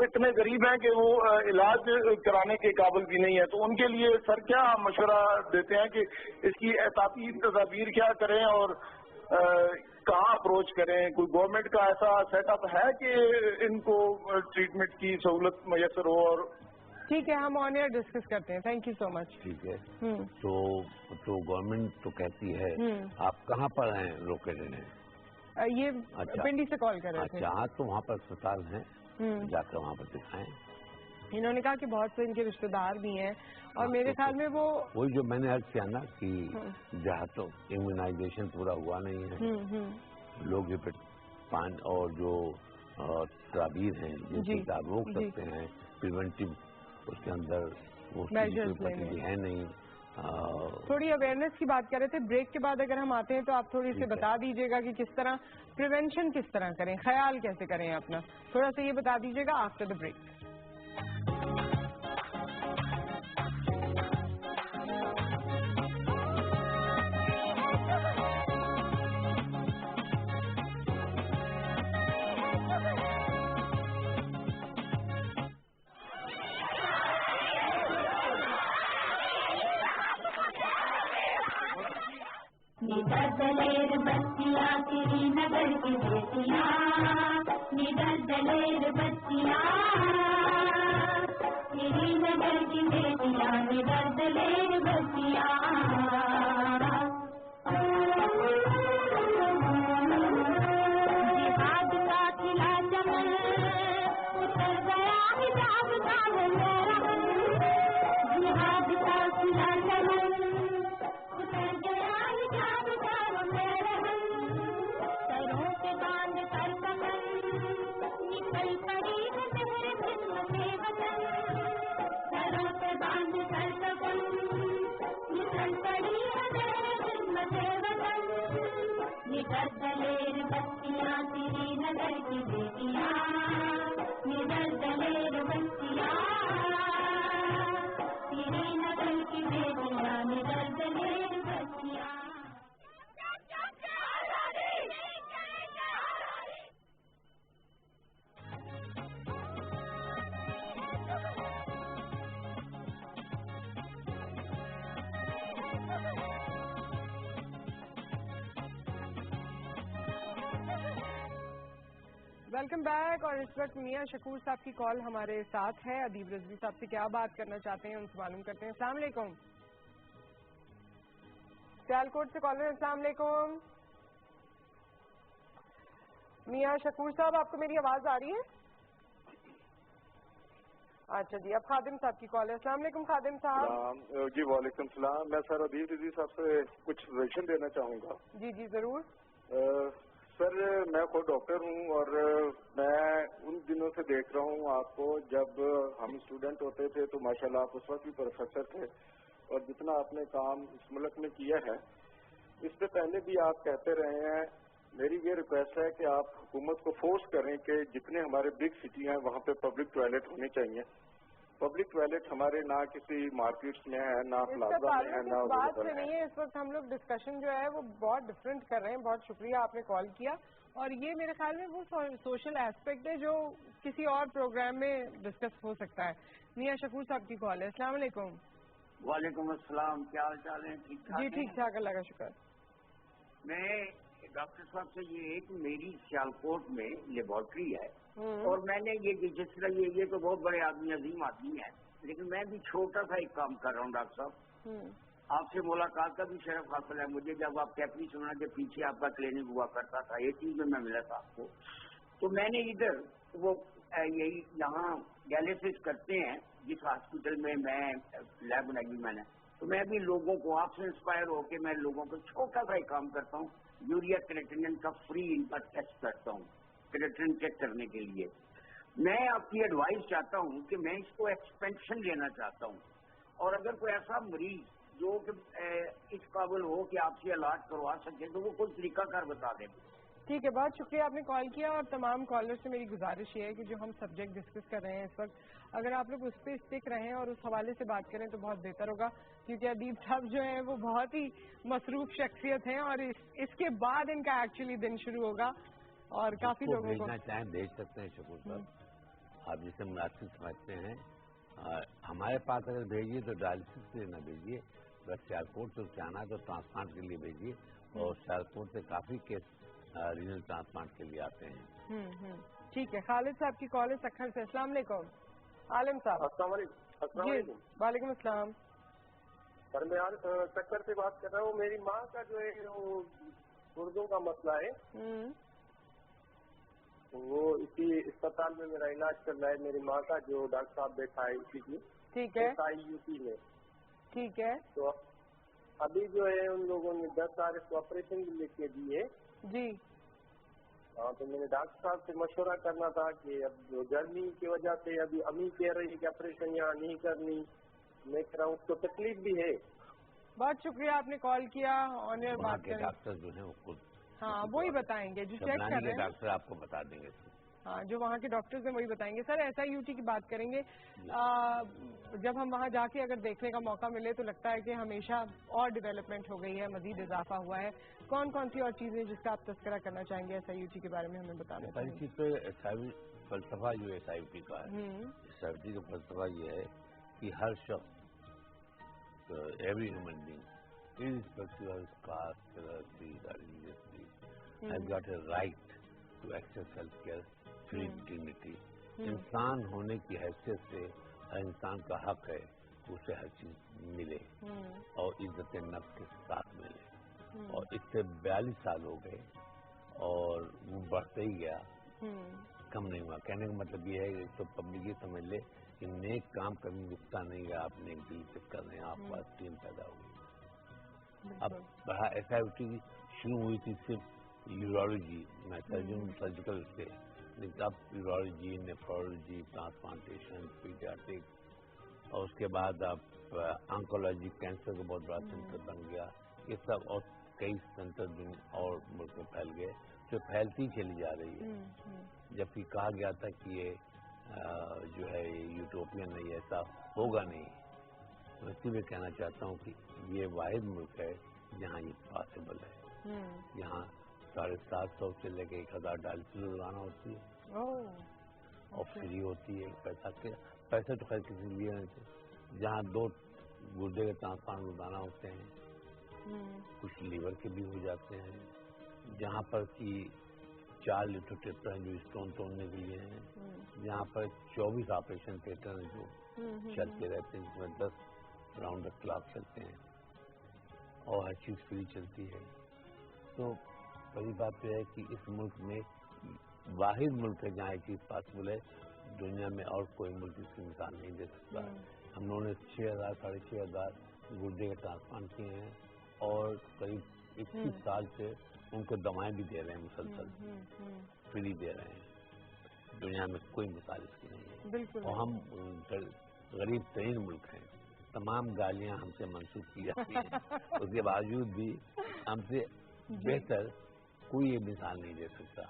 اتنے غریب ہیں کہ وہ علاج کرانے کے قابل بھی نہیں ہے. تو ان کے لیے سر کیا مشورہ دیتے ہیں کہ اس کی احتیاطی تدابیر کیا کریں اور کہاں اپروچ کریں؟ کوئی گورنمنٹ کا ایسا سیٹ اپ ہے کہ ان کو ٹریٹمنٹ کی سہولت میسر ہو؟ اور ٹھیک ہے, ہم آن ایئر ڈسکس کرتے ہیں. تھینک یو سو مچ. ٹھیک ہے. تو گورنمنٹ تو کہتی ہے, آپ کہاں پر ہیں لوکیٹڈ ہیں؟ یہ پنڈی سے کال کر رہے تھے. اچھا, تو وہاں پر اسپتال ہیں, جا کر وہاں پر دکھائیں. انہوں نے کہا کہ بہت سے ان کے رشتے دار بھی ہیں, اور میرے خیال میں وہی جو میں نے عرض کیا نا کہ جہاں تو امیونائزیشن پورا ہوا نہیں ہے, لوگ یہ پان اور جو تدابیر ہیں جن سے آپ روک سکتے ہیں, پریونٹیو, اس کے اندر وہ ہے نہیں. تھوڑی اویئرنیس کی بات کر رہے تھے. بریک کے بعد اگر ہم آتے ہیں تو آپ تھوڑی سی بتا دیجیے گا کہ کس طرح پریونشن کس طرح کریں, خیال کیسے کریں اپنا, تھوڑا سا یہ بتا دیجیے گا آفٹر دا بریک. دلیر بستیاں تیری نگر کی بیٹیاں, دلیر بستیاں تیری نگر کی بیٹیاں, دلیر بستیاں. جہاد کا کھلا چمن اتر گیا حجاب کا میرا, جہاد کا کھلا چمن اتر گیا حجاب کا میرا, سروں پہ باندھ नगर की बेटियां निडर दलेर बस्तियां श्रीनगर की बेटियां निडर दलेर बस्तियां वेलकम बैक। और इस वक्त मियां शकूर साहब की कॉल हमारे साथ है। अदीब रजवी साहब से क्या बात करना चाहते हैं उनसे मालूम करते हैं। अस्सलाम वालेकुम। सियालकोट से कॉलर। अस्सलाम वालेकुम। मियां शकूर साहब, आपको मेरी आवाज आ रही है? अच्छा जी, अब खादिम साहब की कॉल है। अस्सलाम वालेकुम खादिम साहब। जी वालेकुम सलाम। मैं सर अदीब रजवी साहब से कुछ सजेशन देना चाहूँगा। जी जी जरूर। सर मैं खुद डॉक्टर हूँ और मैं उन दिनों से देख रहा हूँ आपको, जब हम स्टूडेंट होते थे तो माशाल्लाह आप उस वक्त भी प्रोफेसर थे और जितना आपने काम इस मुल्क में किया है इससे पहले भी आप कहते रहे हैं। मेरी ये रिक्वेस्ट है कि आप हुकूमत को फोर्स करें कि जितने हमारे बिग सिटी हैं वहाँ पे पब्लिक टॉयलेट होने चाहिए। पब्लिक टॉयलेट हमारे ना किसी मार्केट्स में है, ना प्लाजा में है, ना बात से नहीं है। इस वक्त हम लोग डिस्कशन जो है वो बहुत डिफरेंट कर रहे हैं। बहुत शुक्रिया आपने कॉल किया। और ये मेरे ख्याल में वो सोशल एस्पेक्ट है जो किसी और प्रोग्राम में डिस्कस हो सकता है। मियां शकूर साहब की कॉल है। अस्सलाम वालेकुम। वालेकुम अस्सलाम। क्या हाल चाल है? ठीक ठाक? जी ठीक ठाक, अल्लाह का शुक्र। मैं डॉक्टर साहब से ये है कि मेरी सियालकोट में लेबोरेटरी है और मैंने ये जिस तरह ये तो बहुत बड़े आदमी, अजीम आदमी है, लेकिन मैं भी छोटा सा एक काम कर रहा हूँ डॉक्टर साहब। आपसे मुलाकात का भी शरफ हासिल है मुझे। जब आप कैपरी सुना के पीछे आपका क्लिनिक हुआ करता था, ये चीज में मैं मिला था आपको, तो मैंने इधर वो यही यहाँ डायलिसिस करते हैं जिस हॉस्पिटल में मैं लैब बनाई मैंने, तो मैं भी लोगों को आपसे इंस्पायर होकर मैं लोगों को छोटा सा ही काम करता हूँ। यूरिया क्रेटिनिन का फ्री इनका टेस्ट करता हूँ क्रेटिनिन चेक करने के लिए। मैं आपकी एडवाइस चाहता हूँ कि मैं इसको एक्सपेंशन लेना चाहता हूँ और अगर कोई ऐसा मरीज जो कि इस काबिल हो कि आपसे अलॉट करवा सके तो वो कोई तरीकाकार बता दें। ठीक है, बहुत शुक्रिया आपने कॉल किया। और तमाम कॉलर से मेरी गुजारिश ये है कि जो हम सब्जेक्ट डिस्कस कर रहे हैं इस वक्त, अगर आप लोग उस पर स्टिक रहें और उस हवाले से बात करें तो बहुत बेहतर होगा, क्योंकि अदीब साहब जो है वो बहुत ही मसरूफ शख्सियत हैं और इसके बाद इनका एक्चुअली दिन शुरू होगा और काफी लोगों को चाहे भेज सकते हैं शकूर साहब, आप जिसे मुनासिब समझते हैं। हमारे पास अगर भेजिए तो डायलिसिस के लिए न भेजिए, अगर सियालकोट से जाना तो ट्रांसप्लांट के लिए भेजिए और सियालकोट से काफी केस रीजनल ट्रांसप्लांट के लिए आते हैं। ठीक है। खालिद साहब की कॉल है सक्खर से। अस्सलाम वालेकुम। आलिम साहब। अस्सलाम वालेकुम। वालेकुम अस्सलाम। सर मैं आज सक्खर से बात कर रहा हूँ। मेरी माँ का जो है वो गुर्दों का मसला है, वो इसी अस्पताल में मेरा इलाज चल रहा है। मेरी माँ का जो डॉक्टर साहब बैठा है इसी की, ठीक है, यूपी में। ठीक है। तो अभी जो है उन लोगों ने 10 तारीख ऑपरेशन भी लिख के दिए जी। हाँ, तो मैंने डॉक्टर साहब से मशवरा करना था कि अब जो गर्मी की वजह से अभी अम्मी कह रही है कि ऑपरेशन यहाँ नहीं करनी, मैं कह रहा हूँ उसको तकलीफ भी है। बहुत शुक्रिया आपने कॉल किया। ऑनर बात करें। डॉक्टर जो है वो खुद हाँ वही बताएंगे जो चेक कर रहे हैं। डॉक्टर आपको बता देंगे। हाँ, जो वहाँ के डॉक्टर्स हैं वही बताएंगे। सर SIUT की बात करेंगे। जब हम वहाँ जाके अगर देखने का मौका मिले तो लगता है कि हमेशा और डेवलपमेंट हो गई है, मजीद इजाफा हुआ है। कौन कौन सी और चीजें जिसका आप तस्करा करना चाहेंगे SIUT के बारे में हमें बताना चाहिए? तो फलसफा जो SIUT का है, SIUT का फलसफा ये है कि हर शख्स, every human being irrespective of his caste, color, creed or religious belief has got a right to access healthcare free dignity. इंसान होने की हैसियत से हर इंसान का हक है उसे हर चीज मिले और इज्जत नफ्स के साथ मिले। और इससे 42 साल हो गए और वो बढ़ते ही गया, कम नहीं हुआ। कहने का मतलब ये है तो पब्लिक ये समझ ले कि नेक काम कभी रुकता नहीं है। आप नेक दिल से कर रहे हैं, आप पास टीम पैदा हुई। अब SIUT शुरू हुई थी सिर्फ यूरोलॉजी में, सर्जिकल से, लेकिन अब यूरोलॉजी, नेफ्रोलॉजी, ट्रांसप्लांटेशन, पीडियाट्रिक्स और उसके बाद अब ऑन्कोलॉजी, कैंसर का बहुत बड़ा सेंटर बन गया। ये सब और कई सेंटर और मुल्क में फैल गए। से फैलती चली जा रही है। जबकि कहा गया था कि ये जो है यूटोपियन नहीं, ऐसा होगा नहीं। मैं इसीलिए कहना चाहता हूँ कि ये वाहिद मुल्क है जहाँ ये पॉसिबल है। यहाँ 750 से लेकर $1000 की रोजाना होती है और फ्री होती है। पैसे तो खैर किसी लिए नहीं थे। जहाँ 2 गुर्दे के ट्रांसप्लांट रोजाना होते हैं, कुछ लीवर के भी हो जाते हैं, जहाँ पर कि 4 लिथोट्रिप्टन हैं जो स्टोन तोड़ने के लिए हैं, जहाँ पर 24 ऑपरेशन थिएटर हैं जो चलते रहते हैं, जिसमें 10 राउंड द क्लॉक चलते हैं और हर चीज़ फ्री चलती है। तो पहली बात यह है कि इस मुल्क में वाहिद मुल्क है जहाँ ये चीज़ पॉसिबल है। दुनिया में और कोई मुल्क इसकी मिसाल नहीं दे सकता। हम लोगों ने 6,000 साढ़े 6,000 गुर्दे के ट्रांसप्लांट किए हैं और करीब 21 साल से उनको दवाएं भी दे रहे हैं, मुसलसल फ्री दे रहे हैं। दुनिया में कोई मिसाल इसकी नहीं है। और हम गरीब तरीन मुल्क हैं। तमाम गालियां हमसे मंसूब की जाती हैं, उसके बावजूद भी हमसे बेहतर कोई ये मिसाल नहीं दे सकता।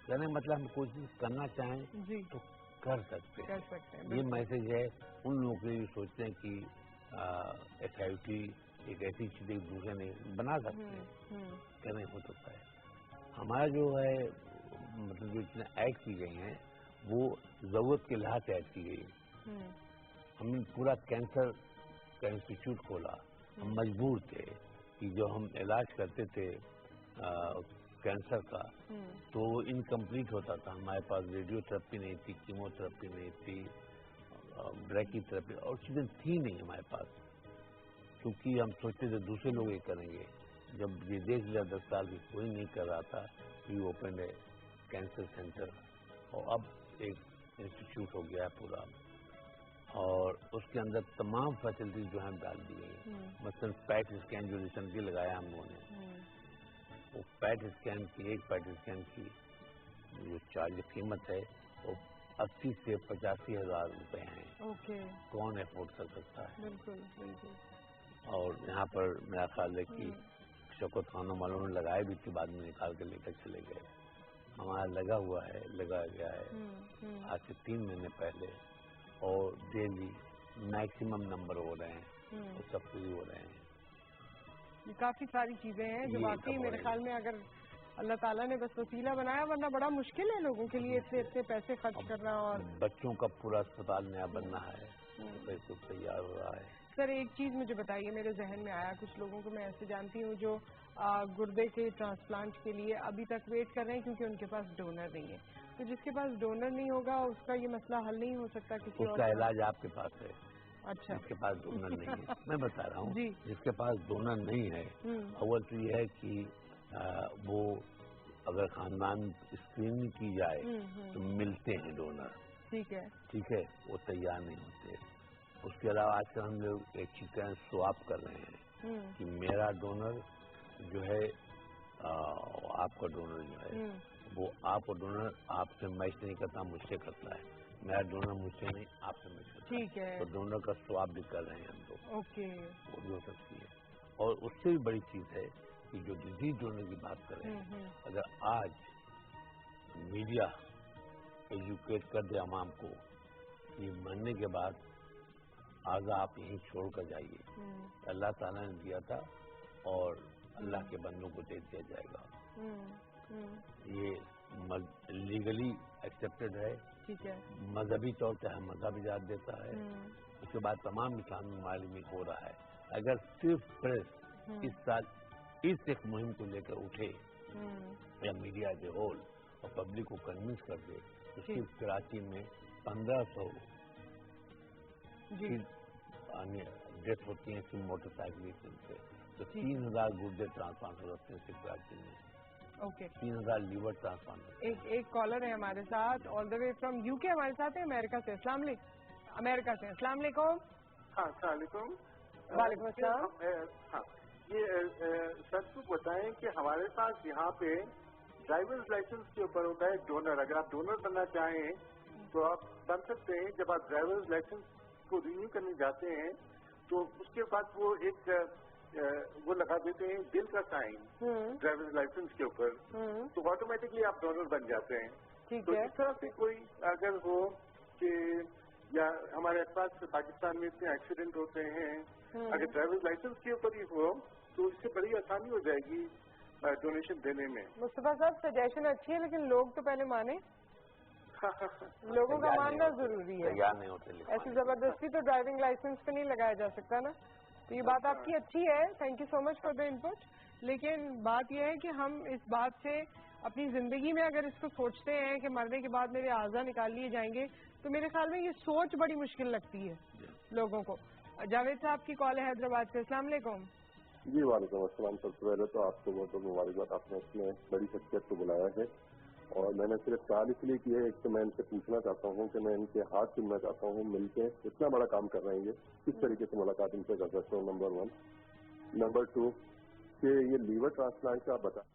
कहने का मतलब हम कोई चीज करना चाहें तो कर सकते हैं। ये मैसेज है उन लोगों के लिए सोचते हैं कि SIT एक ऐसी चीज एक दूसरे ने बना सकते हैं, क्या नहीं हो सकता है। हमारा जो है मतलब जो इतने ऐड की गई हैं वो जरूरत के लिहाज से ऐड की गई है। हमने पूरा कैंसर का इंस्टीट्यूट खोला। हम मजबूर थे कि जो हम इलाज करते थे कैंसर का तो इनकम्प्लीट होता था। हमारे पास रेडियोथेरेपी नहीं थी, कीमोथेरेपी नहीं थी, ब्रैकीथेरेपी और चीज़ें थी नहीं हमारे पास, क्योंकि हम सोचते थे दूसरे लोग ये करेंगे। जब ये देख लिया 10 साल की कोई नहीं कर रहा था, वी ओपन है कैंसर सेंटर और अब एक इंस्टीट्यूट हो गया है पूरा और उसके अंदर तमाम फैसिलिटीज जो है डाल दी गई हैं। मतलब पैट स्कैन जो रिसेंटली लगाया हम लोगों ने, वो पैट स्कैन की एक पैट स्कैन की जो चार्ज कीमत है वो 80 से 85 हज़ार रुपए हैं। कौन अफोर्ड कर सकता है? बिल्कुल बिल्कुल। और यहाँ पर मेरा ख्याल है कि शौकत खानों वालों ने लगाए भी थी, बाद में निकाल के लेकर चले गए। हमारा लगा हुआ है, लगाया गया है आज से 3 महीने पहले और डेली मैक्सिमम नंबर हो रहे हैं और सब फ्री हो रहे हैं। ये काफी सारी चीजें हैं जो वाकई मेरे ख्याल में अगर अल्लाह ताला ने बस वसीला बनाया, वरना बड़ा मुश्किल है लोगों के लिए इतने पैसे खर्च करना। और बच्चों का पूरा अस्पताल नया बनना है, पैसे तैयार हो रहा है। सर एक चीज मुझे बताइए, मेरे जहन में आया, कुछ लोगों को मैं ऐसे जानती हूँ जो गुर्दे के ट्रांसप्लांट के लिए अभी तक वेट कर रहे हैं क्योंकि उनके पास डोनर नहीं है। तो जिसके पास डोनर नहीं होगा उसका ये मसला हल नहीं हो सकता किसी और? उसका इलाज आपके पास है। अच्छा। जिसके पास डोनर नहीं है मैं बता रहा हूँ, जिसके पास डोनर नहीं है अव्वल तो ये है कि वो अगर खानदान स्क्रीनिंग की जाए तो मिलते हैं डोनर। ठीक है, वो तैयार नहीं होते। उसके अलावा आजकल हम लोग एक चीज का स्वाप कर रहे हैं कि मेरा डोनर जो है आपका डोनर जो है वो आपका डोनर आपसे मैच नहीं करता, मुझसे करता है। मेरा डोनर मुझसे नहीं आपसे मैच करता। ठीक है। तो डोनर का स्वाप भी कर रहे हैं हम लोग। वो भी हो सकती है। और उससे भी बड़ी चीज है कि जो डिजीज डोनर की बात करें, अगर आज मीडिया एजुकेट कर दे अवाम को कि मरने के बाद आगा आप यहीं छोड़ कर जाइए, अल्लाह ताला ने दिया था और अल्लाह के बंदों को दे दिया जाएगा। ये लीगली एक्सेप्टेड है। ठीक है। मजहबी तौर पे हम मजहब इजाजत देता है। उसके बाद तमाम इस्लामी ममालिक में हो रहा है। अगर सिर्फ प्रेस इस साल इस एक मुहिम को लेकर उठे या मीडिया एज ए होल और पब्लिक को कन्विंस कर दे तो सिर्फ कराची में 1500 डेथ होती है सिर्फ मोटरसाइकिल से, तो 3000 गुर्दे ट्रांसप्लांट होते हैं सिर्फ कराची में। 3000 लीवर ट्रांसप्लांट। एक कॉलर है हमारे साथ all the way from UK, हमारे साथ है अमेरिका से। अस्सलाम वालेकुम। अमेरिका से अस्सलाम वालेकुम। हाँ अस्सलाम वालेकुम। वालेकुम अस्सलाम। हाँ ये सर को बताएं कि हमारे पास यहाँ पे ड्राइवर्स लाइसेंस के ऊपर होता है डोनर। अगर आप डोनर बनना चाहें तो आप बन सकते हैं। जब आप ड्राइवर्स लाइसेंस को रिन्यू करने जाते हैं तो उसके बाद वो एक वो लगा देते हैं दिल का साइन ड्राइविंग लाइसेंस के ऊपर, तो ऑटोमेटिकली आप डोनर बन जाते हैं। तो इस तरह से कोई अगर हो कि या हमारे पास पाकिस्तान में इतने एक्सीडेंट होते हैं, अगर ड्राइविंग लाइसेंस के ऊपर ही हो तो इससे बड़ी आसानी हो जाएगी डोनेशन देने में। मुस्तफा साहब सजेशन अच्छी है, लेकिन लोग तो पहले माने। लोगों का मानना जरूरी है। नहीं होते ऐसी जबरदस्ती तो ड्राइविंग लाइसेंस पे नहीं लगाया जा सकता ना। तो ये बात आपकी अच्छी है, thank you so much for the input. लेकिन बात यह है कि हम इस बात से अपनी जिंदगी में अगर इसको सोचते हैं कि मरने के बाद मेरे आज़ा निकाल लिए जाएंगे, तो मेरे ख्याल में ये सोच बड़ी मुश्किल लगती है लोगों को। जावेद साहब की कॉल है हैदराबाद से। अस्सलाम वालेकुम। जी वालेकुम अस्सलाम। सबसे पहले तो आपको बहुत बहुत मुबारकबाद, आपने इसमें बड़ी शख्सियत को बुलाया है। और मैंने सिर्फ सवाल इसलिए किया है, एक तो मैं इनसे पूछना चाहता हूँ कि मैं इनके हाथ चुनना चाहता हूँ, मिलके इतना बड़ा काम कर रहे हैं ये, किस तरीके से मुलाकात इनसे कर सकता हूँ, नंबर 1। नंबर 2 कि ये लीवर ट्रांसप्लांट का बता